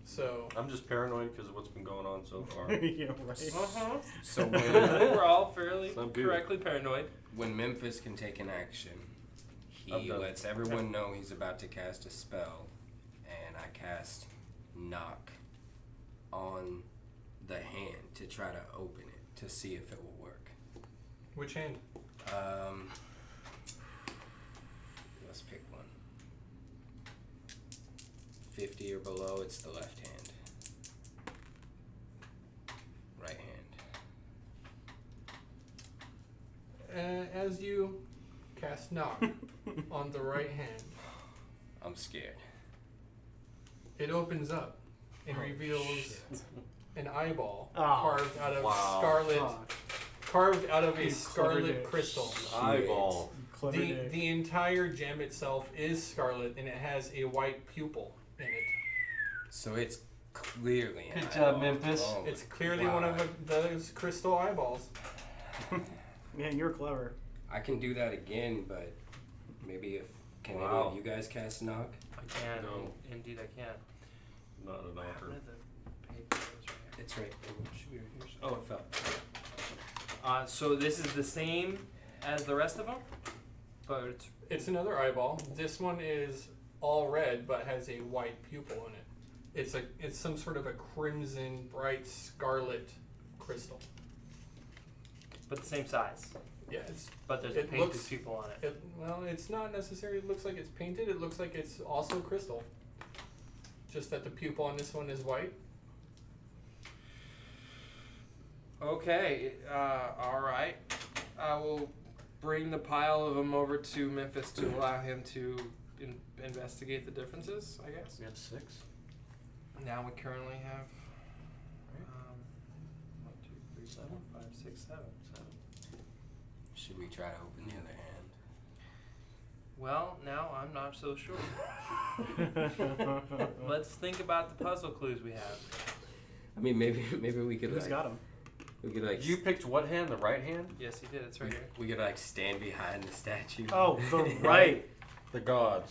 So I'm just paranoid because of what's been going on so far. Yeah, right. Uh-huh. So I when think we're all fairly Sound good. correctly paranoid. when Memphis can take an action, I'm he done. lets everyone know he's about to cast a spell, and I cast knock on the hand to try to open it to see if it will work. which hand? Let's pick one. 50 or below, it's the left hand. Right hand. As you cast knock on the right hand, I'm scared. it opens up and reveals Shit. an eyeball Oh, carved out of wow. scarlet, Fuck. carved out of a You clever scarlet dick. crystal. Eyeball. Clever The, dick. the entire gem itself is scarlet, and it has a white pupil in it. So it's clearly an Good job, eyeball. Memphis. Oh It's my clearly one of God. those crystal eyeballs. Man, you're clever. I can do that again, but maybe if can any Wow. of you guys cast knock? I can. No. Indeed, I can. Not a Where knocker. did the paper is right here. It's right. It should be right here. Oh, it fell. So this is the same as the rest of them, but it's It's another eyeball. This one is all red, but has a white pupil in it. It's some sort of a crimson, bright scarlet crystal. but the same size. Yeah, But there's a It painted looks- pupil on it. well, it's not necessarily. It looks like it's painted. It looks like it's also crystal. Just that the pupil on this one is white. Okay. All right. I will bring the pile of them over to Memphis to allow him to investigate the differences. I guess. We have 6. Now we currently have 1, 2, 3, 4, 5, 6, 7. Should we try to open the other hand? Well, now I'm not so sure. Let's think about the puzzle clues we have. I mean, maybe we could Who's like got him? we could like You picked what hand? The right hand? Yes, he did. It's right here. we could like stand behind the statue. Oh, the Right. right. The gods.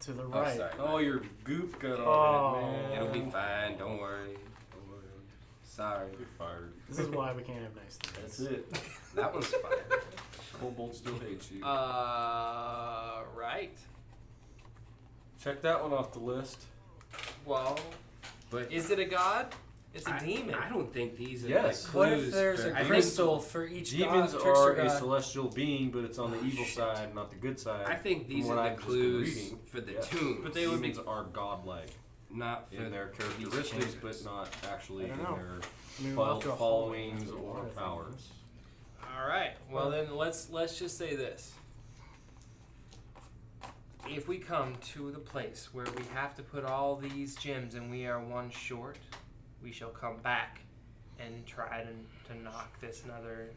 To the Oh, right. sorry. Oh, your goop got Oh. on it, man. It'll be fine. Don't worry. Don't worry. Sorry. You're fired. This is why we can't have nice things. That's it. That one's fine. Kobold still hates you. Right. Check that one off the list. Well, But is it a god? It's a I- demon. I don't think these are Yes. like What clues. if there's for- a I think- crystal for each Demons god, are trickster a god? celestial being, but it's on the Oh, evil shit. side, not the good side. I think these From what are I've the just been clues reading. for the Yes. tomb. But they would be- Demons are godlike not for in their these characteristics, but chambers. not actually I in don't know. their I mean, we'll have to followings hold it or together, I think. powers. All right. Well, then let's just say this. If we come to the place where we have to put all these gems and we are one short, we shall come back and try to knock this other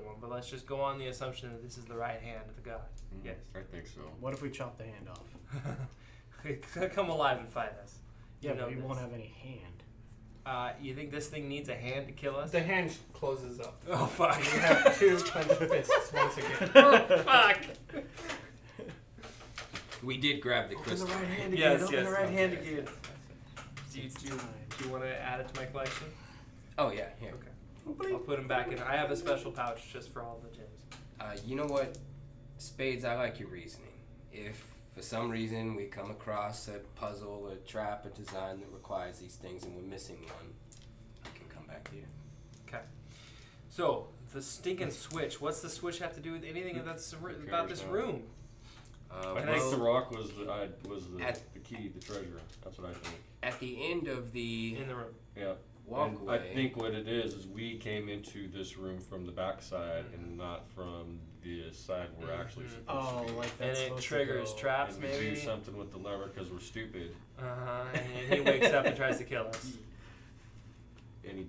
one. But let's just go on the assumption that this is the right hand of the god. Yes. I think so. What if we chop the hand off? Come alive and fight us. Yeah, You know but he this. won't have any hand. You think this thing needs a hand to kill us? The hand closes up. Oh fuck! You have 2 clenched fists once again. Oh fuck! We did grab the Open the crystal. right hand again. Yes, Open yes. the right hand Okay. again. Do you want to add it to my collection? Oh yeah, here. Okay. I'll put them back in. I have a special pouch just for all the gems. You know what, Spades? I like your reasoning. If for some reason we come across a puzzle, a trap, a design that requires these things, and we're missing one, I can come back to you. Okay. So the stinking switch. What's the switch have to do with anything that's about this room? I Can think I- the rock was the At- the key, the treasure. That's what I think. At the end of the In the room. Yeah. And walkway, I think what it is we came into this room from the backside and not from the side we're actually Mhm. supposed Oh, to be. like And that's it supposed triggers to go. traps, And we maybe. do something with the lever because we're stupid. And he wakes up and tries to kill us. And he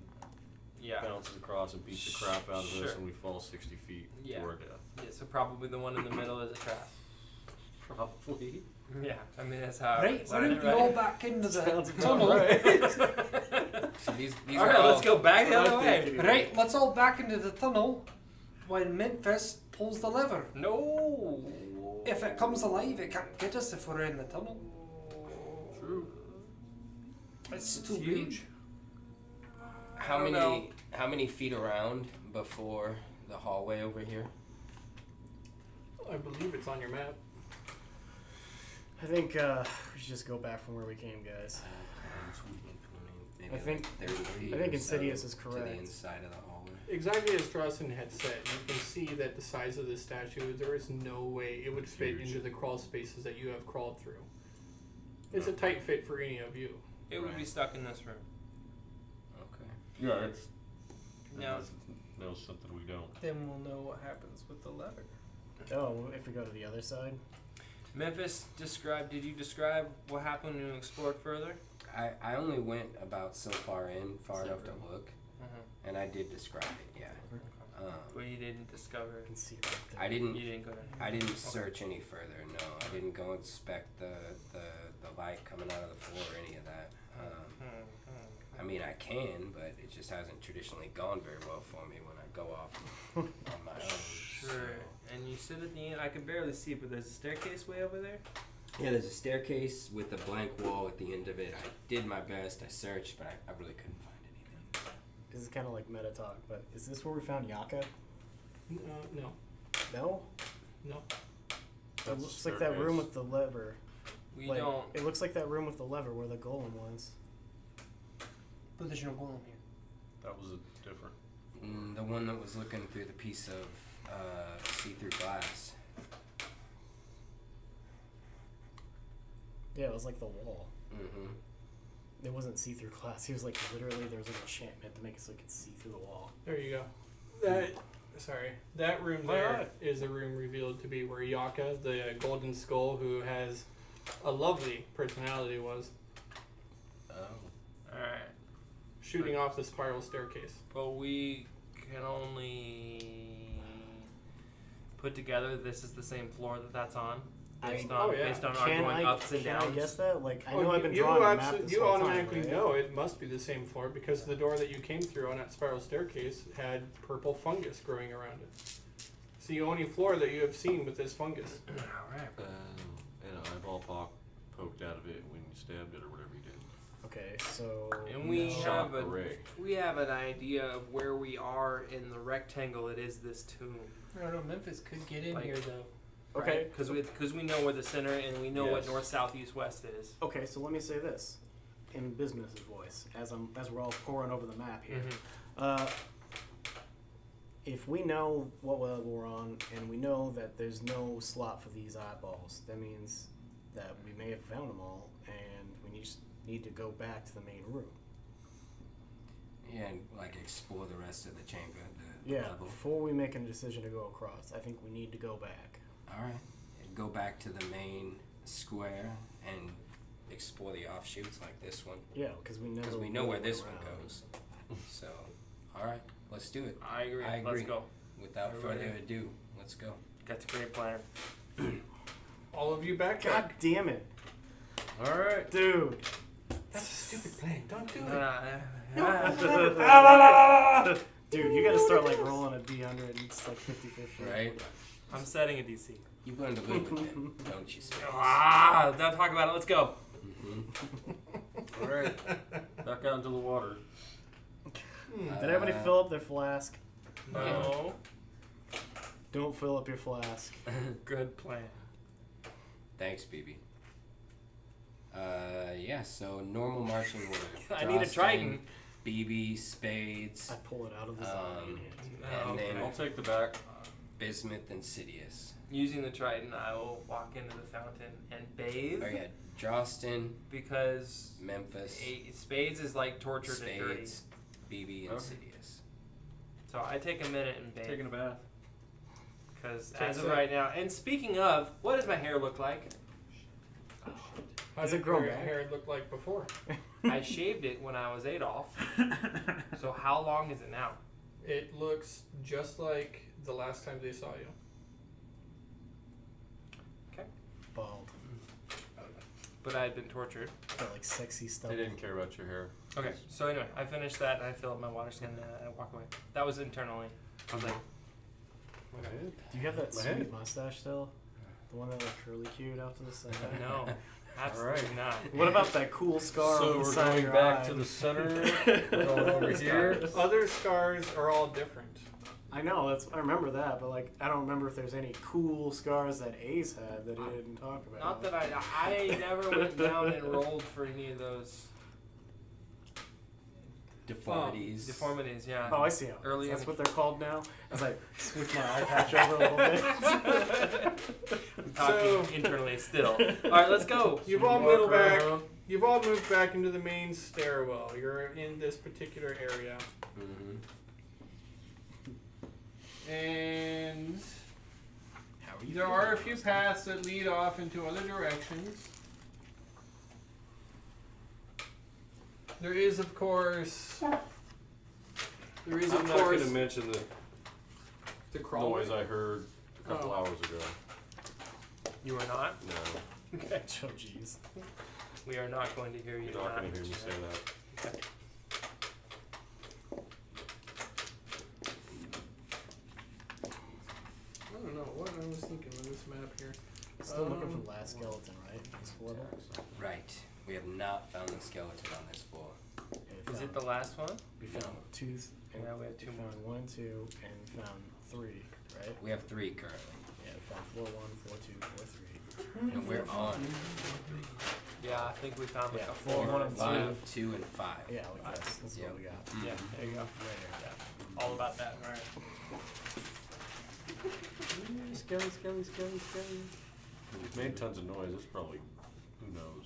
Yeah. bounces across and beats the crap out of us, Sure. and we fall 60 feet Yeah. to our death. Yeah, so probably the one in the middle is a trap. Probably. Yeah, I mean that's how. Right, it's why don't we all back into the Sounds about tunnel? right. So these All are right, all, let's go back the What other I'm way. thinking. Right, let's all back into the tunnel while Memphis pulls the lever. No. If it comes alive, it can't get us if we're in the tunnel. True. It's It's too huge. big. How I don't many how many feet around before the hallway over here? I believe it's on your map. I think we should just go back from where we came, guys. Maybe I think- like 30 I think or Insidious so is to correct. the inside of the hallway. Exactly as Strawson had said, you can see that the size of the statue, there is no way it would It's fit huge. into the crawl spaces that you have crawled through. It's a tight fit for any of you. It would be stuck in this room. Okay. Yeah, it's. Now- Unless it knows something we don't. Then we'll know what happens with the lever. Oh, well, if we go to the other side. Memphis, did you describe what happened when you explored further? I only went about so far enough to look, Mm-hmm. and I did describe it. Yeah. But you didn't discover. I can see it right there. I You didn't. didn't go there. I didn't search any further. No, I didn't go inspect the light coming out of the floor or any of that. I mean, I can, but it just hasn't traditionally gone very well for me when I go off on my own. Sure. so. And you sit at the end. I can barely see, but there's a staircase way over there. Yeah, there's a staircase with a blank wall at the end of it. I did my best. I searched, but I really couldn't find anything. This is kind of like meta talk, but is this where we found Yaka? No. No? No. It looks like that room with the lever. We Like, don't. It looks like that room with the lever where the golem was. But there's no golem here. That was a different. The one that was looking through the piece of see-through glass. Yeah, it was like the wall. Mm-hmm. It wasn't see-through glass. He was like literally there was like an enchantment to make it so it could see through the wall. There you go. That room there is a room revealed to be where Yaka, the golden skull who has a lovely personality, was Oh. All right. shooting off the spiral staircase. But we can only put together this is the same floor that's on. Based on, Oh, yeah. based on our Can going ups and downs. I guess that? Like, I Oh, know I've been you drawing a map this you whole automatically time, right? know it must be the same floor because the door that you came through on that spiral staircase had purple fungus growing around it. It's the only floor that you have seen with this fungus. All right. And an eyeball poked out of it when you stabbed it or whatever you did. Okay, so And we Shock have array. we have an idea of where we are in the rectangle. It is this tomb. I don't know. Memphis could get in Like- here though. okay, Because we know where the center and we know what Yes. north, south, east, west is. okay. So let me say this in business's voice, as we're all pouring over the map here. If we know what level we're on and we know that there's no slot for these eyeballs, that means that we may have found them all, and we need to go back to the main room. Yeah, and like explore the rest of the chamber. The Yeah, level. before we make a decision to go across, I think we need to go back. All right. And go back to the main square and explore the offshoots like this one. Yeah, because we Because we know where this one goes. So, all right, let's do it. I agree. I agree. Let's go. Without Everybody. further ado, let's go. That's a great plan. All of you back. God damn it, All right. dude! That's a stupid plan. Don't do it. Dude, you gotta start like rolling a D100 and it's like 50-50. Right? I'm setting a DC. You learn to live with them, don't you, Spades? Don't talk about it. Let's go. Mm-hmm. All right. Back out into the water. Did everybody fill up their flask? No. Don't fill up your flask. Good plan. Thanks, BB. Yeah, so normal marching order. I need a Drawston, trident. BB, Spades, I pull it out of the zombie Oh, and then I'll take the back. Bismuth and Sidious. Using the trident, I will walk into the fountain and bathe Oh yeah, Drawston, because Memphis, Spades is like tortured and dirty. Spades, BB, and Okay. Sidious. So I take a minute and bathe. Taking a bath. Because Take as of a- right now, and speaking of, what does my hair look like? How Does did it grow your back? hair look like before? I shaved it when I was Adolf. So how long is it now? It looks just like the last time they saw you. Bald. But I had been tortured. Got like sexy stuff. They didn't care about your hair. Okay, so anyway, I finished that and I fill up my water skin and I walk away. That was internally. I was like, okay. Do you have that My sweet head. mustache still? The one that looked curly cute out to the side? No, absolutely Alright. not. What about that cool scar So on the we're side of going your back eye? to the center. We're going over here. Other scars are all different. I know, I remember that, but like, I don't remember if there's any cool scars that Ace had that he didn't talk about. Not that I never went down and rolled for any of those Deformities. deformities, yeah. Oh, I see. How Early that's in- what they're called now. As I switch my eye patch over a little bit. I'm talking internally still. Alright, let's go. You've all Walk moved back. around. You've all moved back into the main stairwell. You're in this particular area. Mm-hmm. And How are you? there are a few paths that lead off into other directions. There is, of course. There is, I'm of not going course, to mention the the crawler. noise I heard a couple Oh. hours ago. You are not? No, Okay. Oh, jeez. We are not going to hear you. you're not going to hear me mention say it. that. Okay. I don't know what I was thinking on this map here. Still looking for the last skeleton, right? This floor. Right. We have not found the skeleton on this floor. Yeah, we Is it found- the last one? We found two. And Yeah, we have two we more. found 1, 2, and found 3, right? We have 3 currently. Yeah, we found 4, 1, 4, 2, 4, 3. And we're on Yeah, I think we found like Yeah, a 4, 4 1, or and 5. 2 and 5. Yeah, like this. This is Yep. what we got. Mm. Yeah, there you go. Right here. All about that. Alright. Skelly, skelly, skelly, skelly. We've made tons of noise. It's probably, who knows.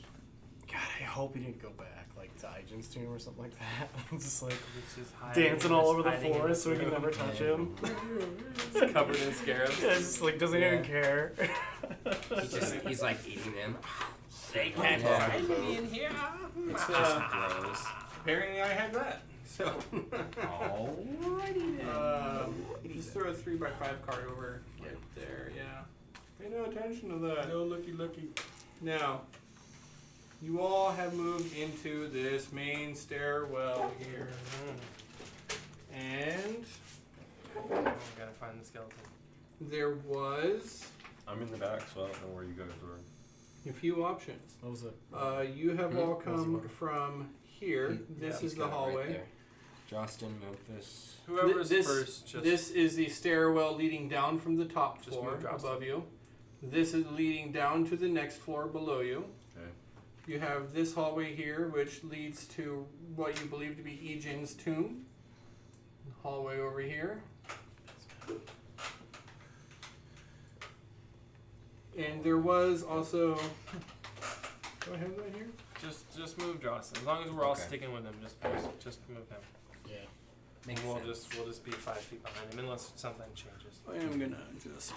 God, I hope he didn't go back, like, to Ijan's tomb or something like that. Just like It's just hiding dancing in all this- over the hiding in forest so we this can room. never touch him. It's covered in scarabs. Yeah, just like doesn't even care. He's like eating them. They can't Yeah. find me in here. It's, Gross. apparently I had that. So. Alrighty then. Just throw a 3x5 card over right there, yeah. Pay no attention to that. No, looky. Now, you all have moved into this main stairwell here. And I'm gonna find the skeleton. there was I'm in the back, so I don't know where you guys are. a few options. What was it? You have all What was he come wanting? from here. This He's is got the it right hallway. there. Jostin, Memphis. Whoever's This- first, just This is the stairwell leading down from the top Just floor move Justin. above you. This is leading down to the next floor below you. Okay. You have this hallway here, which leads to what you believe to be Ejin's tomb. Hallway over here. And there was also. Do I have that here? just move Johnson. As long as we're all Okay. sticking with him, just move him. Yeah. And we'll just be 5 feet behind him unless something changes. I am gonna just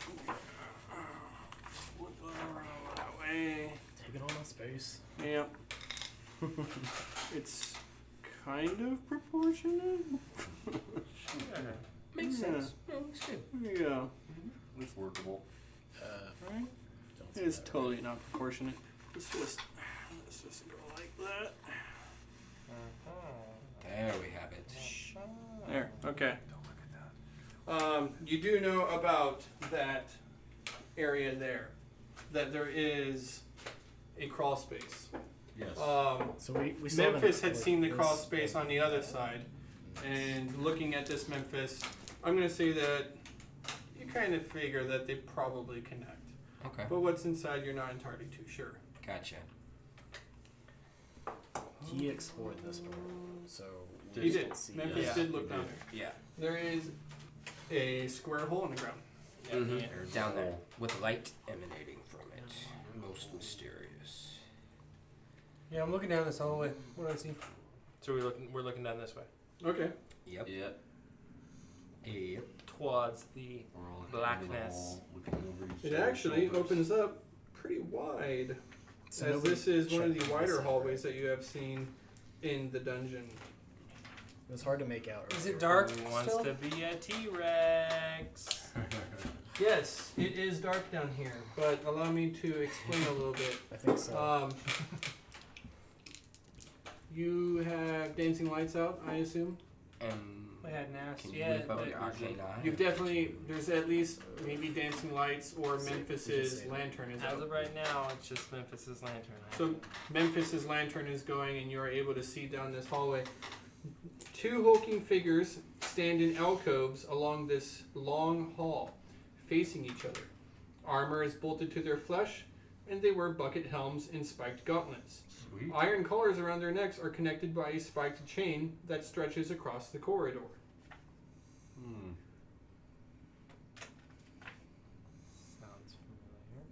flip around that way. Taking all my space. Yep. It's kind of proportionate. Makes Yeah. sense. No, looks good. There you go. It's workable. Right? Don't It is say that. totally not proportionate. Let's just go like that. There we have it. There. Okay. You do know about that area there. That there is a crawl space. Yes. So we saw Memphis them, had like, seen the this, crawl space on the other side, and looking at this Memphis, I'm gonna say that you kind of figure that they probably connect. Okay. But what's inside, you're not entirely too sure. Gotcha. He explored this door, so He we did. can see. Memphis Yeah. did look down there. Yeah. There is a square hole in the ground. Or down there with light emanating from it. Most mysterious. Yeah, I'm looking down this hallway. What do I see? So we're looking down this way Okay. Yep. Yep. Yep. towards the We're all Blackness. looking over each It other's actually shoulders. opens up pretty wide. So as nobody this is one of checked the on wider this hallways that you have seen in the dungeon. It was hard to make out. Is earlier. it dark Who wants still? to be a T-Rex? Yes, it is dark down here, but allow me to explain a little bit. I think so. You have dancing lights out, I assume. We hadn't asked Can you yet. whip out but- your arcane eye? You've definitely, there's at least maybe dancing lights or Say- Memphis's just say lantern is As out. of right now, it's just Memphis's lantern. So Memphis's lantern is going, and you are able to see down this hallway. Two hulking figures stand in alcoves along this long hall, facing each other. Armor is bolted to their flesh, and they wear bucket helms and spiked gauntlets. Sweet. Iron collars around their necks are connected by a spiked chain that stretches across the corridor. Hmm. Sounds familiar.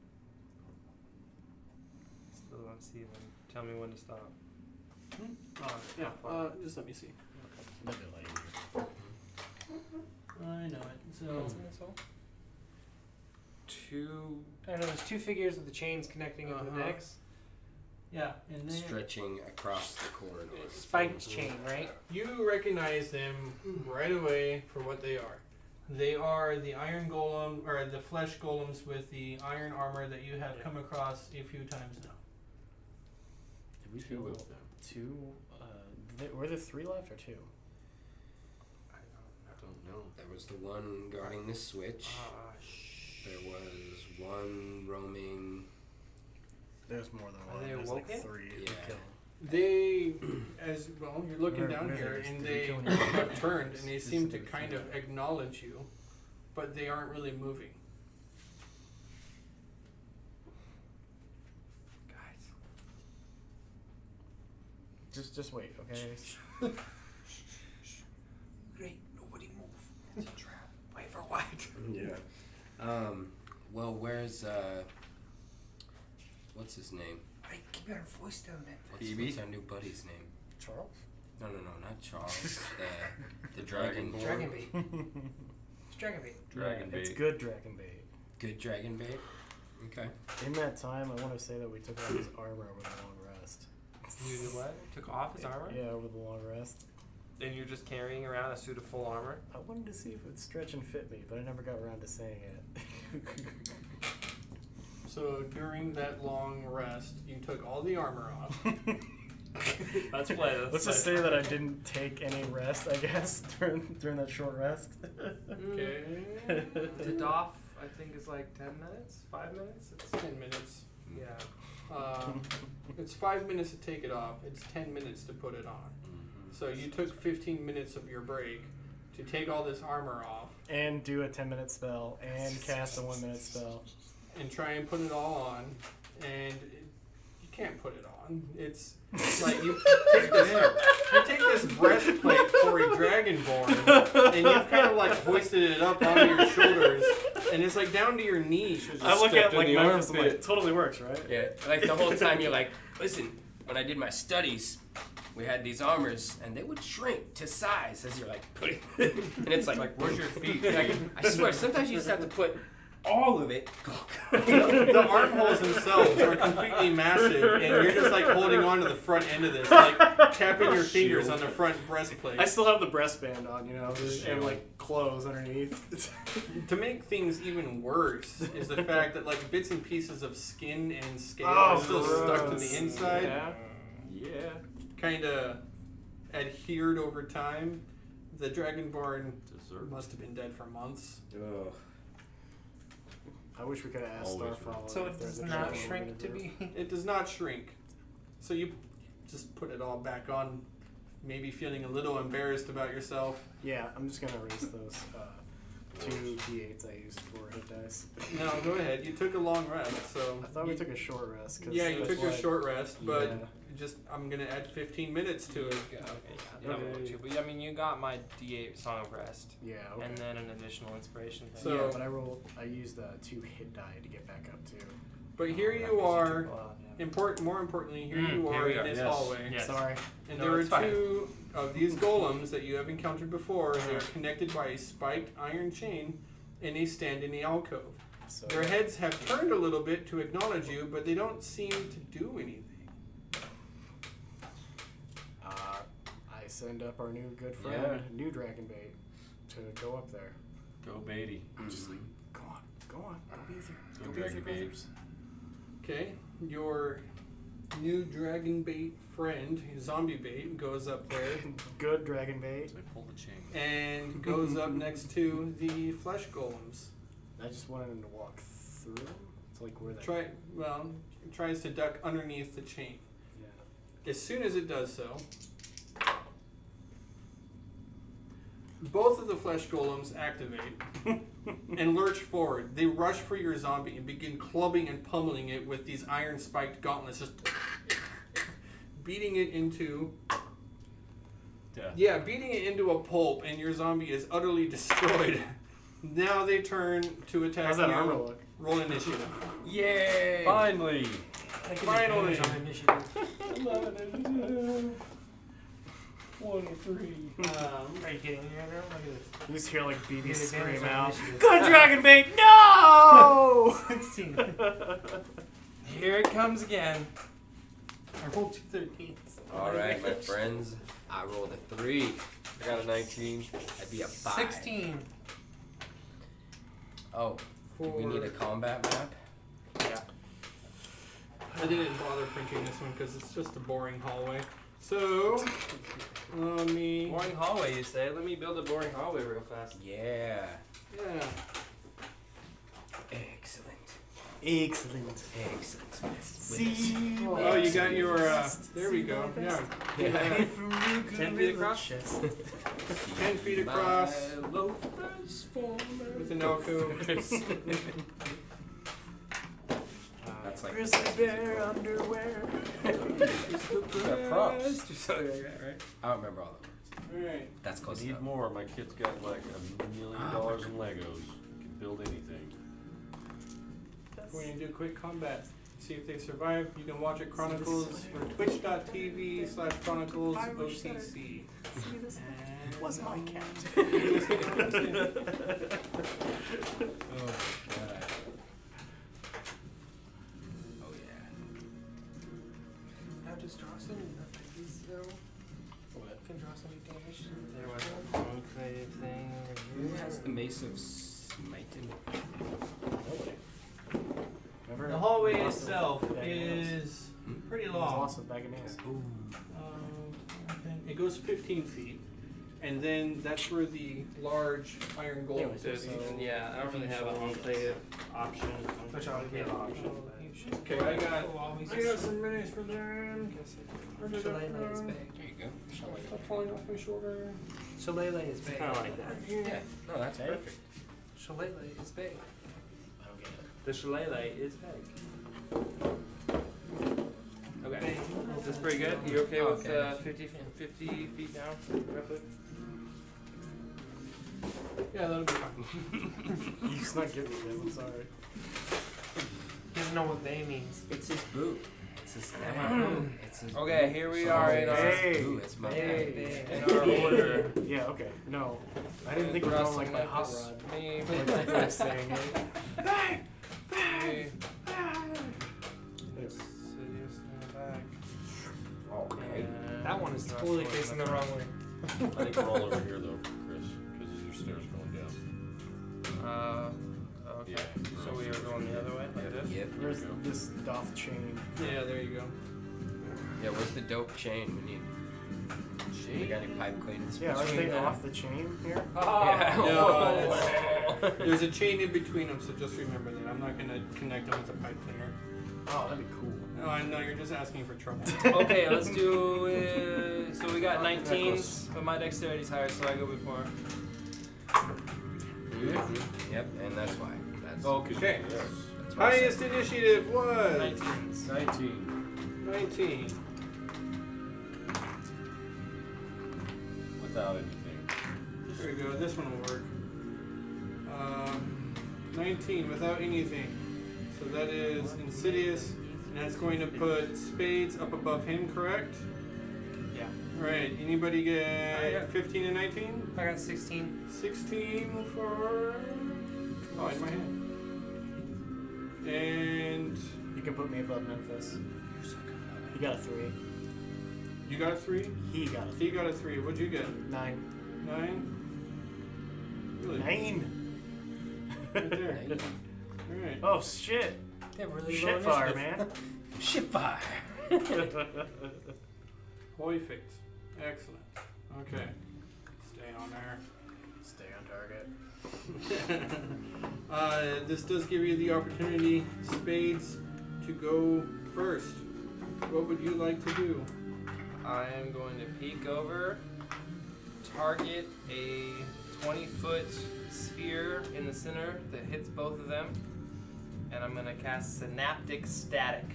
Still don't see them. Tell me when to stop. Yeah, just let me see. Maybe later. I know it. So What's in this hole? Two. I don't know. There's two figures with the chains connecting at the Uh-huh. necks. yeah, and then Stretching across the corridor. Spiked chain, right? you recognize them right away for what they are. They are the iron golem, or the flesh golems with the iron armor that you have come across a few times now. Did we Two kill of them. two? Were there three left or two? I don't know. There was the one guarding the switch. There was one roaming. There's more than Are one. they There's awoken? like three that we Yeah. killed. They, as well, you're looking Where- down where here, is it? and Did they we kill anyone? have turned, and they This seem is to the kind thing. of acknowledge you, but they aren't really moving. Guys. Just wait, okay? Great, nobody move. It's a trap. Wait for what? Yeah. Well, where's what's his name? Hey, keep your voice down, man. What's our new buddy's name? Charles? No, not Charles. the dragon. Dragon bait. It's dragon bait. Dragon It's bait. good dragon bait. Good dragon bait. Okay. In that time, I want to say that we took off his armor with a long rest. You did what? Took off his armor? Yeah, with a long rest. And you're just carrying around a suit of full armor? I wanted to see if it would stretch and fit me, but I never got around to saying it. So during that long rest, you took all the armor off. Let's play this. Let's just say that I didn't take any rest, I guess, during that short rest. Okay. The doff, I think, is like 10 minutes? 5 minutes? It's 10 minutes. Yeah. It's 5 minutes to take it off. It's 10 minutes to put it on. So you took 15 minutes of your break to take all this armor off And do a 10-minute spell, and cast a 1-minute spell. and try and put it all on, and you can't put it on. It's like you take this breastplate for a dragonborn, and you've kind of like hoisted it up onto your shoulders, and it's like down to your knees. I look at stepped in like the Memphis, I'm like, armpit. it totally works, right? Yeah, like the whole time you're like, listen, when I did my studies, we had these armors, and they would shrink to size as you're like putting it. And it's like, Where's your feet? like, I swear, sometimes you just have to put all of it. The armholes themselves are completely massive, and you're just like holding on to the front end of this, like tapping your fingers on the front breastplate. I still have the breastband on, you know, and like clothes underneath. To make things even worse is the fact that like bits and pieces of skin and scale Oh, are still stuck to gross. the inside, Yeah. kind of adhered over time. The Dragonborn Dessert. must have been dead for months. Ugh. I wish we could have asked Always Starfall. So if it there's does a not dragon shrink to over there. be. It does not shrink, so you just put it all back on, maybe feeling a little embarrassed about yourself. Yeah, I'm just gonna erase those 2 d8s I used for hit dice. No, go ahead. You took a long rest, so I thought we you- took a short rest. 'Cause Yeah, you that's took your why- short rest, but Yeah. just I'm gonna add 15 minutes to it. Okay, yeah. Okay. I want you. But I mean, you got my D8 Song of Rest. Yeah, okay. And then an additional inspiration thing. So- yeah, but I used 2 hit die to get back up too. But here Oh, that you gives are. triple out, yeah. More importantly, here Mm, you here are we in are, this yes. hallway, Yes. Sorry. and No, there are it's fine. 2 of these golems that you have encountered before. They are connected by a spiked iron chain, and they stand in the alcove. So Their heads have turned a little bit to acknowledge you, but they don't seem to do anything. I send up our new good friend, New Dragon Bait, to go up there. Go Beatty. Just like, go on, don't be easier. Go Don't be easier, Dragon Bait. brothers. Okay, your new dragon bait friend, zombie bait, goes up there Good Dragon Bait. So I pull the chain. and goes up next to the flesh golems. I just wanted him to walk through. It's like where that. Tries to duck underneath the chain. Yeah. As soon as it does so, both of the flesh golems activate and lurch forward. They rush for your zombie and begin clubbing and pummeling it with these iron spiked gauntlets, just beating it into beating it into a pulp, and your zombie is utterly destroyed. Now they turn to attack How's that you. armor look? Roll initiative. Yay! Finally! I get Finally. advantage on initiative. 23. Are you kidding me right now? Look at this. You just hear like BB Get advantage scream on out. initiative. Good Dragon Bait, no! 16. Here it comes again. I rolled 2 13s. Alright, my friends. I rolled a 3. I got a 19. I'd be a 5. 16. Oh, we need a combat map? Yeah. I didn't bother printing this one because it's just a boring hallway. So, let me. Boring hallway, you say? Let me build a boring hallway real fast. Yeah. Yeah. Excellent. Excellent. Excellent. See. Oh, you got your. There we go. Yeah. Yeah. 10 feet across? 10 feet across My loafers for with an alcove. That's like Grizzly bear underwear. Got props. something like that, right? I don't remember all the words. Alright. That's I close need enough. more. My kid's got like $1 million in Legos. Can build anything. We're going to do quick combat. See if they survive. You can watch it Chronicles or twitch.tv/Chronicles OTC. See this? Was my cat. Oh, God. Oh, yeah. Now just draw some things, What? can draw some damage. There was a conclave thing over Who here. has the Mace of Smiting? Never The hallway lost a itself bag of nails. is pretty It's long. lost a bag of nails. It goes 15 feet. And then that's where the large iron golem There's- is. yeah, I don't really have an enclave option. Which I'll Give give option. Okay, I got some minis for them. Shillelagh is big. There you go. Stop falling off my shoulder. Shillelagh is big. Kind of like that. Yeah. No, that's Hey. perfect. Shillelagh is big. I don't get it. The shillelagh is big. Okay. Is this pretty good? You okay with Okay. 50 feet down, roughly? Yeah, that'll be fine. You just not giving me this, I'm sorry. He doesn't know what they means. It's his boot. It's his thing. It's his Okay, boot. here we are in our, Hey. It's his boot. It's my Hey. in our order. Yeah, okay. No. I didn't think we were going like my hot rod. Me, Like I was saying it. Sidious in the back. Okay. And That one is Russell totally in facing the back. wrong way. I think we're all over here though, Chris, because your stairs going down. Okay. Yeah. So we are going the other way, like this? Yep. Where's this doth chain? Yeah, there you go. Yeah, where's the dope chain? We need. We got any pipe cleaners? Yeah, aren't between they them? off the chain here? Yeah. No, There's a chain in between them, so just remember that. I'm not going to connect them with a pipe cleaner. Oh, that'd be cool. No, I know, you're just asking for trouble. Okay, let's do it. So we got 19s, but my dexterity's higher, so I go before. Mhm. Yep, and that's why. That's, Okay. Yes. that's why I said- Highest initiative was 19s. 19. 19. Without anything. There we go, this one will work. 19 without anything. So that is Insidious, and that's going to put Spades up above him, correct? Yeah. Alright, anybody I get got- 15 and 19? I got 16. 16 for. Oh, in my hand. can put me above Memphis. He got a 3. You got a 3? He got a He got a 3. What'd you get? 9. 9? Really? 9. Right there. Alright. Oh shit! Yeah, really low Shit fire, initiative. man. Shit fire. Perfect. Excellent. Okay. Stay on there. Stay on target. This does give you the opportunity, Spades, to go first. What would you like to do? I am going to peek over, target a 20-foot sphere in the center that hits both of them, and I'm going to cast Synaptic Static.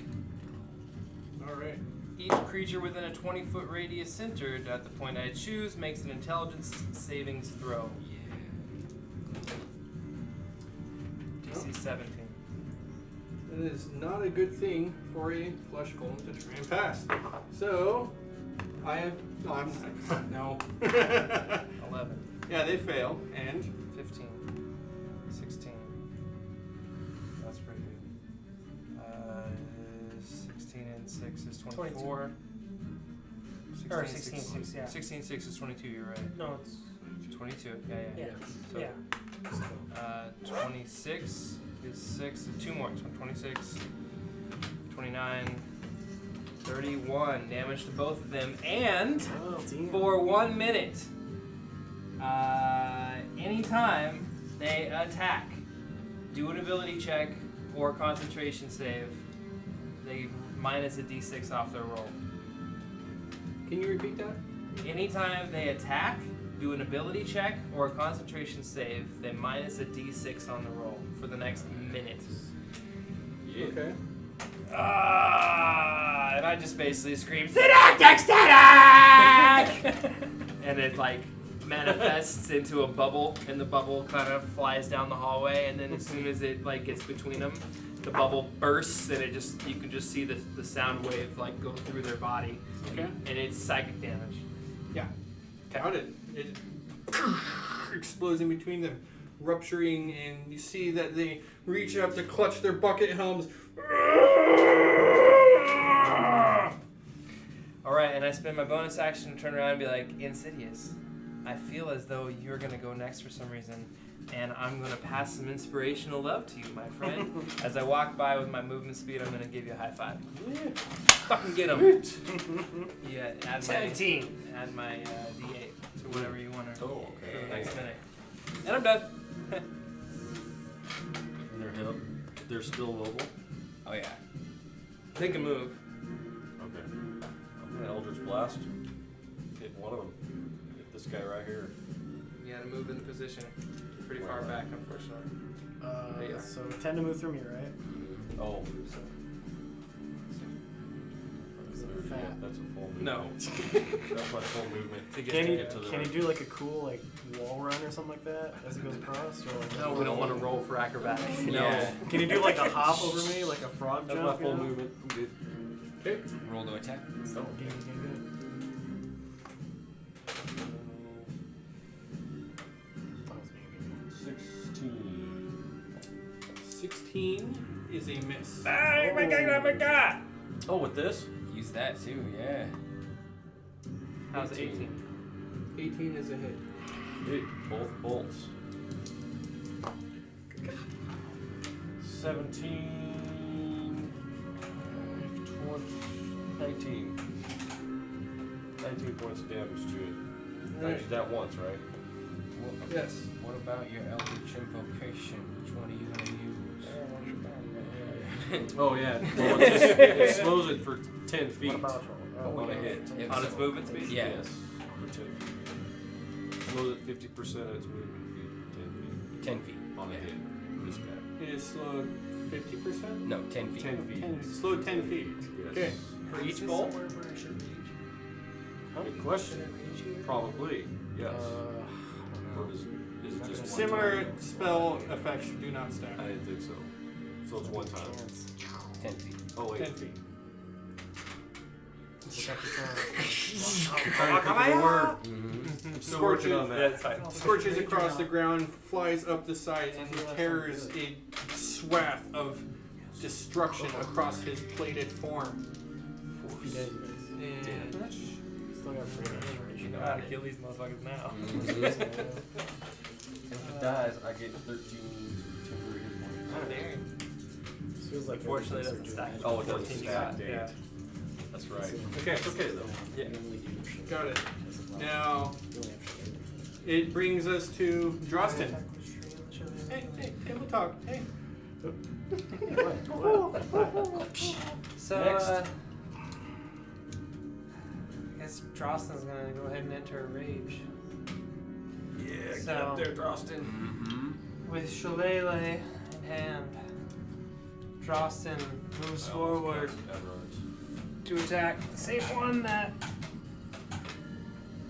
Alright. Each creature within a 20-foot radius centered at the point I choose makes an intelligence savings throw. DC 17. That is not a good thing for a flesh golem to try and pass. So, I have. No, I'm. No. 11. Yeah, they fail. And 15. 16. That's pretty good. 16 and 6 is 24. Or 16, 6, yeah. 16, 6 is 22, you're right. No, it's 22, yeah. yeah, So, yeah. 26 is 6, so 2 more, so 26, 29, 31 damage to both of them, and Oh, damn. for 1 minute, anytime they attack, do an ability check or concentration save, they minus a d6 off their roll. can you repeat that? Anytime they attack, do an ability check or a concentration save, they minus a d6 on the roll for the next minute. Okay. And I just basically scream, Synaptic Static! And it like manifests into a bubble, and the bubble kind of flies down the hallway, and then as soon as it like gets between them, the bubble bursts, and you can just see the sound wave like go through their body, Okay. and it's psychic damage. Yeah. Got it. It explodes in between them, rupturing, and you see that they reach up to clutch their bucket helms. Alright, and I spend my bonus action to turn around and be like, Insidious, I feel as though you're going to go next for some reason, and I'm going to pass some inspirational love to you, my friend. As I walk by with my movement speed, I'm going to give you a high five. Fucking get him. Yeah, add 17. Add my D8 to whatever you want to Oh, for the okay. next minute. And I'm done. And they're still mobile? Oh yeah. They can move. Okay. I'm gonna Eldritch Blast. Hit one of them. Hit this guy right here. You gotta move in the position. Pretty far back, unfortunately. Yeah. So 10 to move through me, right? Oh. Fat. Yeah, that's a full movement. No. That's my full movement. To get Can to he you. to the can he right. do like a cool like wall run or something like that as he goes across? Or like No, we don't want to roll for acrobatics. Yeah. Can he do like a hop over me, like a frog That's jump? my full you know? movement. I'm good. Okay. Roll to attack. Oh, game, good. That was being good. 16. 16 is a miss. Oh, with this? Use that too. Yeah. How's 18? 18 is a hit. Hit both bolts. 17, 20, 19. 19 points of damage to it. I Right. did that once, right? Yes. What about your Eldritch Invocation? Which one are you gonna use? Oh, yeah. Well, it slows it for 10 feet. What about on a hit. If On its so- movement speed? Yeah. Yes, for 10 feet. Slows it 50% of its movement feet, 10 feet 10 feet. on a hit. This guy. It is slowed 50%? No, 10 feet. 10 feet. Slowed 10 feet. Yes. Okay. For each bolt? Good question. Probably. Yes. Or is it just one Similar time? spell effects do not stack. I didn't think so. So it's one time. 10 feet. Oh, wait. 10 feet. Mm-hmm. Still working on Yeah, that. it's fine. Scorches across the ground, flies up the side, and tears a swath of destruction across his plated form. He does. And Still got free You restoration. know how to kill these motherfuckers now. Mhm. If it dies, I get 13 temporary hit points. Oh, dang. This feels like Unfortunately, it everything's doesn't stack. doing Oh, it doesn't 14 stack. stack, yeah. That's right. okay, It's okay though. Yeah. got it. Now You only have to- it brings us to Drostin. Hey, we'll talk. Hey. So, Next. I guess Drostin's gonna go ahead and enter a rage. Yeah, get up there, Drostin. Mhm. With Shillelagh in hand, Drostin moves forward to attack the same one that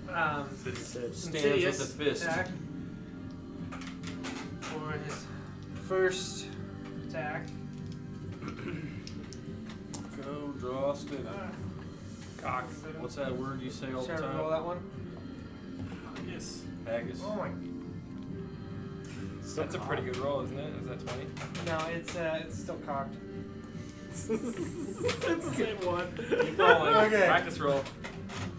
Stands Insidious with a fist. attack. For his first attack. Go, Drostin. Cock. What's that word you say all the Should I roll time? that one? Yes. Haggis. Oh my. That's a pretty good roll, isn't it? Is that 20? No, it's still cocked. It's the same one. Keep rolling. Okay. Practice roll.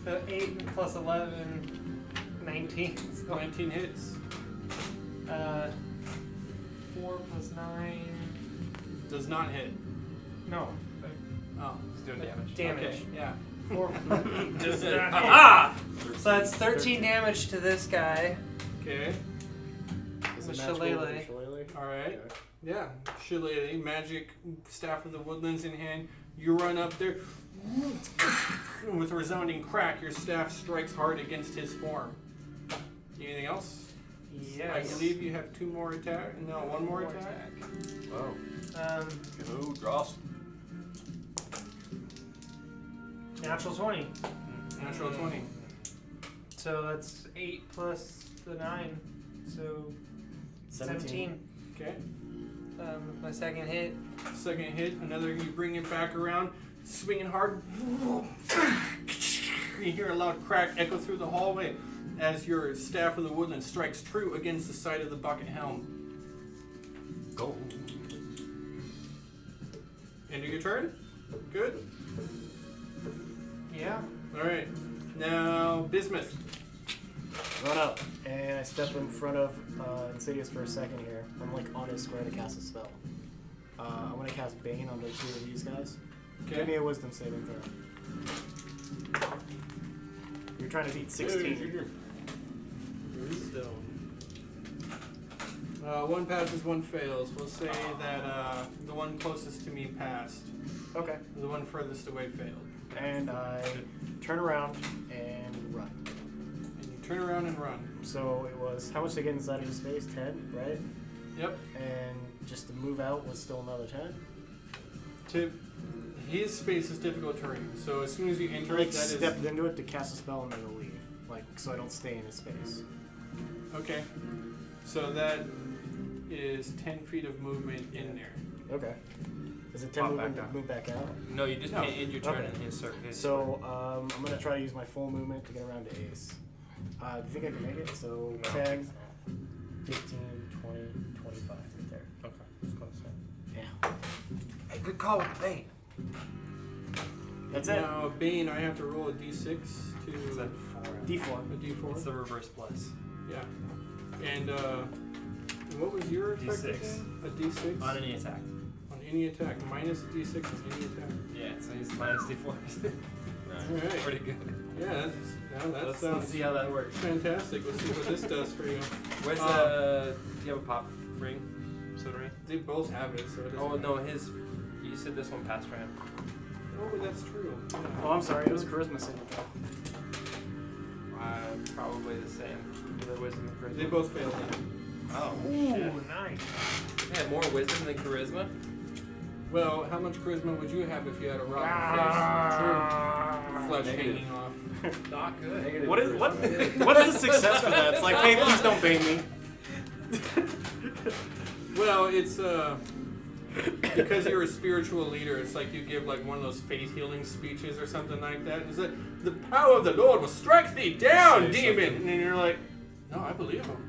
So 8 plus 11, 19. So, 19 hits. 4 plus 9. Does not hit. No. Oh. He's doing damage. Damage. Okay, yeah. 4 Just not hit. ah! So that's 13 damage to this guy. Okay. Is With it match roll Shillelagh. with Shillelagh? Alright. Yeah. Shillelagh, magic staff of the woodlands in hand. You run up there. With a resounding crack, your staff strikes hard against his form. Anything else? Yes. I believe you have 2 more attack. No, one more attack. Oh. Um, Go, Drostin. natural 20. Natural 20. So that's 8 plus the 9. So 17. Okay. My second hit. Second hit, another, you bring it back around, swinging hard. You hear a loud crack echo through the hallway as your staff of the woodland strikes true against the side of the bucket helm. Go. End of your turn? Good. Yeah. Alright. Now, Bismuth. Run up, and I step in front of Insidious for a second here. I'm like on his square to cast a spell. I'm gonna cast Bane on the 2 of these guys. Give me a Wisdom saving throw. You're trying to beat 16. One passes, one fails. We'll say that the one closest to me passed. Okay. The one furthest away failed. And I turn around and run. And you turn around and run. So it was how much to get inside of his space? 10, right? Yep. And just to move out was still another 10. His space is difficult terrain, so as soon as you enter Like it, that is stepped into it to cast a spell and then to leave, like so I don't stay in his space. okay. So that is 10 feet of movement in there. Okay. Is it 10 Pop movement back to up. move back out? No, you just No. can't end your turn Okay. in his circle. So I'm gonna try to use my full movement to get around to Ace. Do you think I can make it? So 10, 15, 20, 25 right there. Okay, that's close. Yeah. Hey, good call with Bane. That's it. Now, Bane, I have to roll a d6 to Is that 4? D4. a d4. It's the reverse plus. Yeah. And what was your effect D6. again? A d6 On any attack. on any attack, minus a d6 on any attack. Yeah, so he's minus D4. All right. Pretty good. Yeah, that Let's sounds see how that works. fantastic. Let's see what this does for you. Where's do you have a pop ring? Soda ring? They both have it, so it doesn't Oh, no, his. You said this one passed for him. Oh, that's true. Yeah. Oh, I'm sorry. It was a charisma saving throw. Probably the same. Either wisdom and charisma. They both failed then. Oh, Ooh, shit. nice. They had more wisdom than charisma? Well, how much charisma would you have if you had a rotten face? Flesh Negative. hanging off. Not good. Negative What is charisma. what? What's the success for that? It's like, hey, please don't bane me. Well, it's because you're a spiritual leader. It's like you give like one of those faith healing speeches or something like that. It's like the power of the Lord will strike thee down, Say demon. something. And you're like, no, I believe him.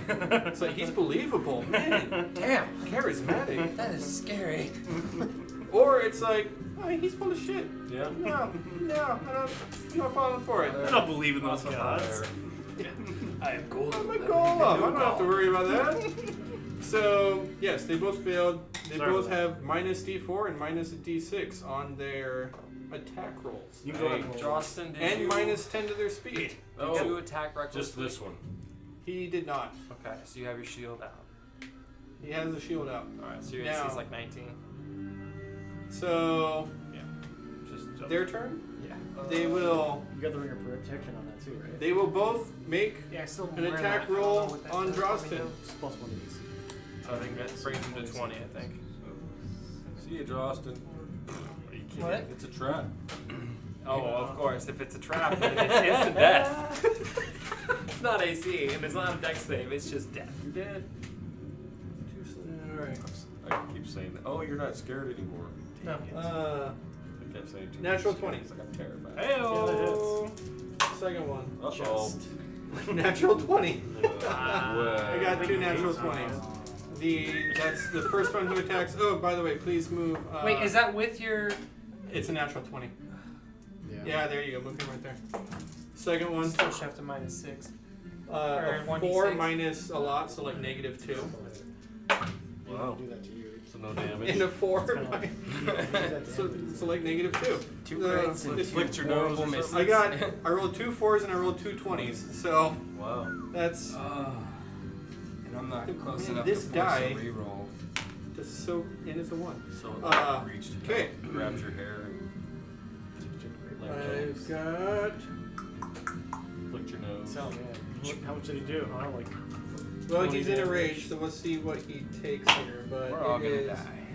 It's like he's believable, man. Damn. charismatic. That is scary. Or it's like, oh, he's full of shit. Yeah. No, I'm not falling for it. I don't believe in those Lots of gods. fire. I am gold. I'm a golem. I don't have to worry about that. So, yes, they both failed. They Sorry both about that. have minus D4 and minus a D6 on their attack rolls. You go Hey, ahead and roll. Jostin, did And you, minus 10 to their speed. did you attack recklessly? Just this one. He did not. Okay, so you have your shield out. He has the shield out. Alright, so your Now- AC is like 19. So, Just their turn. Yeah. They will. You got the ring of protection on that too, right? They will both make Yeah, I still an wear attack that. I don't know roll what that on does for me, Drostin. though. Just plus one of these. So I think that brings him to 20, I think. See you, Drostin. Are you kidding? What? It's a trap. Oh, of course. If it's a trap, then it's instant death. It's not AC, and it's not a dex save. It's just death. You're dead. Alright. I keep saying that. Oh, you're not scared anymore. No. I kept saying too Natural much. 20. I got terrified. Heyo! Second one. Uh-oh. Natural 20. Wow. I got 2 natural 20s. That's the first one who attacks. Oh, by the way, please move. Wait, is that with your? It's a natural 20. Yeah. Yeah, there you go. Move him right there. Second one. Still have to -6. A or 4 1d6. minus a lot, so like negative 2. Wow. Do that to you. So no damage. And a 4 It's kinda minus. like- do that to So, everybody. so like negative 2. Two crits and it's- two Inflict your nose horrible or misses. something. I rolled 2 4s and I rolled 2 20s. So Wow. that's And I'm not close Man, enough this to force die- a reroll. just so. And it's a 1. So reached, okay. grabbed your hair and let I've go. got. Flicked your nose. So, man, how much did he do? Huh? Like, Well, 20 he's in a damage. rage, so we'll see what he takes here. But We're all it gonna is die.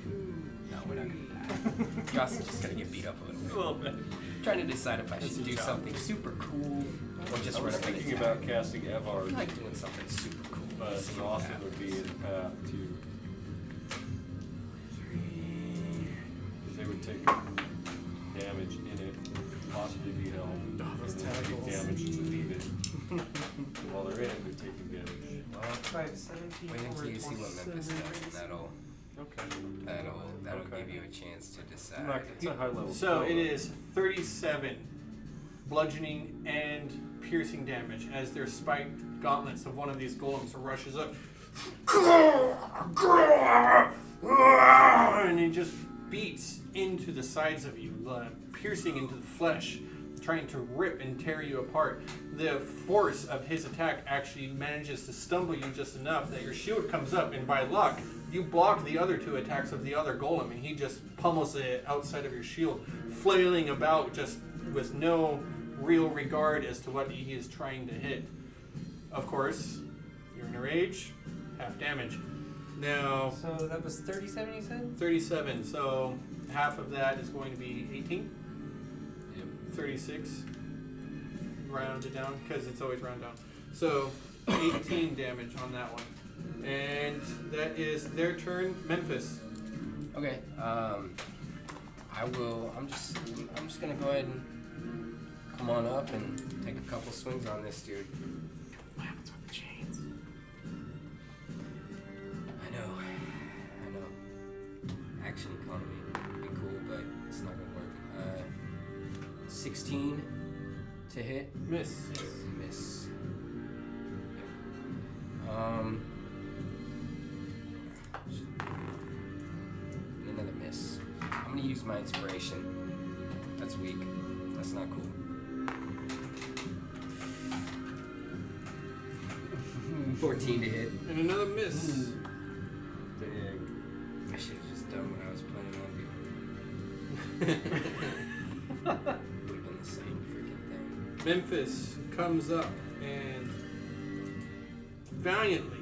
2, No, we're not gonna die. Jocelyn's just gonna get beat up a little bit. A little bit. Trying to decide if I should do something super cool or just I run was up and thinking attack. about casting I Evar, feel like doing something super cool. but See what Austin would be in happens. the path to. Because they would take damage in it, possibly be helmed, Oh, those and then take tentacles. damage to leave it. And while they're in it, they're taking damage. Well, 5, 17, wait until you see what 27, Memphis does, and Okay. that'll Okay. give you a chance to decide. It's not, it's not high level. So it is 37 bludgeoning and piercing damage as their spiked gauntlets of one of these golems rushes up. And it just beats into the sides of you, piercing into the flesh, trying to rip and tear you apart. The force of his attack actually manages to stumble you just enough that your shield comes up, and by luck, you block the other 2 attacks of the other golem, and he just pummels the outside of your shield, flailing about just with no real regard as to what he is trying to hit. Of course, you're in a rage, half damage. Now, So that was 37, you said? 37, so half of that is going to be 18. Yep. 36. Round it down, because it's always round down. So, 18 damage on that one. And that is their turn. Memphis. Okay. I'm just gonna go ahead and come on up and take a couple swings on this dude. what happens with the chains? I know. Action economy would be cool, but it's not gonna work. 16 to hit. Miss. Miss. Yep. And another miss. I'm gonna use my inspiration. That's weak. That's not cool. 14 to hit. And another miss. Dang. I should have just done what I was planning on doing. Would have been the same freaking thing. Memphis comes up and valiantly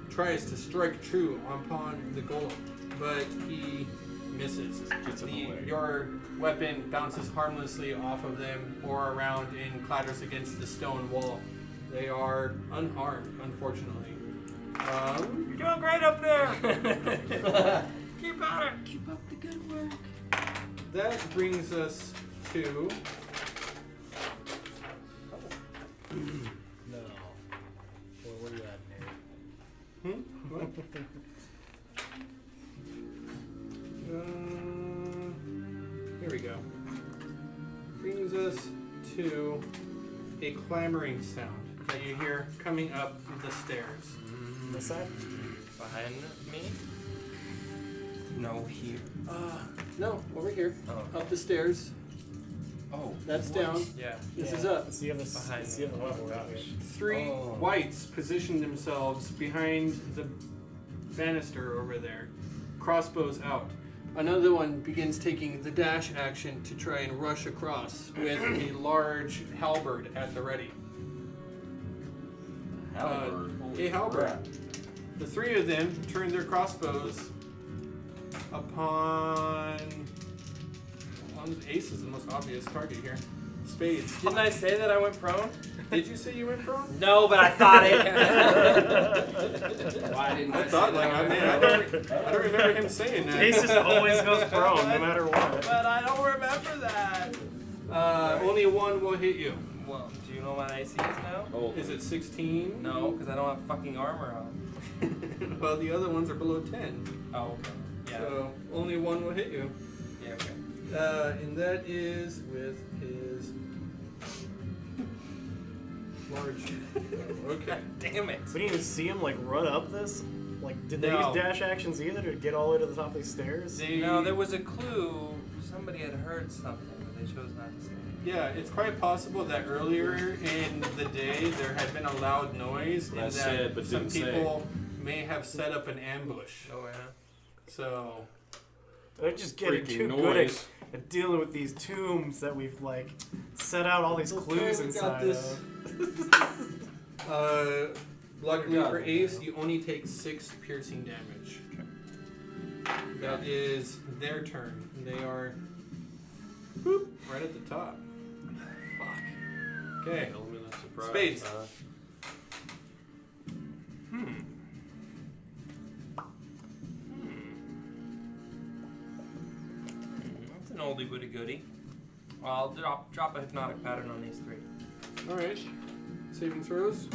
tries to strike true upon the golem, but he misses. Gets in the way. Your weapon bounces harmlessly off of them or around and clatters against the stone wall. They are unharmed, unfortunately. You're doing great up there! Keep at it! Keep up the good work. That brings us to No. Well, where you at, Nate? What? to a clamoring sound that you hear coming up the stairs. This side? Behind me? No, here. No, over here. Oh. Up the stairs. Oh. That's down. Yeah. This Yeah, is up. It's the other, Behind it's the me. other level. Right? Three Oh. whites position themselves behind the banister over there, crossbows out. Another one begins taking the dash action to try and rush across with a large halberd at the ready. Halberd. A halberd. The three of them turn their crossbows upon. Ace is the most obvious target here. Spades. Didn't I say that I went prone? Did you say you went prone? No, but I thought it. Why didn't I thought like I mean I don't remember him saying that. Ace just always goes prone, no matter what. But I don't remember that. Only one will hit you. Well, do you know what AC is now? Oh, Is it 16? No, because I don't have fucking armor on. Well, the other ones are below 10. Oh, okay. Yeah. So only one will hit you. Yeah, okay. And that is with his large. Okay. Damn it. We didn't even see him like run up this. Like, did they No. use dash actions either to get all the way to the top of these stairs? No, there was a clue. Somebody had heard something, but they chose not to say. Yeah, it's quite possible that earlier in the day there had been a loud noise What and I that said, but some didn't say. people may have set up an ambush. Oh, yeah. So They're just getting Freaking too good at, noise. at dealing with these tombs that we've like set out all these clues we got inside this. of. Luckily God. for Ace, you only take 6 piercing damage. That is their turn. They are boop, right at the top. Fuck. Okay. Element of surprise. Spades. That's an oldie but a goodie. Well, I'll drop a hypnotic pattern on these three. All right. Saving throws.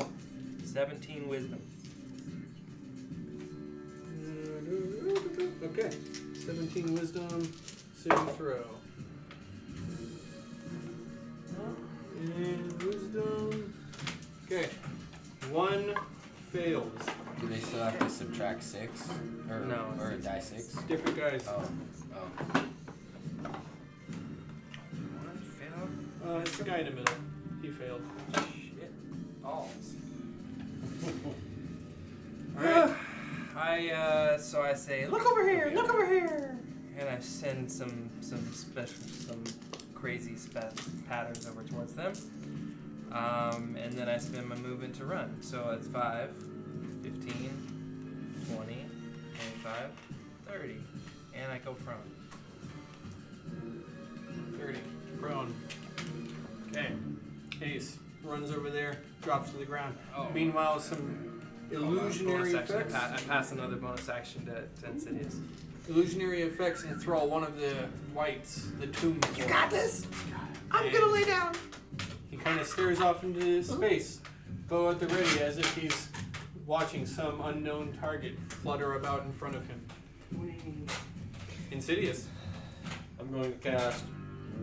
17 wisdom. Okay. 17 wisdom. Saving throw. And wisdom. Okay. 1 fails. Do they still have to subtract 6? Or, No, it's or six. die 6? Different guys. Oh. One failed. It's the guy in the middle. He failed. Shit. Balls. Alright. So I say, look over here, look over here, and I send some crazy patterns over towards them, and then I spend my movement to run. So it's 5, 15, 20, 25, 30, and I go prone. 30. Prone. Okay. Ace runs over there, drops to the ground. Oh. Meanwhile, some illusionary Bonus action. effects. I pass another bonus action to Insidious. Illusionary effects enthrall one of the whites, the tomb. You got this! I'm gonna lay down. He kind of stares off into space, bow at the ready as if he's watching some unknown target flutter about in front of him. Insidious. I'm going to cast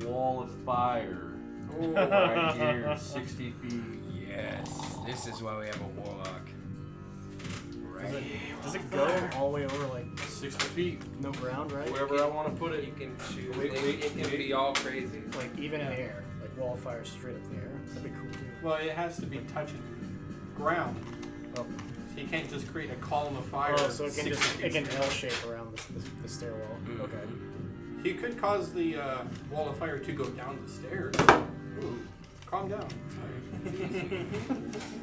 Wall of Fire. Oh, Right here, 60 feet. Yes. This is why we have a warlock. Right. Does it go all the way over like 60 feet. no ground, right? Wherever I want to put it. You can choose. Wait, it can be all crazy. Like even in the air, like wall of fire straight up in the air. That'd be cool too. Well, it has to be touching ground. Oh. So you can't just create a column of fire. Oh, so it can 60 just feet it can square. L shape around the stairwell. Okay. He could cause the wall of fire to go down the stairs. Ooh. Calm down. Sorry.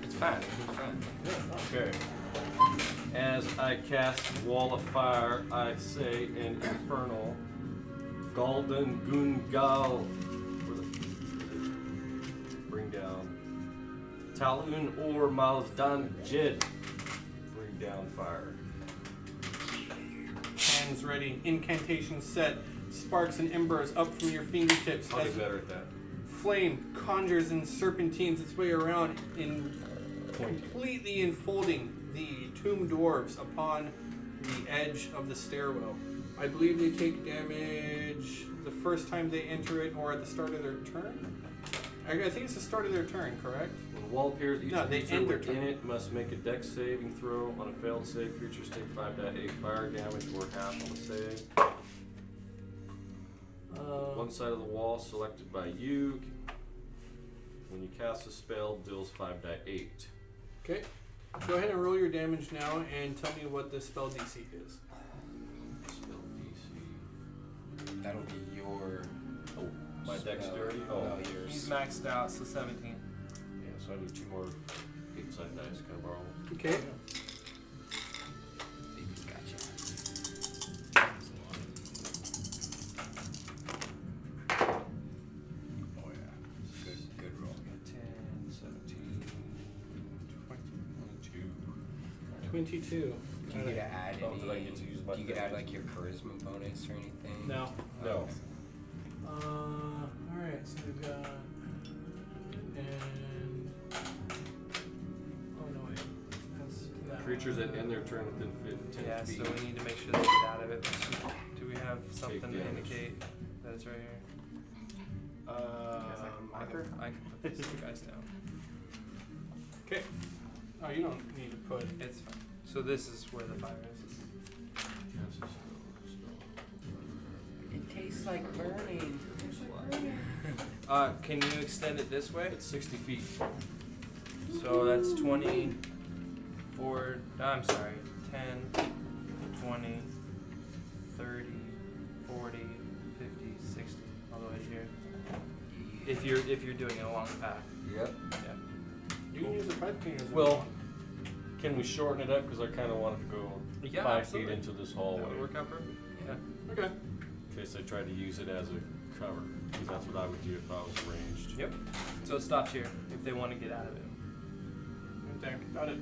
It's fine. It's fine. Okay. As I cast Wall of Fire, I say an infernal Golden Gungal. Bring down. Talun or Malzdan Jid. Bring down fire. Hands ready. Incantation set. Sparks and embers up from your fingertips I'll as be better at that. flame conjures and serpentines its way around, in completely enfolding the tomb dwarves upon the edge of the stairwell. I believe they take damage the first time they enter it or at the start of their turn. I think it's the start of their turn, correct? When the wall appears, each No, they creature end their within turn. it must make a dex saving throw. On a failed save, creatures take 5d8 fire damage or half on the save. One side of the wall selected by you. When you cast a spell, deals 5d8. Okay. Go ahead and roll your damage now and tell me what the spell DC is. Spell DC. That'll be your. Oh, my spell. dexterity? No, Oh, yours. He's maxed out, so 17. yeah, so I need 2 more 8-sided dice. Can I borrow them? Okay. Baby's got you. Oh yeah. Good roll. 10, 17, 22. 22. Do you get to add Oh, any? did I get to use my do you get to add bonus? like your charisma bonus or anything? No. No. Alright, so we've got. And. Oh no, wait. That's that Creatures one. that end their turn within 10 Yeah, feet. so we need to make sure they get out of it. Do we have something to damage. indicate that it's right here? Marker? I can put these two guys down. Okay. Oh, you don't need to put. It's fine. So this is where the fire is. It tastes like burning. Can you extend it this way? It's 60 feet. So that's 20, 4, I'm sorry, 10, 20, 30, 40, 50, 60, all the way to here. If you're doing it along the path. Yep. Yeah. You can use the pipe cleaner as Well, can we shorten it up? Because I kind of wanted to go Yeah, 5 absolutely. feet into this That hallway. would work out perfect. Yeah. Okay. In case I tried to use it as a cover. Because that's what I would do if I was ranged. Yep. So it stops here if they want to get out of it. Okay, got it.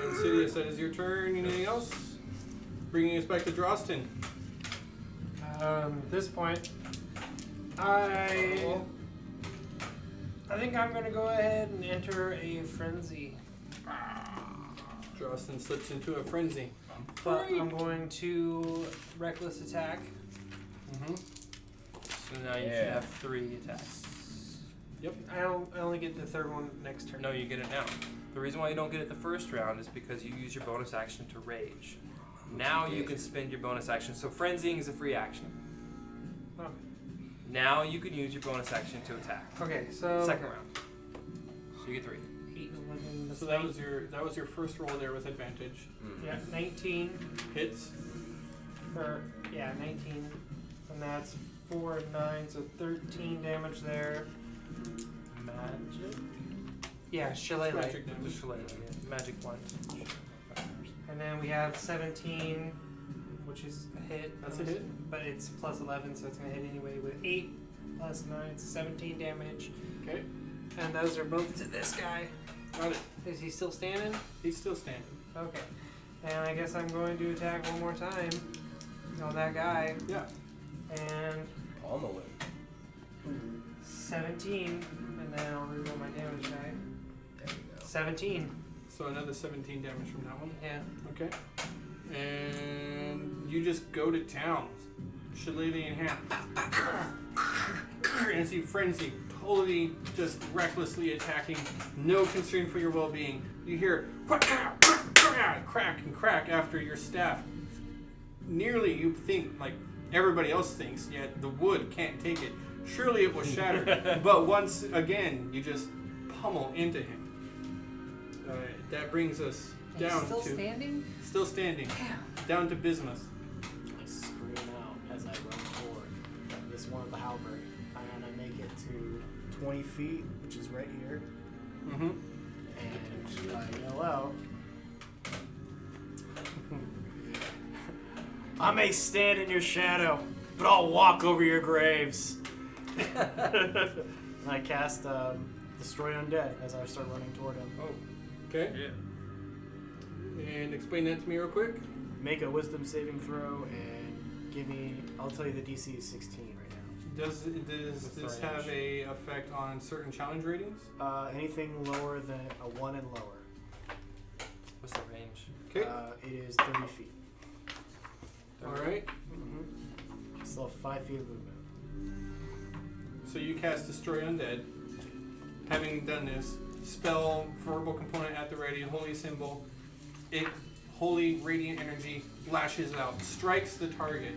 Insidious, that is your turn. Anything else? Bringing us back to Droston. At this point, I think I'm gonna go ahead and enter a frenzy. Droston slips into a frenzy. But I'm going to reckless attack. Mm-hmm. So now you should Yeah. have 3 attacks. I only get the third one next turn. No, you get it now. The reason why you don't get it the first round is because you use your bonus action to rage. Now you can spend your bonus action. So frenzying is a free action. Oh. Now you can use your bonus action to attack. Okay, so Second round. So you get 3. 8 and 11. That's So that was your first roll there with advantage. yeah, 19. Hits. Or yeah, 19, and that's 4 and 9, so 13 damage there. Magic? Yeah, shillelagh. Magic damage. Just shillelagh, yeah. Magic one. And then we have 17, which is a hit. That's a hit. But it's plus 11, so it's going to hit anyway with 8 plus 9, it's 17 damage. Okay. And those are both to this guy. Got it. Is he still standing? He's still standing. Okay. And I guess I'm going to attack one more time on that guy. Yeah. Pummel And him. 17, and then I'll reroll my damage die. There we go. 17. So another 17 damage from that one. Yeah. Okay. And you just go to town. Shillelagh in hand. And see Frenzy totally just recklessly attacking. No concern for your well-being. You hear crack and crack after your staff. Nearly you think like everybody else thinks, yet the wood can't take it. Surely it will shatter. But once again, you just pummel into him. That brings us down Still to standing? still standing. Down to Bismuth. I scream out as I run forward. This one with the halberd, and I make it to 20 feet, which is right here. Mm-hmm. And I yell out, I may stand in your shadow, but I'll walk over your graves. And I cast Destroy Undead as I start running toward him. Oh, okay. Yeah. And explain that to me real quick. Make a wisdom saving throw and give me, I'll tell you the DC is 16 right Does this have a effect on certain challenge ratings? now. Anything lower than a 1 and lower. What's the range? Okay. It is 30 feet. All right. Still have 5 feet of movement. So you cast Destroy Undead. Having done this, spell, verbal component at the ready, holy symbol. Holy radiant energy lashes out, strikes the target.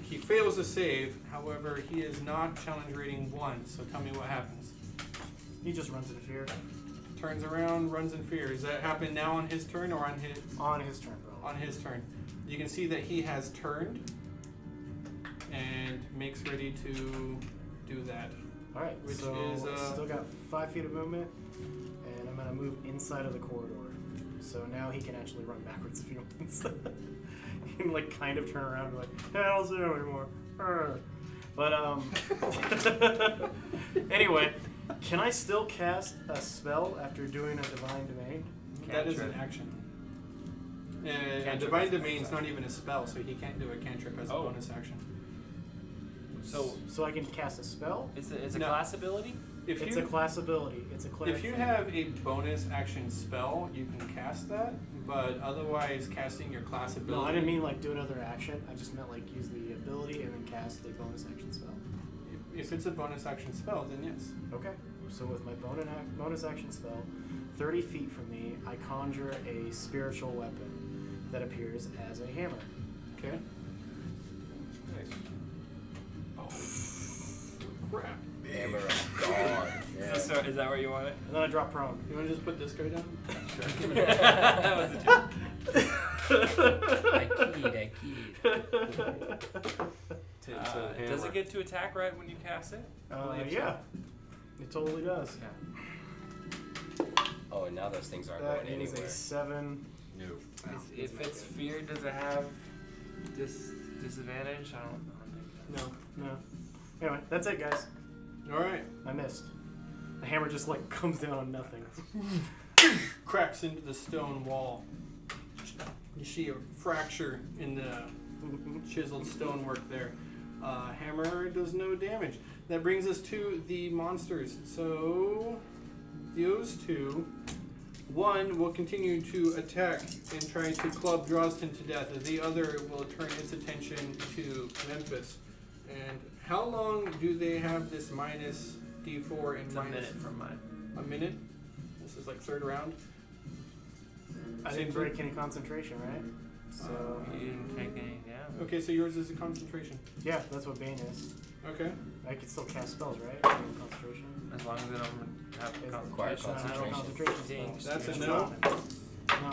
He fails a save, however, he is not challenge rating 1, so tell me what happens. He just runs in fear. Turns around, runs in fear. Does that happen now on his turn or on his turn, bro. on his turn? You can see that he has turned and makes ready to do that. Alright, Which so is, still got 5 feet of movement, and I'm gonna move inside of the corridor. So now he can actually run backwards if he wants. He can like kind of turn around and be like, hey, I don't see him anymore. But anyway, can I still cast a spell after doing a divine domain? That is an action. Divine Domain's not even a spell, so he can't do a cantrip as a bonus action. So I can cast a spell? It's a No. class ability? If It's you a class ability. It's a cleric if you thing. have a bonus action spell, you can cast that, but otherwise casting your class ability. No, I didn't mean like do another action. I just meant like use the ability and then cast a bonus action spell. If it's a bonus action spell, then yes. Okay. So with my bonus action spell, 30 feet from me, I conjure a spiritual weapon that appears as a hammer. Okay. Crap. Hammer of God. Yeah. Is that where you want it? And then I drop prone. You want to just put this guy down? That was a joke. I keyed. Does it get to attack right when you cast it? Yeah. It totally does. Oh, and now those things aren't That going is anywhere. a 7. No. If it's feared, does it have disadvantage? I don't know. No. Anyway, that's it, guys. Alright. I missed. The hammer just like comes down on nothing. Cracks into the stone wall. You see a fracture in the chiseled stonework there. Hammer does no damage. That brings us to the monsters. So, those two. One will continue to attack and try to club Drosten to death. The other will turn its attention to Memphis. And how long do they have this minus D4 and It's a minus minute from mine. a minute? This is like third round. I Same didn't thing? break any concentration, right? So You didn't take any damage. Okay, so yours is a concentration. yeah, that's what Bane is. Okay. I can still cast spells, right? Concentration. As long as they don't have It's Require concentration. I have a concentration spell. Jinx. That's a It's no? not. No,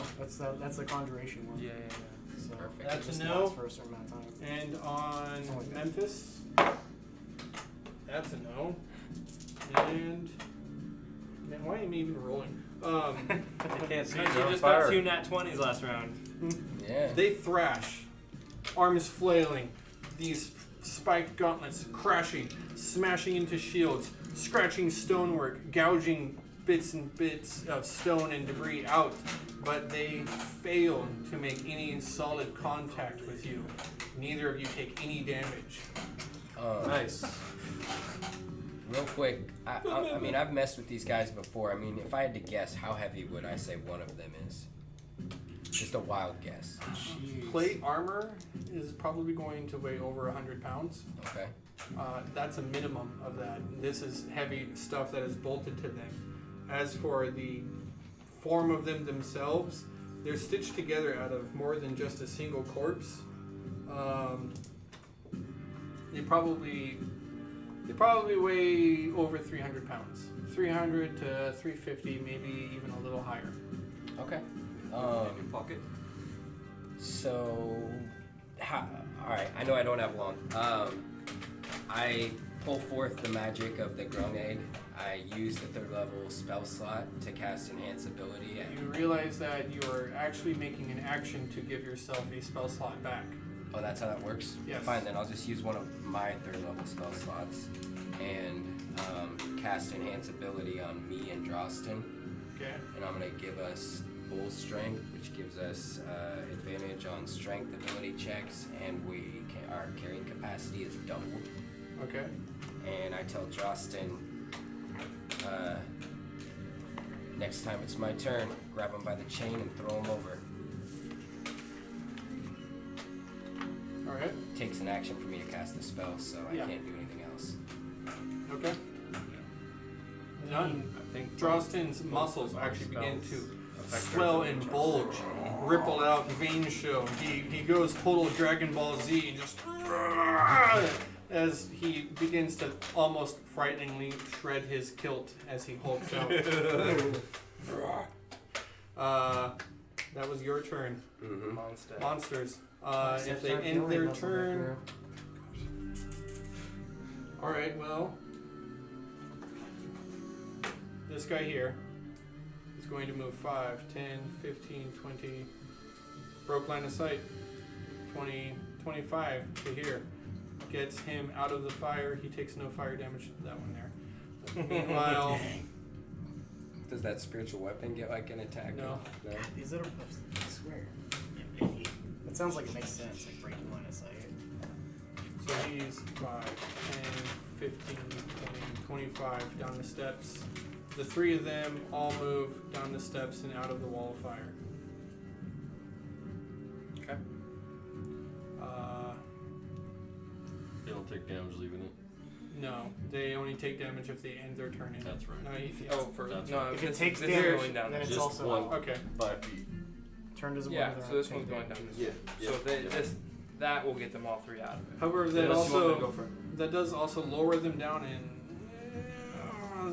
that's the conjuration one. Yeah. So Perfect. That's it just a no. lasts for a certain amount of time. And on Something like that. Memphis, that's a no. And man, why am I even rolling? I can't see. Because You're you on just fire. got 2 nat 20s last round. Yeah. They thrash, arms flailing, these spiked gauntlets crashing, smashing into shields, scratching stonework, gouging bits and bits of stone and debris out, but they fail to make any solid contact with you. Neither of you take any damage. Nice. Real quick, I mean, I've messed with these guys before. I mean, if I had to guess, how heavy would I say one of them is? Just a wild guess. Plate armor is probably going to weigh over 100 pounds. Okay. That's a minimum of that. This is heavy stuff that is bolted to them. As for the form of them themselves, they're stitched together out of more than just a single corpse. They probably weigh over 300 pounds. 300 to 350, maybe even a little higher. Okay. Pocket. So, all right. I know I don't have long. I pull forth the magic of the Grung Egg. I use the 3rd level spell slot to cast Enhance Ability. You realize that you are actually making an action to give yourself a spell slot back. Oh, that's how that works? Yes. Fine, then I'll just use one of my 3rd level spell slots and cast Enhance Ability on me and Drosten. Okay. And I'm going to give us Bull Strength, which gives us advantage on strength ability checks, and our carrying capacity is doubled. Okay. And I tell Drosten, next time it's my turn, grab him by the chain and throw him over. All right. Takes an action for me to cast the spell, so Yeah. I can't do anything else. Okay. None. I think Drostin's muscles actually begin to affect swell their and bulge, ripple out, veins show. He goes total Dragon Ball Z, just as he begins to almost frighteningly shred his kilt as he hulks out. That was your turn. Mm-hmm. monster. Monsters. If they end their turn. Alright, well. This guy here is going to move 5, 10, 15, 20. Broke line of sight. 20, 25 to here. Gets him out of the fire. He takes no fire damage to that one there. Meanwhile, Does that spiritual weapon get like an attack? No. No? These little, I swear. It sounds like it makes sense, like breaking line of sight. so he's 5, 10, 15, 20, 25 down the steps. The three of them all move down the steps and out of the wall of fire. Okay. They don't take damage leaving it. No, they only take damage if they end their turn in. That's right. No, Oh, for That's no. If it this- takes this damage, is going down. then it's Just also one. out. okay. 5 feet. Turn doesn't Yeah, work. so this one's going down this way. Yeah. So that will get them all three out of it. However, that Unless you want me to go also for it. that does also lower them down in.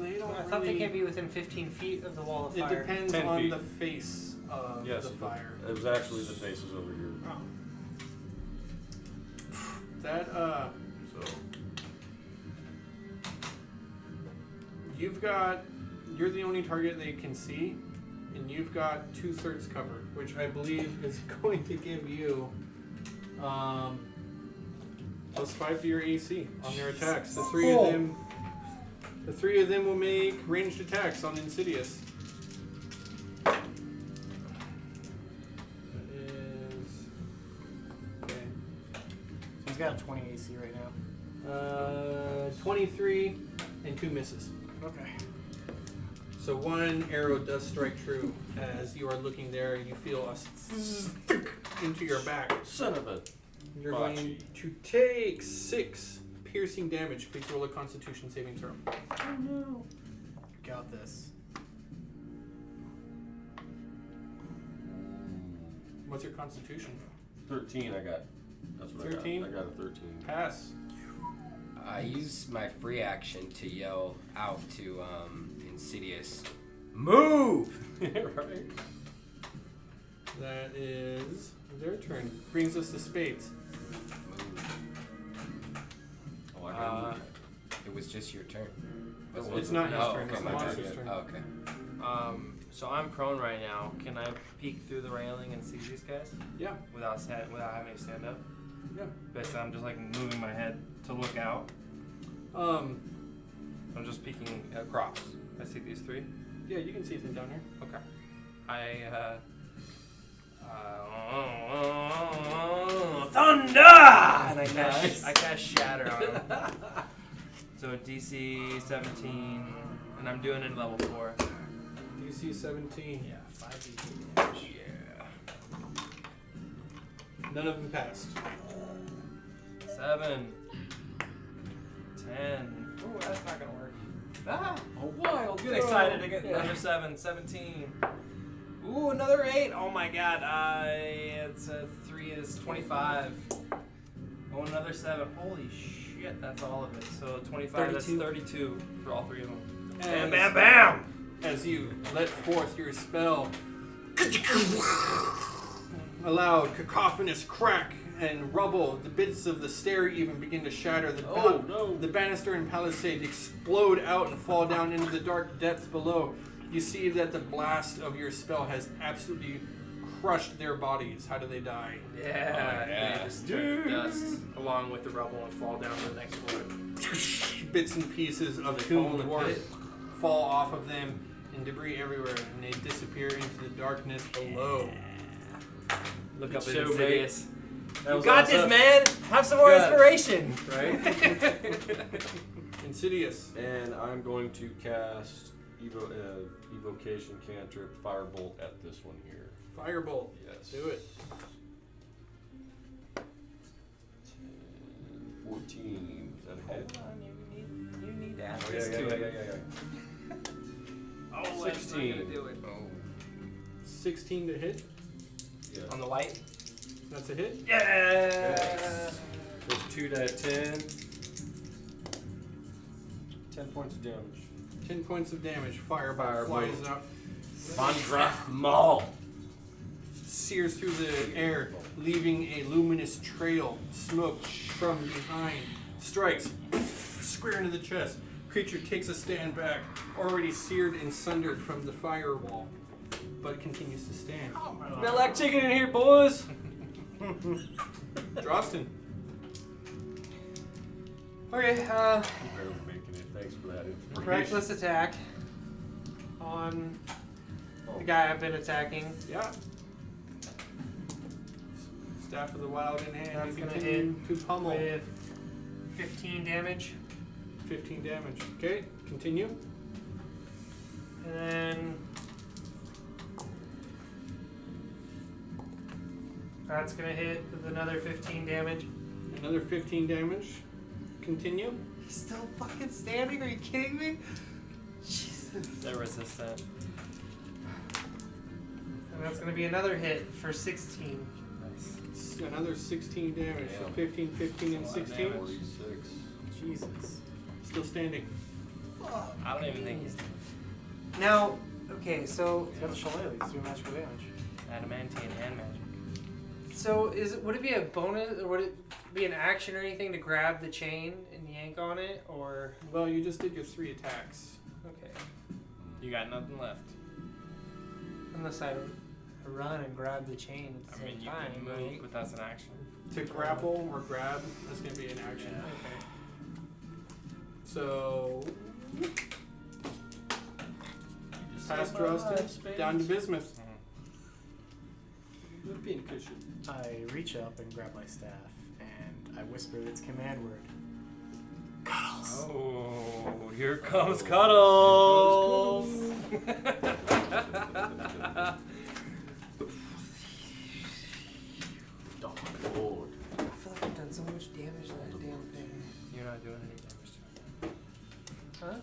They don't I thought they really- can't be within 15 feet of the wall of It fire. depends 10 on feet. the face of Yes. the fire. It was actually the faces over here. That So you're the only target they can see, and you've got 2/3 cover, which I believe is going to give you +5 to your AC on their attacks. The three of them will make ranged attacks on Insidious. That is okay. So he's got a 20 AC right now. 23 and 2 misses. Okay. So one arrow does strike true. As you are looking there, you feel a stick into your back. son of a. You're Bocce. going to take 6 piercing damage. Please roll a Constitution saving throw. Oh no. Got this. What's your Constitution? 13. I got. That's what 13? I got a 13. Pass. I use my free action to yell out to Insidious, "Move!" Right. That is their turn. Brings us to Spades. Move. Oh, I got moved. It was just your turn. Was It's it? not his Oh, turn. okay, It's the my monster's turn. turn. Oh, okay. So I'm prone right now. Can I peek through the railing and see these guys Yeah. without having to stand up? Yeah. Basically, I'm just like moving my head to look out. I'm just peeking across. I see these three. Yeah, you can see them down here. Okay. Thunder! And I cast Shatter on him. So DC 17, and I'm doing it at level 4. DC 17. Yeah, 5d8 damage. Yeah. None of them passed. 7, 10. Ooh, that's not gonna work. Ah, A wild. get excited to get another 7, 17. Ooh, another 8. Oh my god. It's 3 is 25. Oh, another 7. Holy shit, that's all of it. So 25, 32. that's 32 for all 3 of them. As- Bam, bam, bam! As you let forth your spell, a loud cacophonous crack and rubble. The bits of the stair even begin to shatter. Oh, no. The banister and palisade explode out and fall down into the dark depths below. You see that the blast of your spell has absolutely crushed their bodies. How do they die? Yeah, yeah. they just turn to dust along with the rubble and fall down to the next floor. Bits and pieces of Tomb Dwarf fall off of them and debris everywhere, and they disappear into the darkness below. Look Good up at show, Insidious. That You was got awesome. this, man! Have some more Good. inspiration! Right? Insidious. And I'm going to cast evocation cantrip firebolt at this one here. Firebolt. Yes. Do it. 10, 14. Is that a hit? You need to have a gonna do it. Oh. 16 to hit. Yeah. On the white? That's a hit. Yeah. There's 2 to 10. 10 points of damage. 10 points of damage. Fireball flies up, Von Draft Maul. sears through the air, leaving a luminous trail. Smoke from behind strikes square into the chest. Creature takes a stand back, already seared and sundered from the firewall, but continues to stand. Smell like chicken in here, boys. Drostin. Okay, You better making it. Thanks for that information. reckless attack on the guy I've been attacking. Yeah. Staff of the Wild in hand. That's You gonna continue to pummel. With 15 damage. 15 damage. Okay, continue. And then that's gonna hit with another 15 damage. Another 15 damage. Continue. He's still fucking standing? Are you kidding me? Jesus. They're resistant. And that's gonna be another hit for 16. Another 16 damage. So Damn. 15, 15, and 16. 46. Jesus. Still standing. I don't even think he's Now, okay, so He's got the shillelagh. He's doing magical damage. adamantine and magic. would it be a bonus or would it be an action or anything to grab the chain and yank on it, or Well, you just did your 3 attacks. okay? You got nothing left. Unless I run and grab the chain at the I mean, same you time, can move, right? but that's an action. To grapple or grab, that's going to be an action. Yeah. Okay. So, past Drostin, down to Bismuth. European cushion. I reach up and grab my staff, and I whisper its command word. Cuddles. Oh, here comes Cuddles! Dog Lord. I feel like I've done so much damage to that damn thing. You're not doing any damage to it. Huh?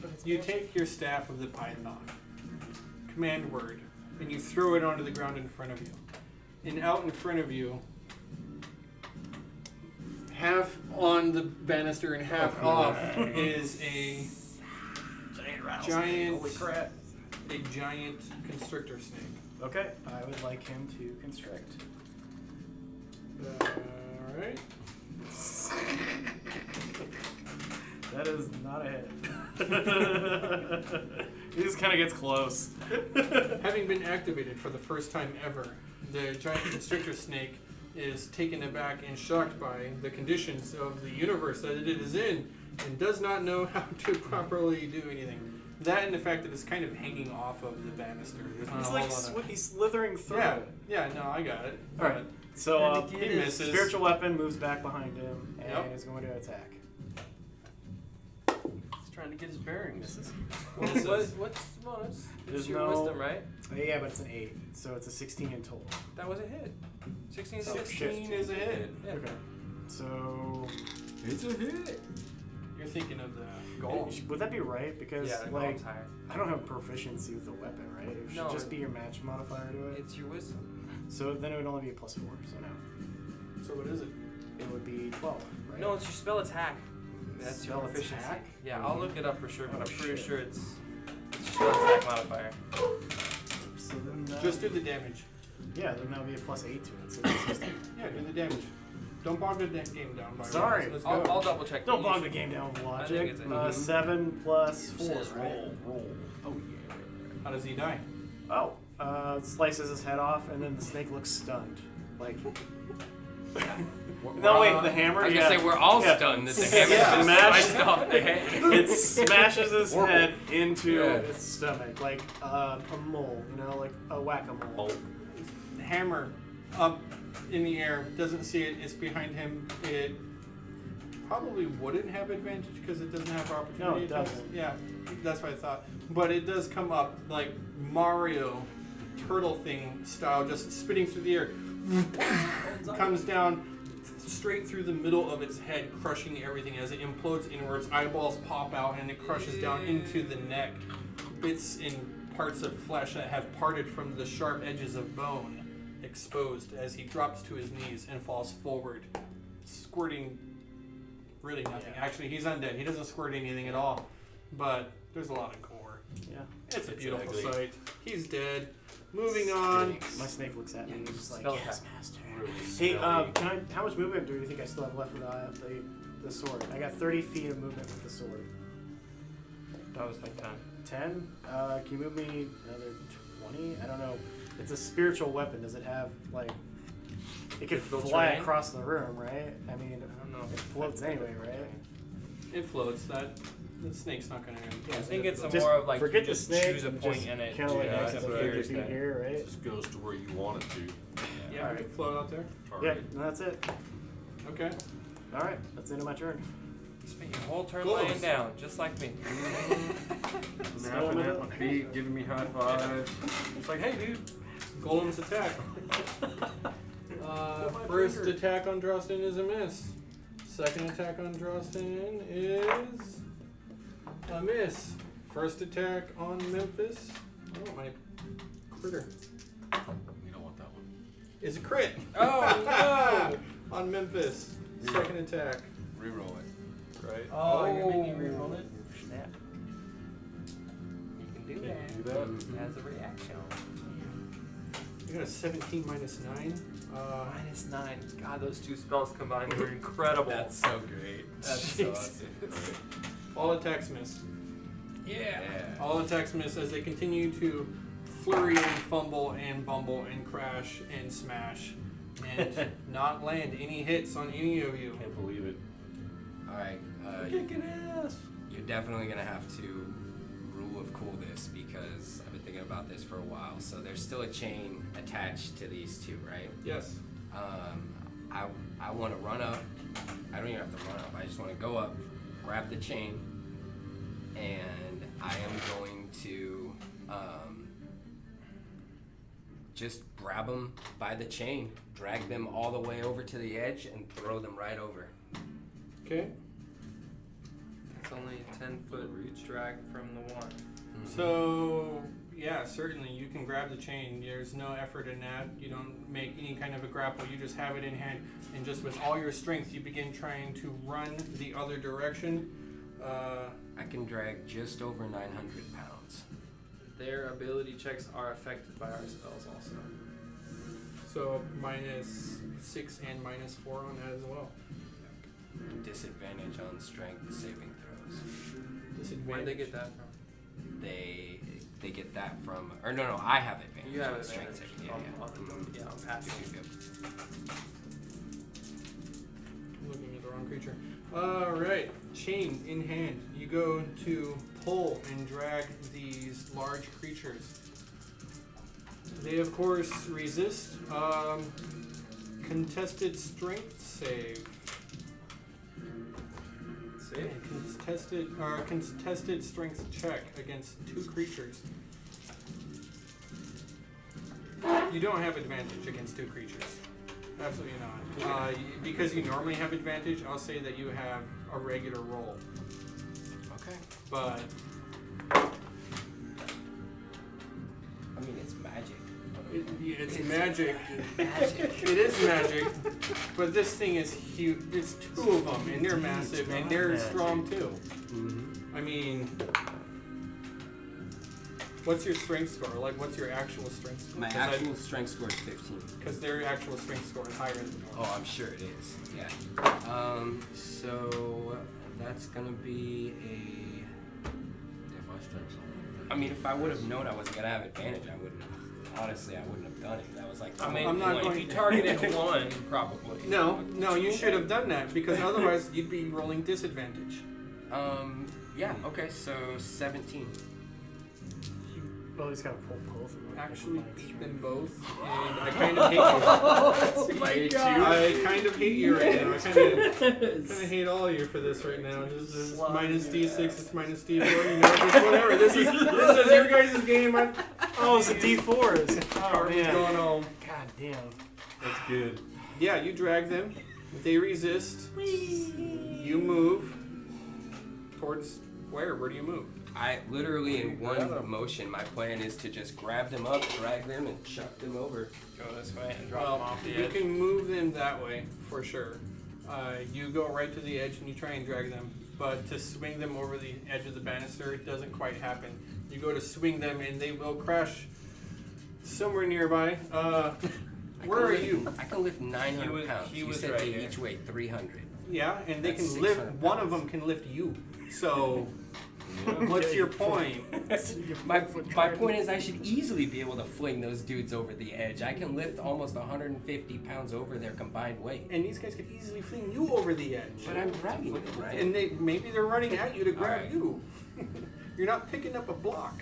But it's You more- take your staff of the python, command word, and you throw it onto the ground in front of you. And out in front of you, half on the banister and half off, is a giant, Holy crap. a giant constrictor snake. Okay, I would like him to constrict. Alright. That is not a hit. He just kind of gets close. Having been activated for the first time ever, the giant constrictor snake is taken aback and shocked by the conditions of the universe that it is in and does not know how to properly do anything. That and the fact that it's kind of hanging off of the banister. There's not He's a like whole lot of... he's slithering through Yeah, it. yeah, no, I got it. All right. So He misses. spiritual weapon moves back behind him and Yep. is going to attack. He's trying to get his bearings. Misses. What's the bonus? There's It's your no- wisdom, right? Yeah, but it's an 8, so it's a 16 in total. That was a hit. 16 is a hit. 16 is a hit. Yeah. Okay. So It's a hit. You're thinking of the goal. would that be right? Because Yeah, the like golem's higher. I don't have proficiency with the weapon, right? It should No, just be your match modifier to it. It's your wisdom. So then it would only be a +4. So no, So what is it? it would be 12. Right? No, it's your spell attack. That's Spell your proficiency. attack? Yeah, I'll look it up for sure, but Oh, I'm pretty shit. sure it's your spell attack modifier. So then Just do the damage. yeah, then that would be a +8 to it. So it's 16. Yeah, do the damage. Don't bog the game down by Sorry. Let's go. I'll double check. Don't but bog you the game down with I logic. think it's a- 7 plus 4. Says Right? roll. Oh yeah. How does he die? Oh, slices his head off, and then the snake looks stunned. Like, no, wait, the hammer. I was yeah. gonna say we're all Yeah. stunned that the hammer Yeah. just Smash- sliced off the head. It smashes his head into Yeah. its stomach, like a mole, you know, like a whack-a-mole. Hammer up in the air, doesn't see it, it's behind him. It probably wouldn't have advantage because it doesn't have opportunity. No, it attacks. doesn't. Yeah, that's what I thought. But it does come up like Mario turtle thing style, just spinning through the air. Comes down, straight through the middle of its head, crushing everything as it implodes inwards. Eyeballs pop out, and it crushes down into the neck. Bits in parts of flesh that have parted from the sharp edges of bone exposed as he drops to his knees and falls forward, squirting really nothing. Yeah. Actually, he's undead. He doesn't squirt anything at all, but there's a lot of gore. Yeah. It's a beautiful ugly. sight. He's dead. Moving on. My snake looks at me and he's just like, Spell yes, attack. master. Really Hey, smelly. how much movement do you think I still have left with the sword? I got 30 feet of movement with the sword. That was like 10. 10? Can you move me another 20? I don't know. It's a spiritual weapon. Does it have, like... It could Physical fly terrain? across the room, right? I mean, I don't know. it floats anyway, right? It floats. The snake's not going to. I think it's Just more of like forget you the just snake choose a and point just in it. Kind of like to, next to the 50 appears feet that- here, It right? just goes to where you want it to. Yeah, it can float out there. All Yeah, right. no, that's it. Okay. Alright, that's the end of my turn. You spent your whole turn Close. laying down, just like me. Snapping at my feet, giving me high fives. It's like, hey, dude. Golem's attack. First attack on Drostin is a miss. Second attack on Drostin is a miss. First attack on Memphis. Oh, my critter. We don't want that one. Is a crit. Oh, On Memphis. Second attack. Reroll it. Right. Oh, you're making me reroll it? Snap. You can do Can that. you do that? As a reaction. You got a 17 minus 9. Minus 9. God, those two spells combined were incredible. That's so great. That's so Jeez. awesome. All attacks miss. yeah. All attacks miss as they continue to flurry and fumble and bumble and crash and smash and not land any hits on any of you. Can't believe it. Alright, Kicking ass. you're definitely gonna have to rule of cool this because I've been thinking about this for a while. So there's still a chain attached to these two, right? Yes. I want to run up. I don't even have to run up. I just want to go up, grab the chain, and I am going to just grab them by the chain, drag them all the way over to the edge, and throw them right over. Okay. It's only 10-foot drag from the one. So, yeah, certainly you can grab the chain. There's no effort in that. You don't make any kind of a grapple. You just have it in hand, and just with all your strength, you begin trying to run the other direction. I can drag just over 900 pounds. Their ability checks are affected by our spells also. So minus 6 and minus 4 on that as well. Disadvantage on strength saving throws. Disadvantage. Where'd they get that from? They get that from, or no, I have advantage. You have on advantage strength saving. Yeah. on passive. Looking at the wrong creature. Alright, chain in hand. You go to pull and drag these large creatures. They, of course, resist. Contested strength save. Save? Contested strength check against 2 creatures. You don't have advantage against 2 creatures. Absolutely not. Because you normally have advantage, I'll say that you have a regular roll. Okay. But I mean, it's magic. it's magic. Magic. It is magic. But this thing is huge. There's 2 of them, and they're massive, and they're strong too. I mean, what's your strength score? Like, what's your actual strength score? My actual strength score is 15. Because their actual strength score is higher than yours. Oh, I'm sure it is. Yeah. So that's gonna be a. Yeah, my strength's on. I mean, if I would have known I wasn't gonna have advantage, I wouldn't. Honestly, I wouldn't have done it. That was like. I mean, I'm not if going you to. targeted one, probably. No, you should have done that because otherwise you'd be rolling disadvantage. Yeah. Okay. So 17. Well, he's got to pull both of them. Actually beat them both, and I kind of hate you. Oh my I kind of hate you right now. I kind of hate all of you for this right now. This is minus D6, it's minus D4. You know, just whatever. This is your guys' game. Oh, it's a D4s. Oh, Harvey's man. going home. God damn. That's good. Yeah, you drag them. They resist. You move towards where? Where do you move? I literally in one motion, my plan is to just grab them up, drag them, and chuck them over. Go this way and drop them Well, off the you edge. can move them that way for sure. You go right to the edge and you try and drag them, but to swing them over the edge of the banister, it doesn't quite happen. You go to swing them and they will crash somewhere nearby. Where are you? I can lift 900 pounds. he You was said right they here. each weigh 300. Yeah, and they That's can lift. 600 One of pounds. them can lift you. So, what's your point? My point is I should easily be able to fling those dudes over the edge. I can lift almost 150 pounds over their combined weight. And these guys could easily fling you over the edge. But I'm dragging them, right? And maybe they're running at you to grab Alright. you. You're not picking up a block.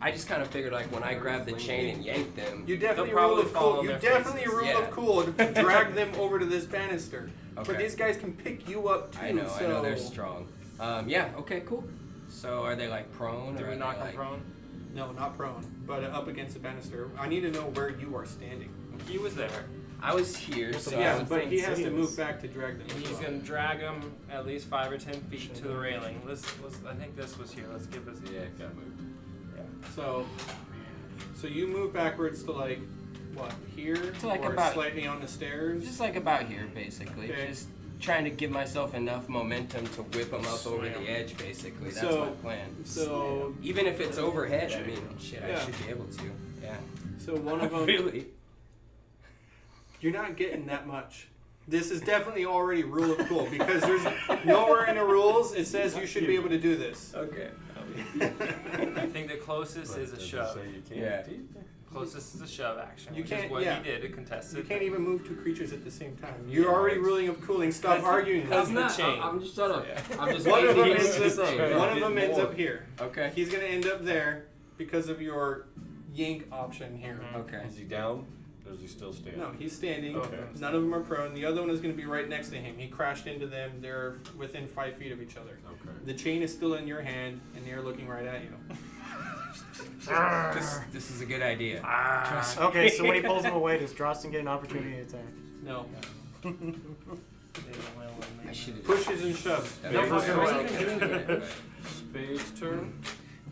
I just kind of figured like when I grab the chain and yank them. You definitely They'll rule probably of fall cool. on You their definitely faces. rule Yeah. of cool to drag them over to this banister. But Okay. these guys can pick you up too. I know So they're strong. Yeah, okay, cool. So are they like prone? Did or we are knock they, him like, prone? No, not prone, but up against the banister. I need to know where you are standing. He was there. I was here, so I yeah, would but think he has to same. move back to drag them. And as he's well. gonna drag him at least 5 or 10 feet to the railing. I think this was here. Let's give this. Yeah, gotta move. So you move backwards to like what here, To, like, or about- slightly on the stairs. just like about here, basically. Okay. Just trying to give myself enough momentum to whip them up over Slam. the edge, basically. That's So- my plan. So Even if it's overhead, I mean, shit, I Yeah. should be able to. Yeah. so one of them. Really? You're not getting that much. This is definitely already rule of cool because there's nowhere in the rules it says you should be able to do this. Okay. I think the closest is a Does it shove. say you can't Yeah. do that? Closest is a shove action, You which is can't- what yeah. he did. It contested. You can't even move two creatures at the same time. You're already ruling of cooling. Stop That's- arguing. that's This. the chain. I'm just shut up. I'm just One of them waiting ends to up, say. one of Did them ends more. up here. Okay. He's gonna end up there because of your yank option here. Okay. Is he down? Or is he still standing? No, he's standing. Okay. None of them are prone. The other one is going to be right next to him. He crashed into them. They're within 5 feet of each other. Okay. The chain is still in your hand, and they're looking right at you. This is a good idea. Okay, so when he pulls him away, does Drosten get an opportunity to attack? No. I should have. Pushes and shoves. No, fucking way. wasn't even hitting it. Spade's turn.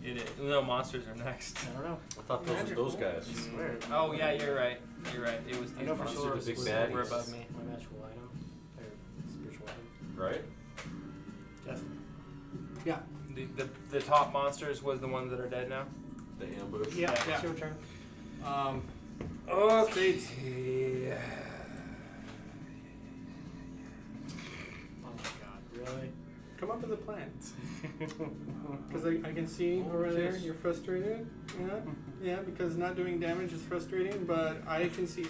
It is. No, monsters are next. I don't know. I thought those were those guys. I swear. Oh yeah, you're right. You're right. It was I these know for monsters sure the big this baddies. were above me. my magical item. Or spiritual item. Right? Yeah. The top monsters was the ones that are dead now. The ambush. Yeah. It's Yeah. your turn. Spades. Oh my god, really? Come up with a plan. Because I can see over there you're frustrated. Yeah. Yeah, because not doing damage is frustrating, but I can see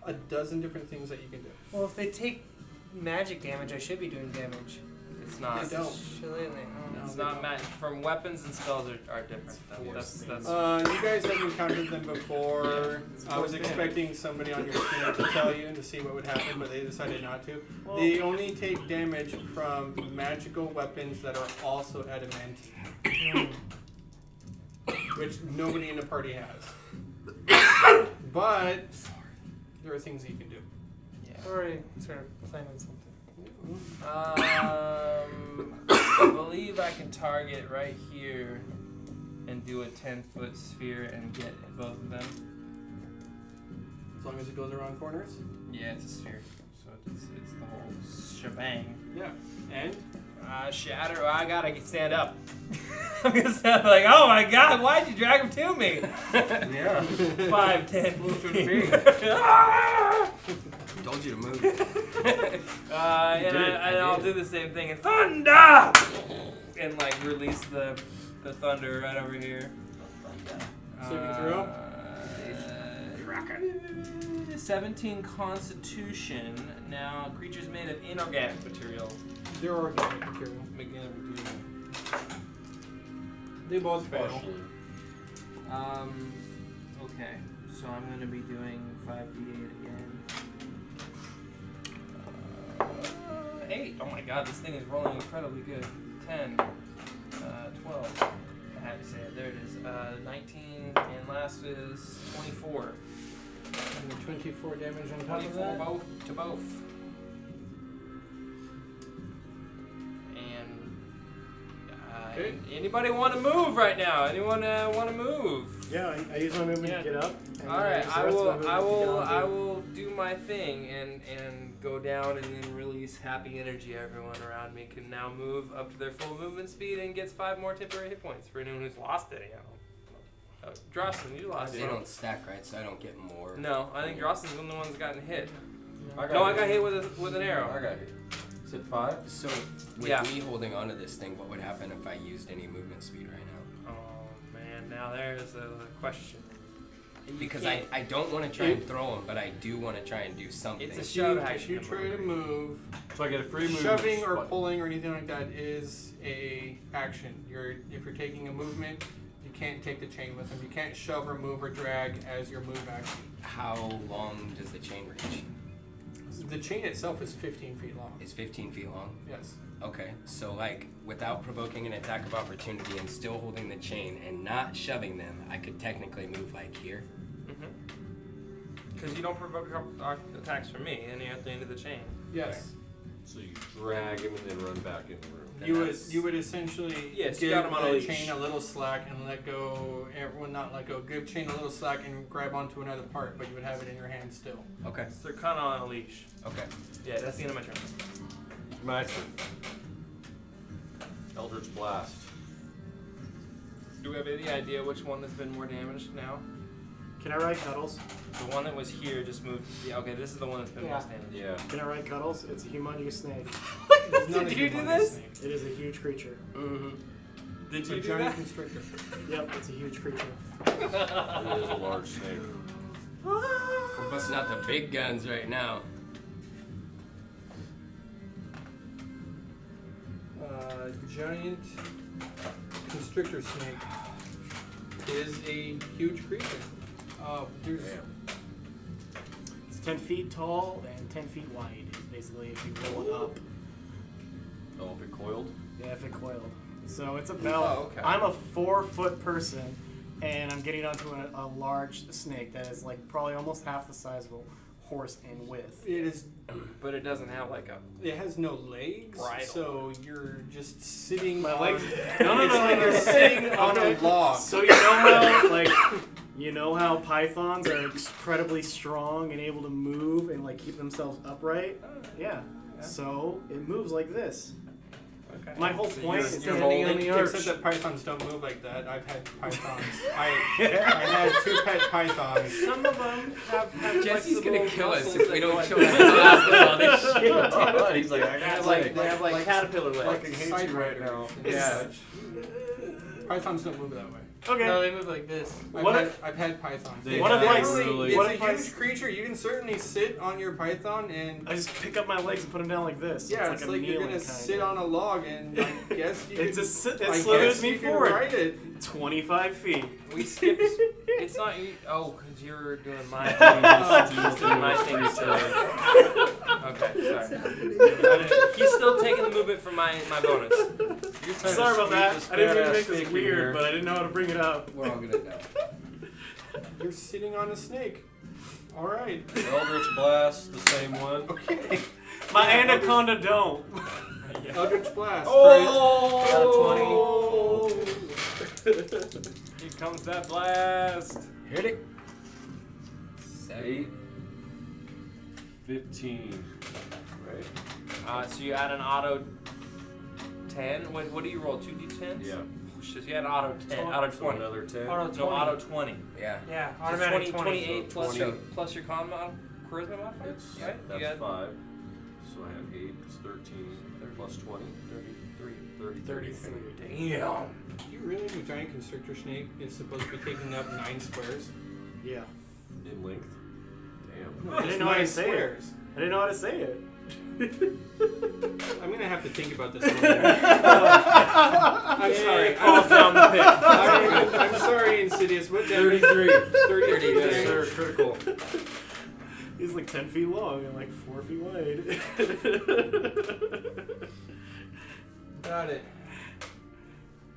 a dozen different things that you can do. Well, if they take magic damage, I should be doing damage. It's not. They don't. Surely they No, It's they not don't. matched. From weapons and spells are different. That's You guys have encountered them before. I was expecting somebody on your team to tell you and to see what would happen, but they decided not to. They only take damage from magical weapons that are also adamantine, which nobody in the party has. But there are things you can do. already sort of planning something. I believe I can target right here and do a 10-foot sphere and get both of them. As long as it goes around corners. Yeah, it's a sphere, so it's the whole shebang. Yeah. And Shatter, I gotta stand up. I'm gonna stand like, oh my god, why'd you drag him to me? Yeah. 5, 10, 15. Told you to move. And I'll do the same thing and thunder! And like release the thunder right over here. Saving throw? 17 Constitution. Now, creatures made of inorganic material. they're organic material. They both fail. Partially. Okay. So I'm gonna be doing 5d8 again. 8. Oh my god, this thing is rolling incredibly good. 10. 12. I had to say it. There it is. 19 and last is 24. And the 24 damage on top of 24 that. both to both. Okay. Anybody want to move right now? Anyone want to move? Yeah, I use my movement to get up. And All then right, use the I rest of will. my movement I to get will. onto- I will do my thing and go down and then release happy energy. Everyone around me can now move up to their full movement speed and gets 5 more temporary hit points for anyone who's lost any of them. Drossen, you lost They some. don't stack, right? So I don't get more. No, I think Drossen's one of the ones that gotten hit. I No, I got hit with an I arrow. got hit. Is it 5? So with Yeah. me holding onto this thing, what would happen if I used any movement speed right now? Oh man, now there's a question. Because I don't want to try and throw him, but I do want to try and do something. It's a If shove you, action. if you try to move, So I get a free move. shoving or button. pulling or anything like that is a action. If you're taking a movement, you can't take the chain with them. You can't shove or move or drag as your move action. How long does the chain reach? The chain itself is 15 feet long. It's 15 feet long. Yes. Okay, so like without provoking an attack of opportunity and still holding the chain and not shoving them, I could technically move like here. Because you don't provoke attacks from me, and you're at the end of the chain. Yes. So you drag him and then run back in the room. You would essentially Yes, you give got him on a the leash. chain a little slack and let go. Well, not let go. Give chain a little slack and grab onto another part, but you would have it in your hand still. Okay. So they're kind of on a leash. Okay. Yeah, that's the end of my turn. My turn. Eldritch Blast. Do we have any idea which one that's been more damaged now? Can I ride Cuddles? The one that was here just moved. Yeah, okay, this is the one that's been most damaged. Yeah. Can I ride Cuddles? It's a humongous snake. It's not a Did you do humongous this? snake. It is a huge creature. Mm-hmm. Did It's a you do giant that? constrictor. Yep, it's a huge creature. It is a large snake. We're busting out the big guns right now. Giant constrictor snake is a huge creature. There's It's 10 feet tall and 10 feet wide. Basically, if you roll it up. Oh, if it coiled? Yeah, if it coiled. So it's about. Oh, okay. I'm a 4-foot person, and I'm getting onto a large snake that is like probably almost half the size of a horse in width. it is. But it doesn't have like a. It has no legs, Bridle. so you're just sitting. My on, legs. No, It's like you're sitting on a log. So you know how like you know how pythons are incredibly strong and able to move and like keep themselves upright? Yeah. So it moves like this. Okay. My whole point you're- is you're that holding the arch. Except that pythons don't move like that. I've had pythons. I had 2 pet pythons. Some of them have Jesse's gonna flexible kill us muscles if we that don't go kill like- that. He's like, I They got have like, like caterpillar legs. Fucking hate you right now. Yeah. Pythons don't move that way. okay. No, they move like this. I've had pythons. They What if I Definitely- see- what It's if a I huge s- creature. You can certainly sit on your python and. I just pick up my legs and put them down like this. So Yeah, it's it's like, like a you're kneeling gonna kinda. sit on a log and I guess you It's can, a it I slithers guess me you can forward. ride it. 25 feet. We skipped. It's not you. Oh, because you're doing my thing. He's doing my thing. So. Okay, sorry. He's still taking the movement from my bonus. You're trying Sorry to about that. squeeze I didn't mean to fat-ass make snake this in weird, here. but I didn't know how to bring it up. We're all gonna know. You're sitting on a snake. All right. Eldritch Blast, the same one. Okay. My anaconda don't. Eldritch Blast. Oh! Here comes that blast. Hit it. 8, 15. Right? So you add an auto 10. What do you roll? 2d10s? Yeah. Shit, you had an auto 10. Auto So 20. another 10. Auto No, auto 20. Yeah. Yeah, So automatic 20. 28 So plus 20. your, plus your charisma modifier? It's, Right? You that's got 5. So I have 8, it's 13, plus 20. 33. Damn. Do you really think a giant constrictor snake is supposed to be taking up 9 squares? Yeah. In length. Damn. No, I didn't just know how to 9 say it. squares. I didn't know how to say it. I'm gonna have to think about this a little bit. I'm sorry. Falls down the pit. I'm sorry, Insidious. What damage? 33. 33 Yes, damage. sir. Critical. He's like 10 feet long and like 4 feet wide. Got it.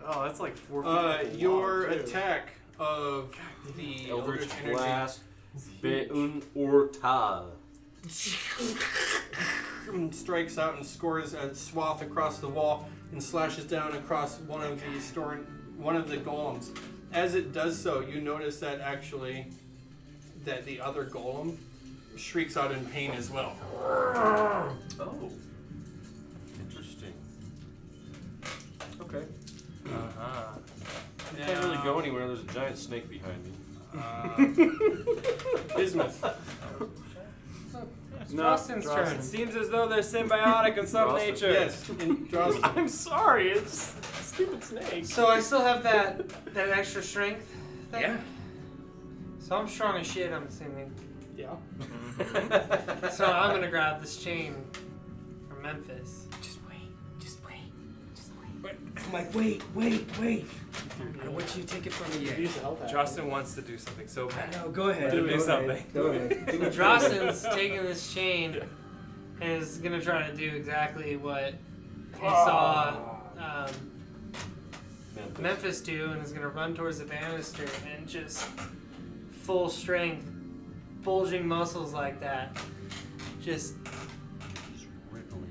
Oh, that's like 4 feet long, Your too. attack of the Eldritch Energy. Blast, Be'un Orta. strikes out and scores a swath across the wall and slashes down across one of the golems. As it does so, you notice that actually the other golem shrieks out in pain as well. Oh. Interesting. Okay. Uh-huh. I can't really go anywhere. There's a giant snake behind me. Bismuth. It's No, Justin's Dross. turn. It seems as though they're symbiotic in some Dross. nature. Yes, and Dross. I'm sorry, it's a stupid snake. So I still have that extra strength thing? Yeah. So I'm strong as shit, I'm assuming. Yeah. So I'm gonna grab this chain from Memphis. Just wait. I'm like, wait. I don't want you to take it from me yet. Use the health action. Justin wants to do something so I bad. know, go ahead. Do something. Go ahead. Drostin's taking this chain and is gonna try to do exactly what he saw Memphis do, and is gonna run towards the banister and just full strength, bulging muscles like that. Just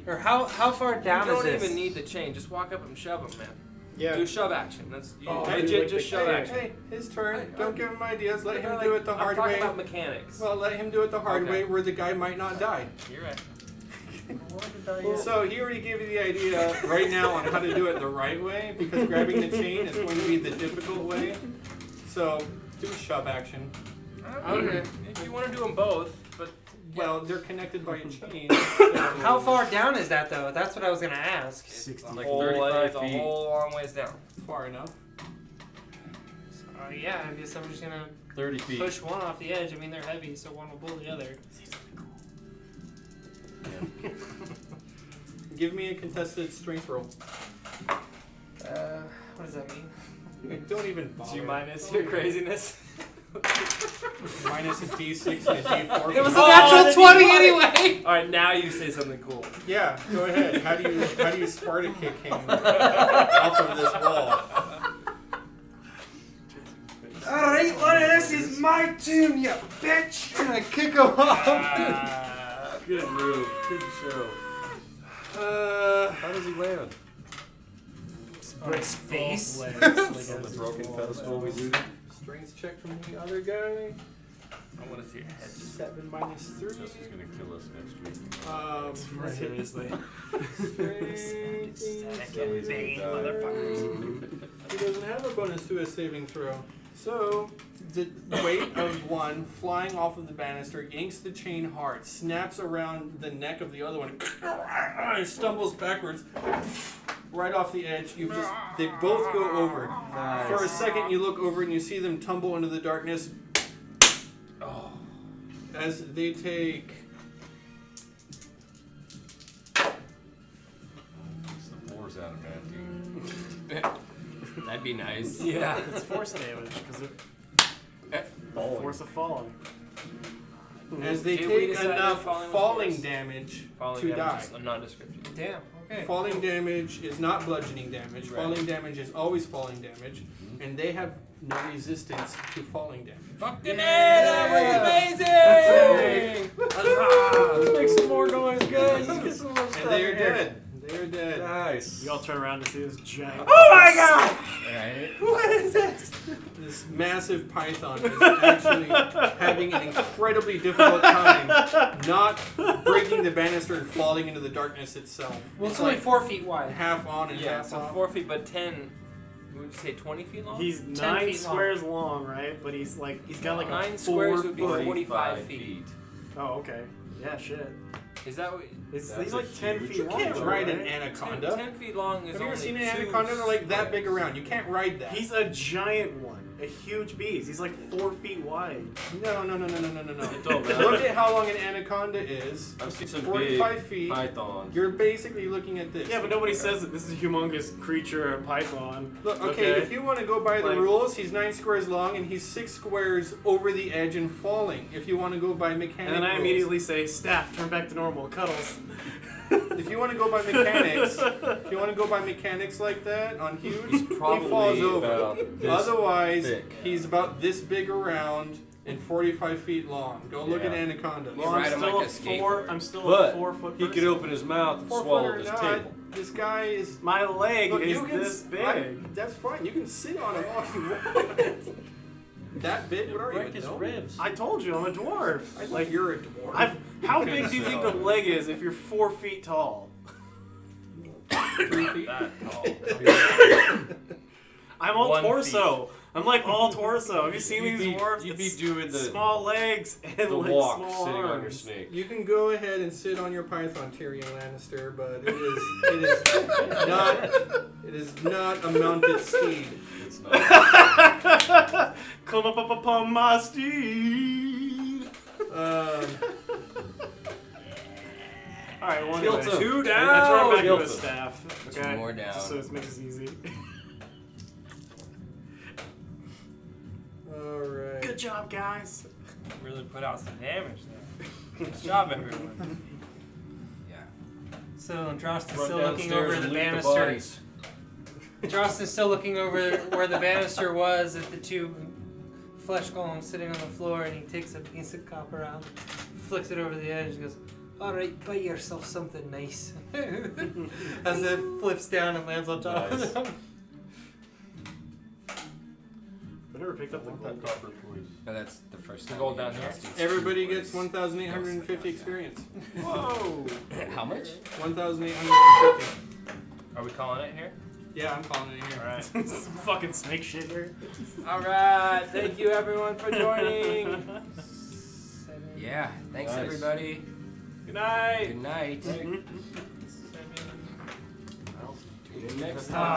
or how far You down is don't this? even need the chain. Just walk up and shove him, man. Yeah. Do shove action. That's Hey, legit. Just shove hey, action. hey, his turn. Hey, Don't give him ideas. Let him Like, do it the hard I'm way. talking about mechanics. Well, let him do it the hard Okay. way where the guy might not die. You're right. So he already gave you the idea right now on how to do it the right way, because grabbing the chain is going to be the difficult way. So do shove action. Okay. If you want to do them both, but Well, they're connected by a chain. How far down is that though? That's what I was gonna ask. it's a like whole, 35 it's a feet. whole long ways down. Far enough. Yeah, I guess I'm just gonna 30 feet. push one off the edge. I mean, they're heavy, so one will pull the other. Give me a contested strength roll. What does that mean? Don't even bother. G minus your craziness. Minus a d6 and a d4. It was a Oh, natural then 20 you got it. anyway! All right, now you say something cool. Yeah, go ahead. How do you Sparta kick him off of this wall? Alright, well, this is my tune, you bitch! And I kick him off. Good move. Good show. How does he land? His face. On the broken pedestal we do. Strength check from the other guy. I want to see your head. 7 minus 3. Justin's gonna kill us next week. Seriously. He doesn't have a bonus to his saving throw. So, the weight of one flying off of the banister yanks the chain hard, snaps around the neck of the other one, and stumbles backwards right off the edge. They both go over. For a second, you look over and you see them tumble into the darkness. Oh. As they take It's the floors out of that, dude. That'd be nice. Yeah. It's force damage because of Falling. force of falling. as they Did we take decide that enough falling was falling force? damage Falling to damage die. is a non-description. Damn, okay. Falling damage is not bludgeoning damage. Right. Falling damage is always falling damage, and they have no resistance to falling damage. Fucking that was amazing! Huzzah! Make some more noise, guys. Get some more And stuff they are in here. dead. They are dead. Nice. You all turn around to see this giant. Oh my god! Right? What is this? This massive python is actually having an incredibly difficult time not breaking the banister and falling into the darkness itself. Well, it's only 4 feet wide. half on and Yeah, half so off. 4 feet, but 10. Would you say 20 feet long? He's 10 9 feet long. squares long, right? But he's got like a 9 4 squares would be foot. 45 feet. Oh, okay. Yeah, shit. Is that what? He's That's like a 10 huge- feet You long. can't ride an right? anaconda. 10 feet long is Have you only ever seen an 2 anaconda? They're like that big squares. around. You can't ride that. He's a giant one. A huge beast. He's like 4 feet wide. No. It don't Look matter. at how long an anaconda is. I've seen some 45 big feet. pythons. You're basically looking at this. Yeah, but nobody says that this is a humongous creature, a python. Look, okay, if you want to go by the Like- rules, he's 9 squares long and he's 6 squares over the edge and falling. If you want to go by mechanics. And then I immediately say, staff, turn back to normal, cuddles. If you want to go by mechanics, like that on huge, He's he probably falls over. about this Otherwise, thick. he's about this big around and 45 feet long. Go look at Yeah. anacondas. Well, ride I'm him still like a a four. skateboard. I'm still But a 4 foot. he could open his mouth and 4 swallow foot or this not, table. this guy is. My leg Look, is you can this big. that's fine. You can sit on him all you want. That big? What are you? Break his no? ribs. I told you I'm a dwarf. I think Like you're a dwarf. how big do you think the leg is if you're 4 feet tall? 3 feet. That tall. I'm all 1 torso. I'm like all torso. Have you seen You'd these be- dwarves? you'd be It's doing the- small legs and The like walk small sitting arms. on your snake. You can go ahead and sit on your python, Tyrion Lannister, but it is not a mounted steed. It's not. Come up upon my steed. All right, well, Kill anyway. him. 2 Let's run down. back Kill to his him. staff. Two Okay. more down. Just so it makes it easy. Alright. Good job, guys. Really put out some damage there. Good job, everyone. Yeah. So Drost is Run still looking downstairs over and the loot banister. bodies. Drost is still looking over where the banister was at the 2 flesh golems sitting on the floor, and he takes a piece of copper out, flicks it over the edge, and goes, "Alright, buy yourself something nice." As it flips down and lands on top Nice. of them. I never picked up the gold. Copper, please. No, that's the first The time. gold we down did here? Justin's Everybody was- gets 1,850 experience. Whoa! How much? 1,850. Are we calling it here? Yeah, I'm calling it here. Alright. Some fucking snake shit here. Alright. Thank you, everyone, for joining. Yeah. Thanks, Nice. everybody. Good night. Good night. Well, Next time.